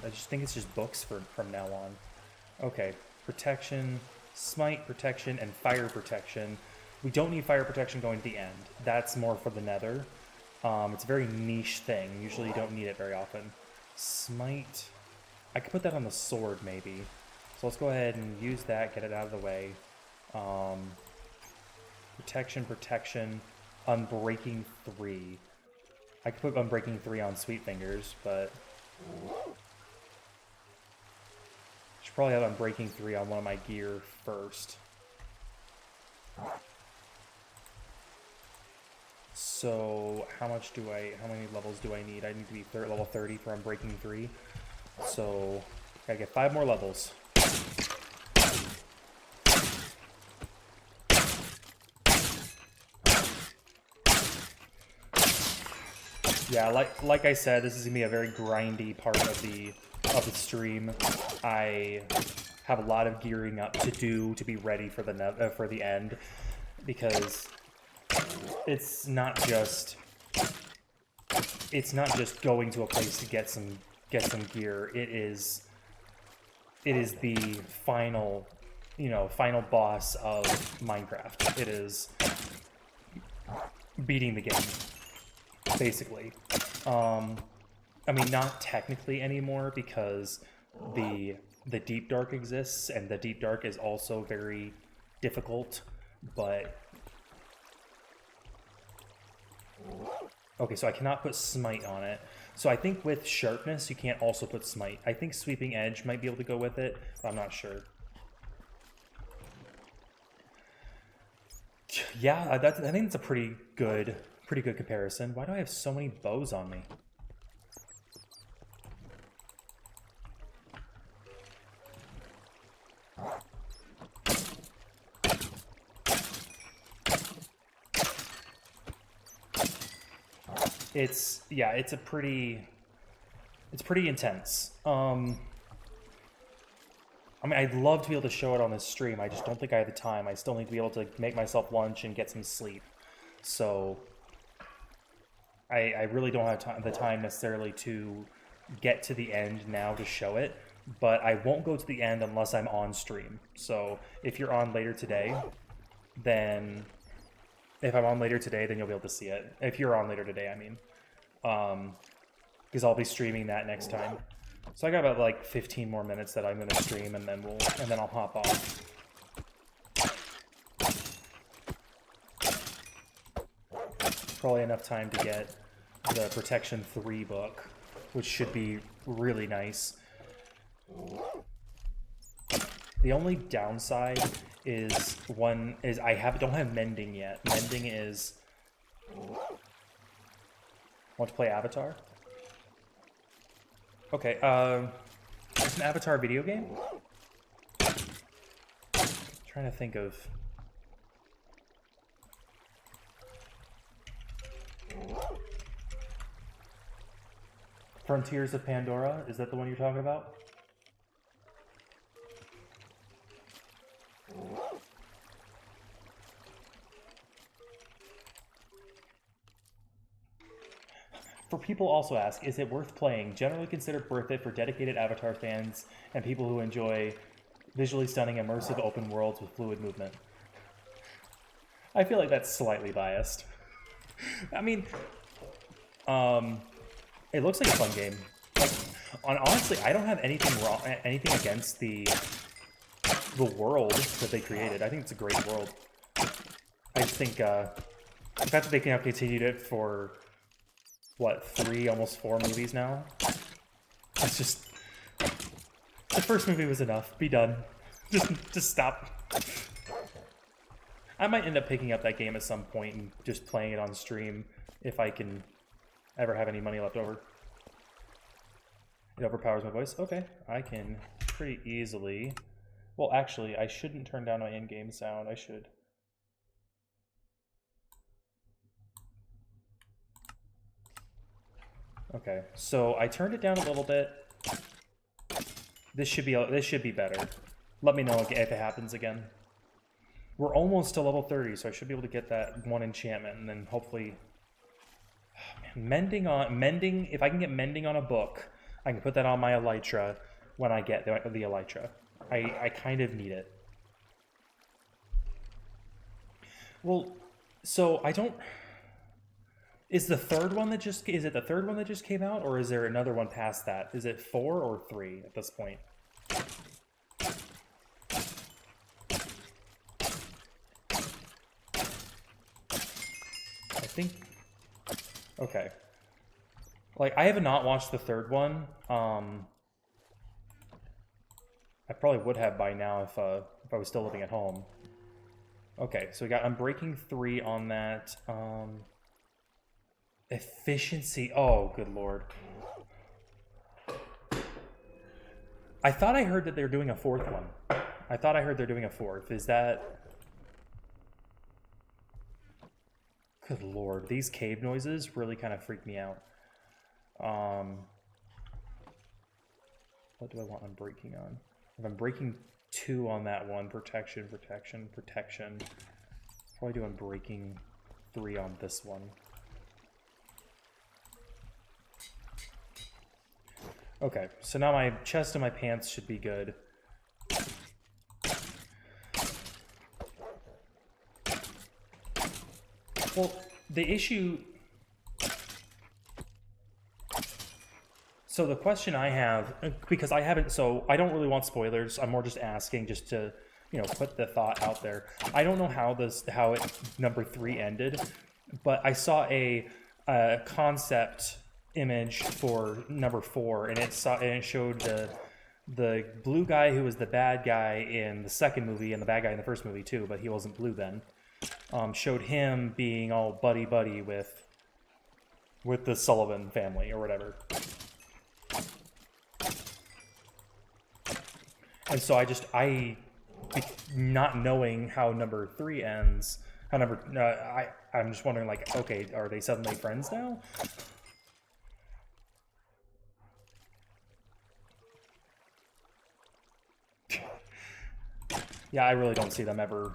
I just think it's just books from now on. Okay. Protection, smite protection, and fire protection. We don't need fire protection going to the end. That's more for the nether. It's a very niche thing. Usually you don't need it very often. Smite. I could put that on the sword maybe. So let's go ahead and use that, get it out of the way. Protection, Unbreaking 3. I could put Unbreaking 3 on Sweet Fingers, but... Should probably have Unbreaking 3 on one of my gear first. So how many levels do I need? I need to be level 30 for Unbreaking 3. So gotta get 5 more levels. Yeah, like I said, this is gonna be a very grindy part of the stream. I have a lot of gearing up to be ready for the end, because it's not just going to a place to get some gear. It is the final boss of Minecraft. It is beating the game, basically. I mean, not technically anymore, because the Deep Dark exists, and the Deep Dark is also very difficult, but... Okay, so I cannot put Smite on it. So I think with Sharpness, you can't also put Smite. I think Sweeping Edge might be able to go with it, but I'm not sure. Yeah, I think it's a pretty good comparison. Why do I have so many bows on me? it's pretty intense. I mean, I'd love to be able to show it on this stream. I just don't think I have the time. I still need to be able to make myself lunch and get some sleep. So I really don't have the time necessarily to get to the end now to show it. But I won't go to the end unless I'm on stream. So if you're on later today, then... If I'm on later today, then you'll be able to see it. If you're on later today, I mean. Because I'll be streaming that next time. So I got about like 15 more minutes that I'm going to stream, and then I'll hop off. Probably enough time to get the Protection 3 book, which should be really nice. The only downside is I don't have mending yet. Mending is... Want to play Avatar? Okay, it's an Avatar video game? Trying to think of... Frontiers of Pandora? Is that the one you're talking about? For people also ask, is it worth playing? Generally considered worth it for dedicated Avatar fans and people who enjoy visually stunning, immersive open worlds with fluid movement. I feel like that's slightly biased. I mean, it looks like a fun game. Like, honestly, I don't have anything against the world that they created. I think it's a great world. I just think the fact that they have continued it for what, 3, almost 4 movies now? It's just... The first movie was enough. Be done. Just stop. I might end up picking up that game at some point and just playing it on stream if I can ever have any money left over. It overpowers my voice? Okay. I can pretty easily... Well, actually, I shouldn't turn down my in-game sound. I should... Okay, so I turned it down a little bit. This should be better. Let me know if it happens again. We're almost to level 30, so I should be able to get that one enchantment, and then hopefully... Man, mending, if I can get mending on a book, I can put that on my Elytra when I get the Elytra. I kind of need it. Well, so I don't... Is it the third one that just came out, or is there another one past that? Is it 4 or 3 at this point? I think... Okay. Like, I have not watched the third one. I probably would have by now if I was still living at home. Okay, so we got Unbreaking 3 on that. Efficiency. Oh, good lord. I thought I heard that they're doing a 4th one. I thought I heard they're doing a 4th. Is that... Good lord. These cave noises really kind of freak me out. What do I want Unbreaking on? If I'm breaking 2 on that one, protection. Probably do Unbreaking 3 on this one. Okay, so now my chest and my pants should be good. Well, the issue... So the question I have, because I haven't, so I don't really want spoilers, I'm more just asking just to, you know, put the thought out there. I don't know how number 3 ended, but I saw a concept image for number 4, and it showed the blue guy who was the bad guy in the second movie and the bad guy in the first movie too, but he wasn't blue then. Showed him being all buddy with the Sullivan family or whatever. And so I not knowing how number 3 ends, However, I'm just wondering, like, okay, are they suddenly friends now? Yeah, I really don't see them ever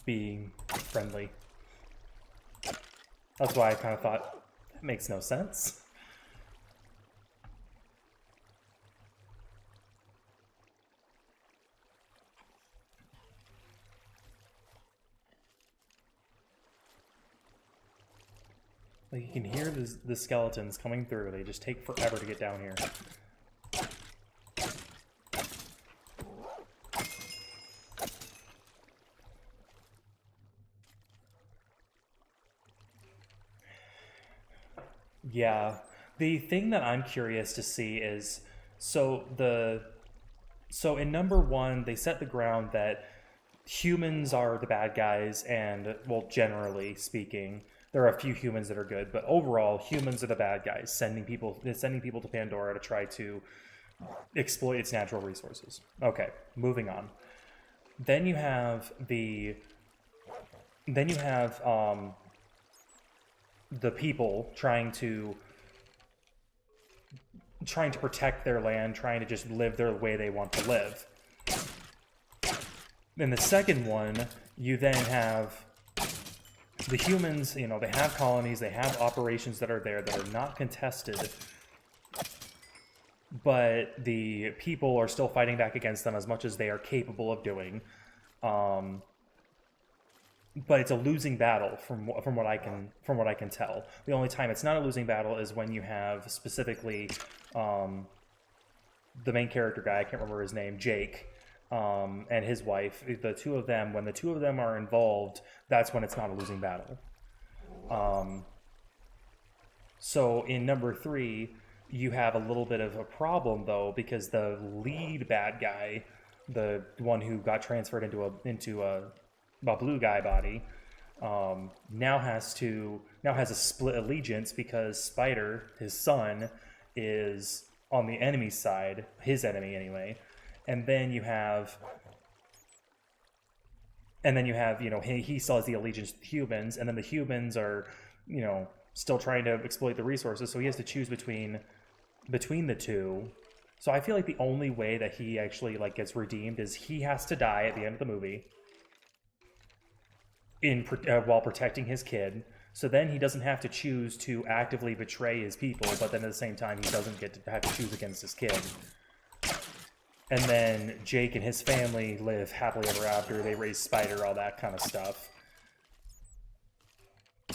being friendly. That's why I kind of thought, that makes no sense. Like, you can hear the skeletons coming through. They just take forever to get down here. Yeah. The thing that I'm curious to see is, so in number one, they set the ground that humans are the bad guys, and, well, generally speaking, there are a few humans that are good, but overall, humans are the bad guys, sending people to Pandora to try to exploit its natural resources. Okay, moving on. Then you have the people trying to protect their land, trying to just live their way they want to live. In the second one, you then have the humans, you know, they have colonies, they have operations that are there that are not contested, but the people are still fighting back against them as much as they are capable of doing. But it's a losing battle from what I can tell. The only time it's not a losing battle is when you have specifically the main character guy, I can't remember his name, Jake, and his wife. The two of them, when the two of them are involved, that's when it's not a losing battle. So in number 3, you have a little bit of a problem though, because the lead bad guy, the one who got transferred into a blue guy body, now has a split allegiance because Spider, his son, is on the enemy's side, his enemy anyway. And then you have, you know, he still has the allegiance to the humans, and then the humans are, you know, still trying to exploit the resources, so he has to choose between the two. So I feel like the only way that he actually, like, gets redeemed is he has to die at the end of the movie while protecting his kid. So then he doesn't have to choose to actively betray his people, but then at the same time he doesn't get to have to choose against his kid. And then Jake and his family live happily ever after. They raise Spider, all that kind of stuff.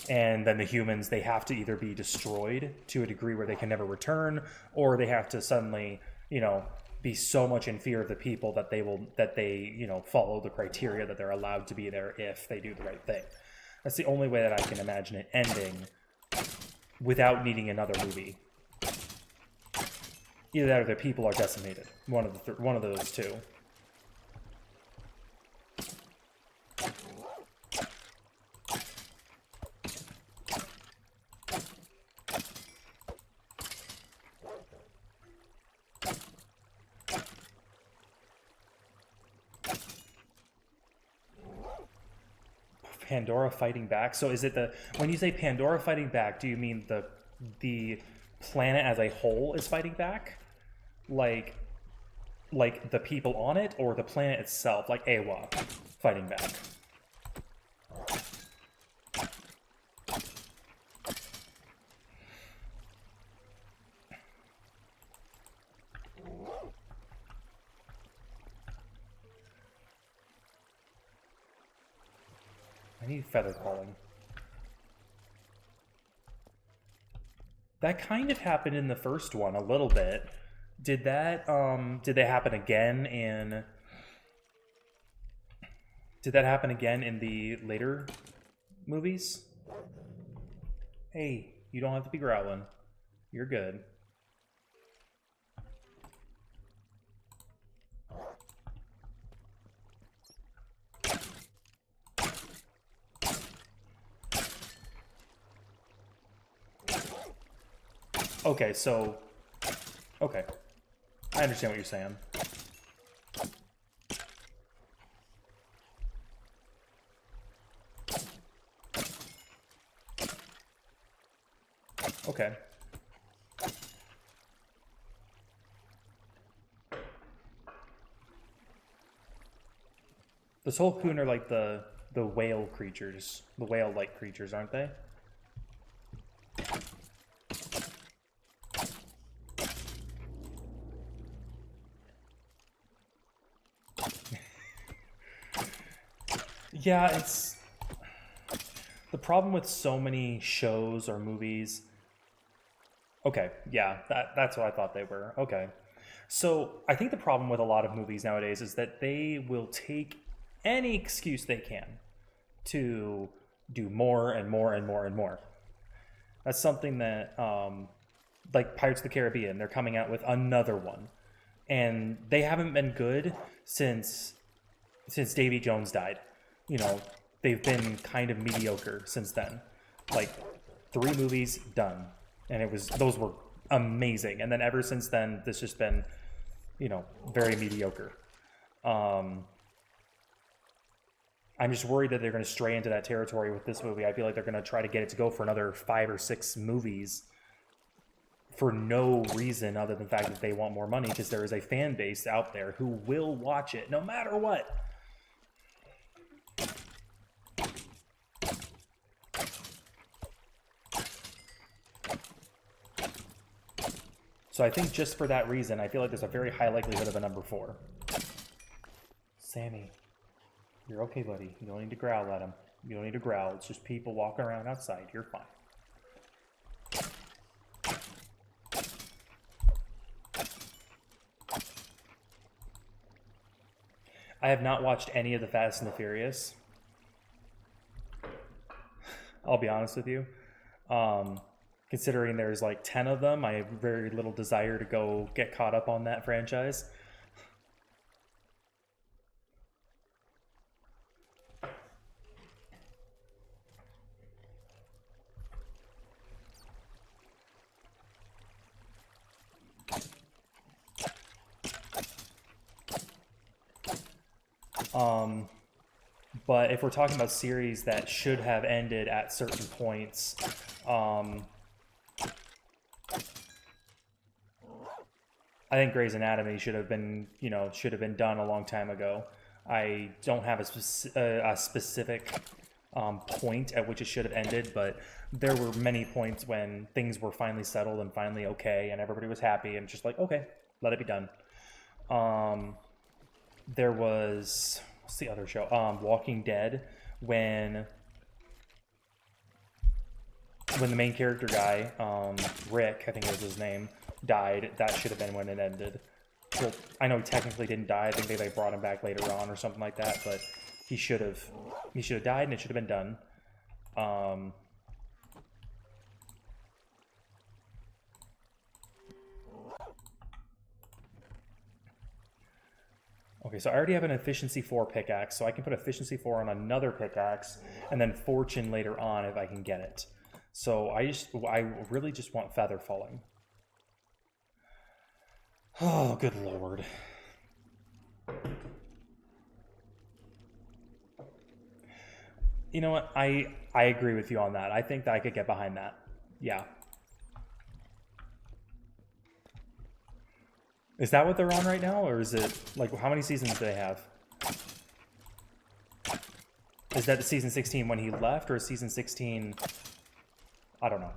And then the humans, they have to either be destroyed to a degree where they can never return, or they have to suddenly, you know, be so much in fear of the people that they you know, follow the criteria that they're allowed to be there if they do the right thing. That's the only way that I can imagine it ending without needing another movie. Either that or the people are decimated. One of those two. Pandora fighting back. So is it when you say Pandora fighting back, do you mean the planet as a whole is fighting back? Like the people on it, or the planet itself, like Awa, fighting back? I need feather calling. That kind of happened in the first one a little bit. Did that happen again in the later movies? Hey, you don't have to be growling. You're good. Okay, so... Okay. I understand what you're saying. Okay. The Solkun are like the whale creatures, the whale-like creatures, aren't they? Yeah, it's the problem with so many shows or movies. Okay, yeah, that's what I thought they were. Okay. So I think the problem with a lot of movies nowadays is that they will take any excuse they can to do more and more and more and more. That's something that, like Pirates of the Caribbean, they're coming out with another one, and they haven't been good since Davy Jones died. You know, they've been kind of mediocre since then. Like 3 movies done, and those were amazing. And then ever since then, this just been, you know, very mediocre. I'm just worried that they're going to stray into that territory with this movie. I feel like they're going to try to get it to go for another 5 or 6 movies for no reason other than the fact that they want more money, because there is a fan base out there who will watch it no matter what. So I think just for that reason, I feel like there's a very high likelihood of a number 4. Sammy. You're okay, buddy. You don't need to growl at him. You don't need to growl. It's just people walking around outside. You're fine. I have not watched any of the Fast and the Furious. I'll be honest with you. Considering there's like 10 of them, I have very little desire to go get caught up on that franchise. But if we're talking about series that should have ended at certain points, I think Grey's Anatomy should have been, should have been done a long time ago. I don't have a specific point at which it should have ended, but there were many points when things were finally settled and finally okay, and everybody was happy, and just like, okay, let it be done. There was, what's the other show? Walking Dead, when the main character guy, Rick, I think it was his name, died. That should have been when it ended. Well, I know he technically didn't die. I think they brought him back later on or something like that, but he should have died and it should have been done. Okay, so I already have an efficiency 4 pickaxe, so I can put efficiency 4 on another pickaxe, and then fortune later on if I can get it. So I really just want feather falling. Oh, good lord. You know what? I agree with you on that. I think that I could get behind that. Yeah. Is that what they're on right now, or is it, like, how many seasons do they have? Is that the season 16 when he left, or season 16? I don't know.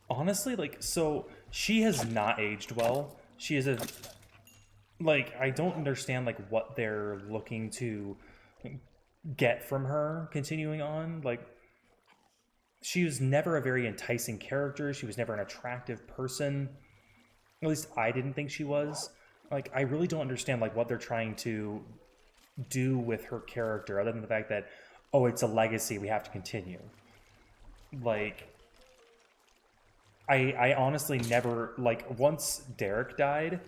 Honestly, like, so she has not aged well. She is I don't understand, like, what they're looking to get from her continuing on. Like, she was never a very enticing character. She was never an attractive person. At least I didn't think she was. Like, I really don't understand, like, what they're trying to do with her character, other than the fact that, oh, it's a legacy, we have to continue. Like, I honestly never, like, once Derek died,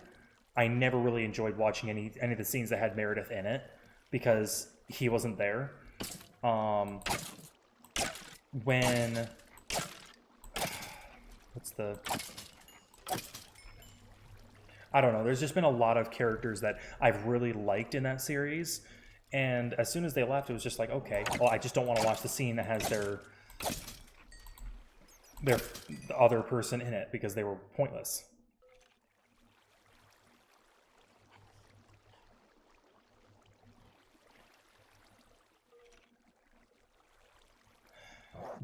I never really enjoyed watching any of the scenes that had Meredith in it, because he wasn't there. When, I don't know. There's just been a lot of characters that I've really liked in that series, and as soon as they left, it was just like, okay, well, I just don't want to watch the scene that has their the other person in it because they were pointless.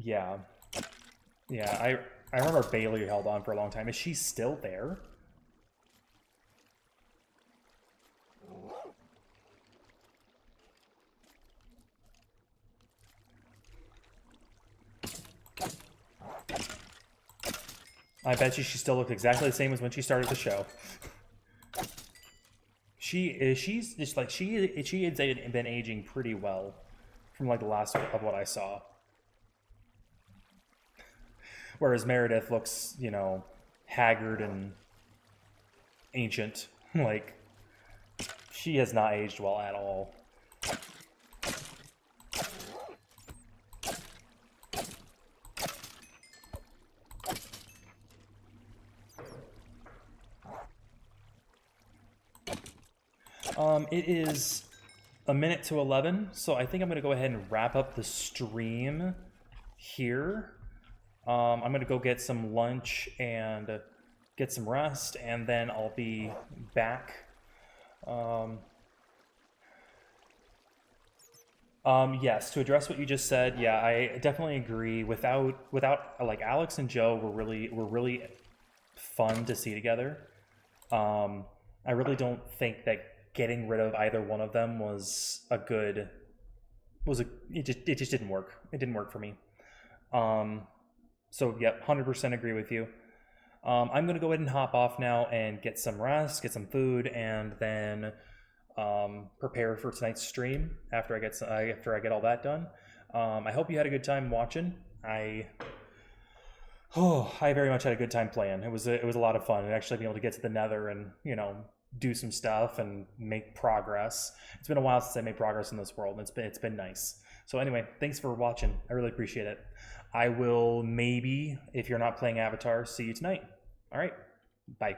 Yeah, yeah. I remember Bailey held on for a long time. Is she still there? I bet you she still looks exactly the same as when she started the show. She's just like she has been aging pretty well from like the last of what I saw. Whereas Meredith looks, you know, haggard and ancient. Like she has not aged well at all. It is a minute to 11, so I think I'm going to go ahead and wrap up the stream here. I'm going to go get some lunch and get some rest, and then I'll be back. Yes, to address what you just said, yeah, I definitely agree. Without like Alex and Joe were really fun to see together. I really don't think that getting rid of either one of them was a good it just didn't work. It didn't work for me. So yep, 100% agree with you. I'm gonna go ahead and hop off now and get some rest, get some food, and then prepare for tonight's stream after I get all that done. I hope you had a good time watching. I very much had a good time playing. It was a lot of fun, and actually being able to get to the Nether and, you know, do some stuff and make progress. It's been a while since I made progress in this world, and it's been nice. So anyway, thanks for watching. I really appreciate it. I will maybe, if you're not playing Avatar, see you tonight. All right, bye.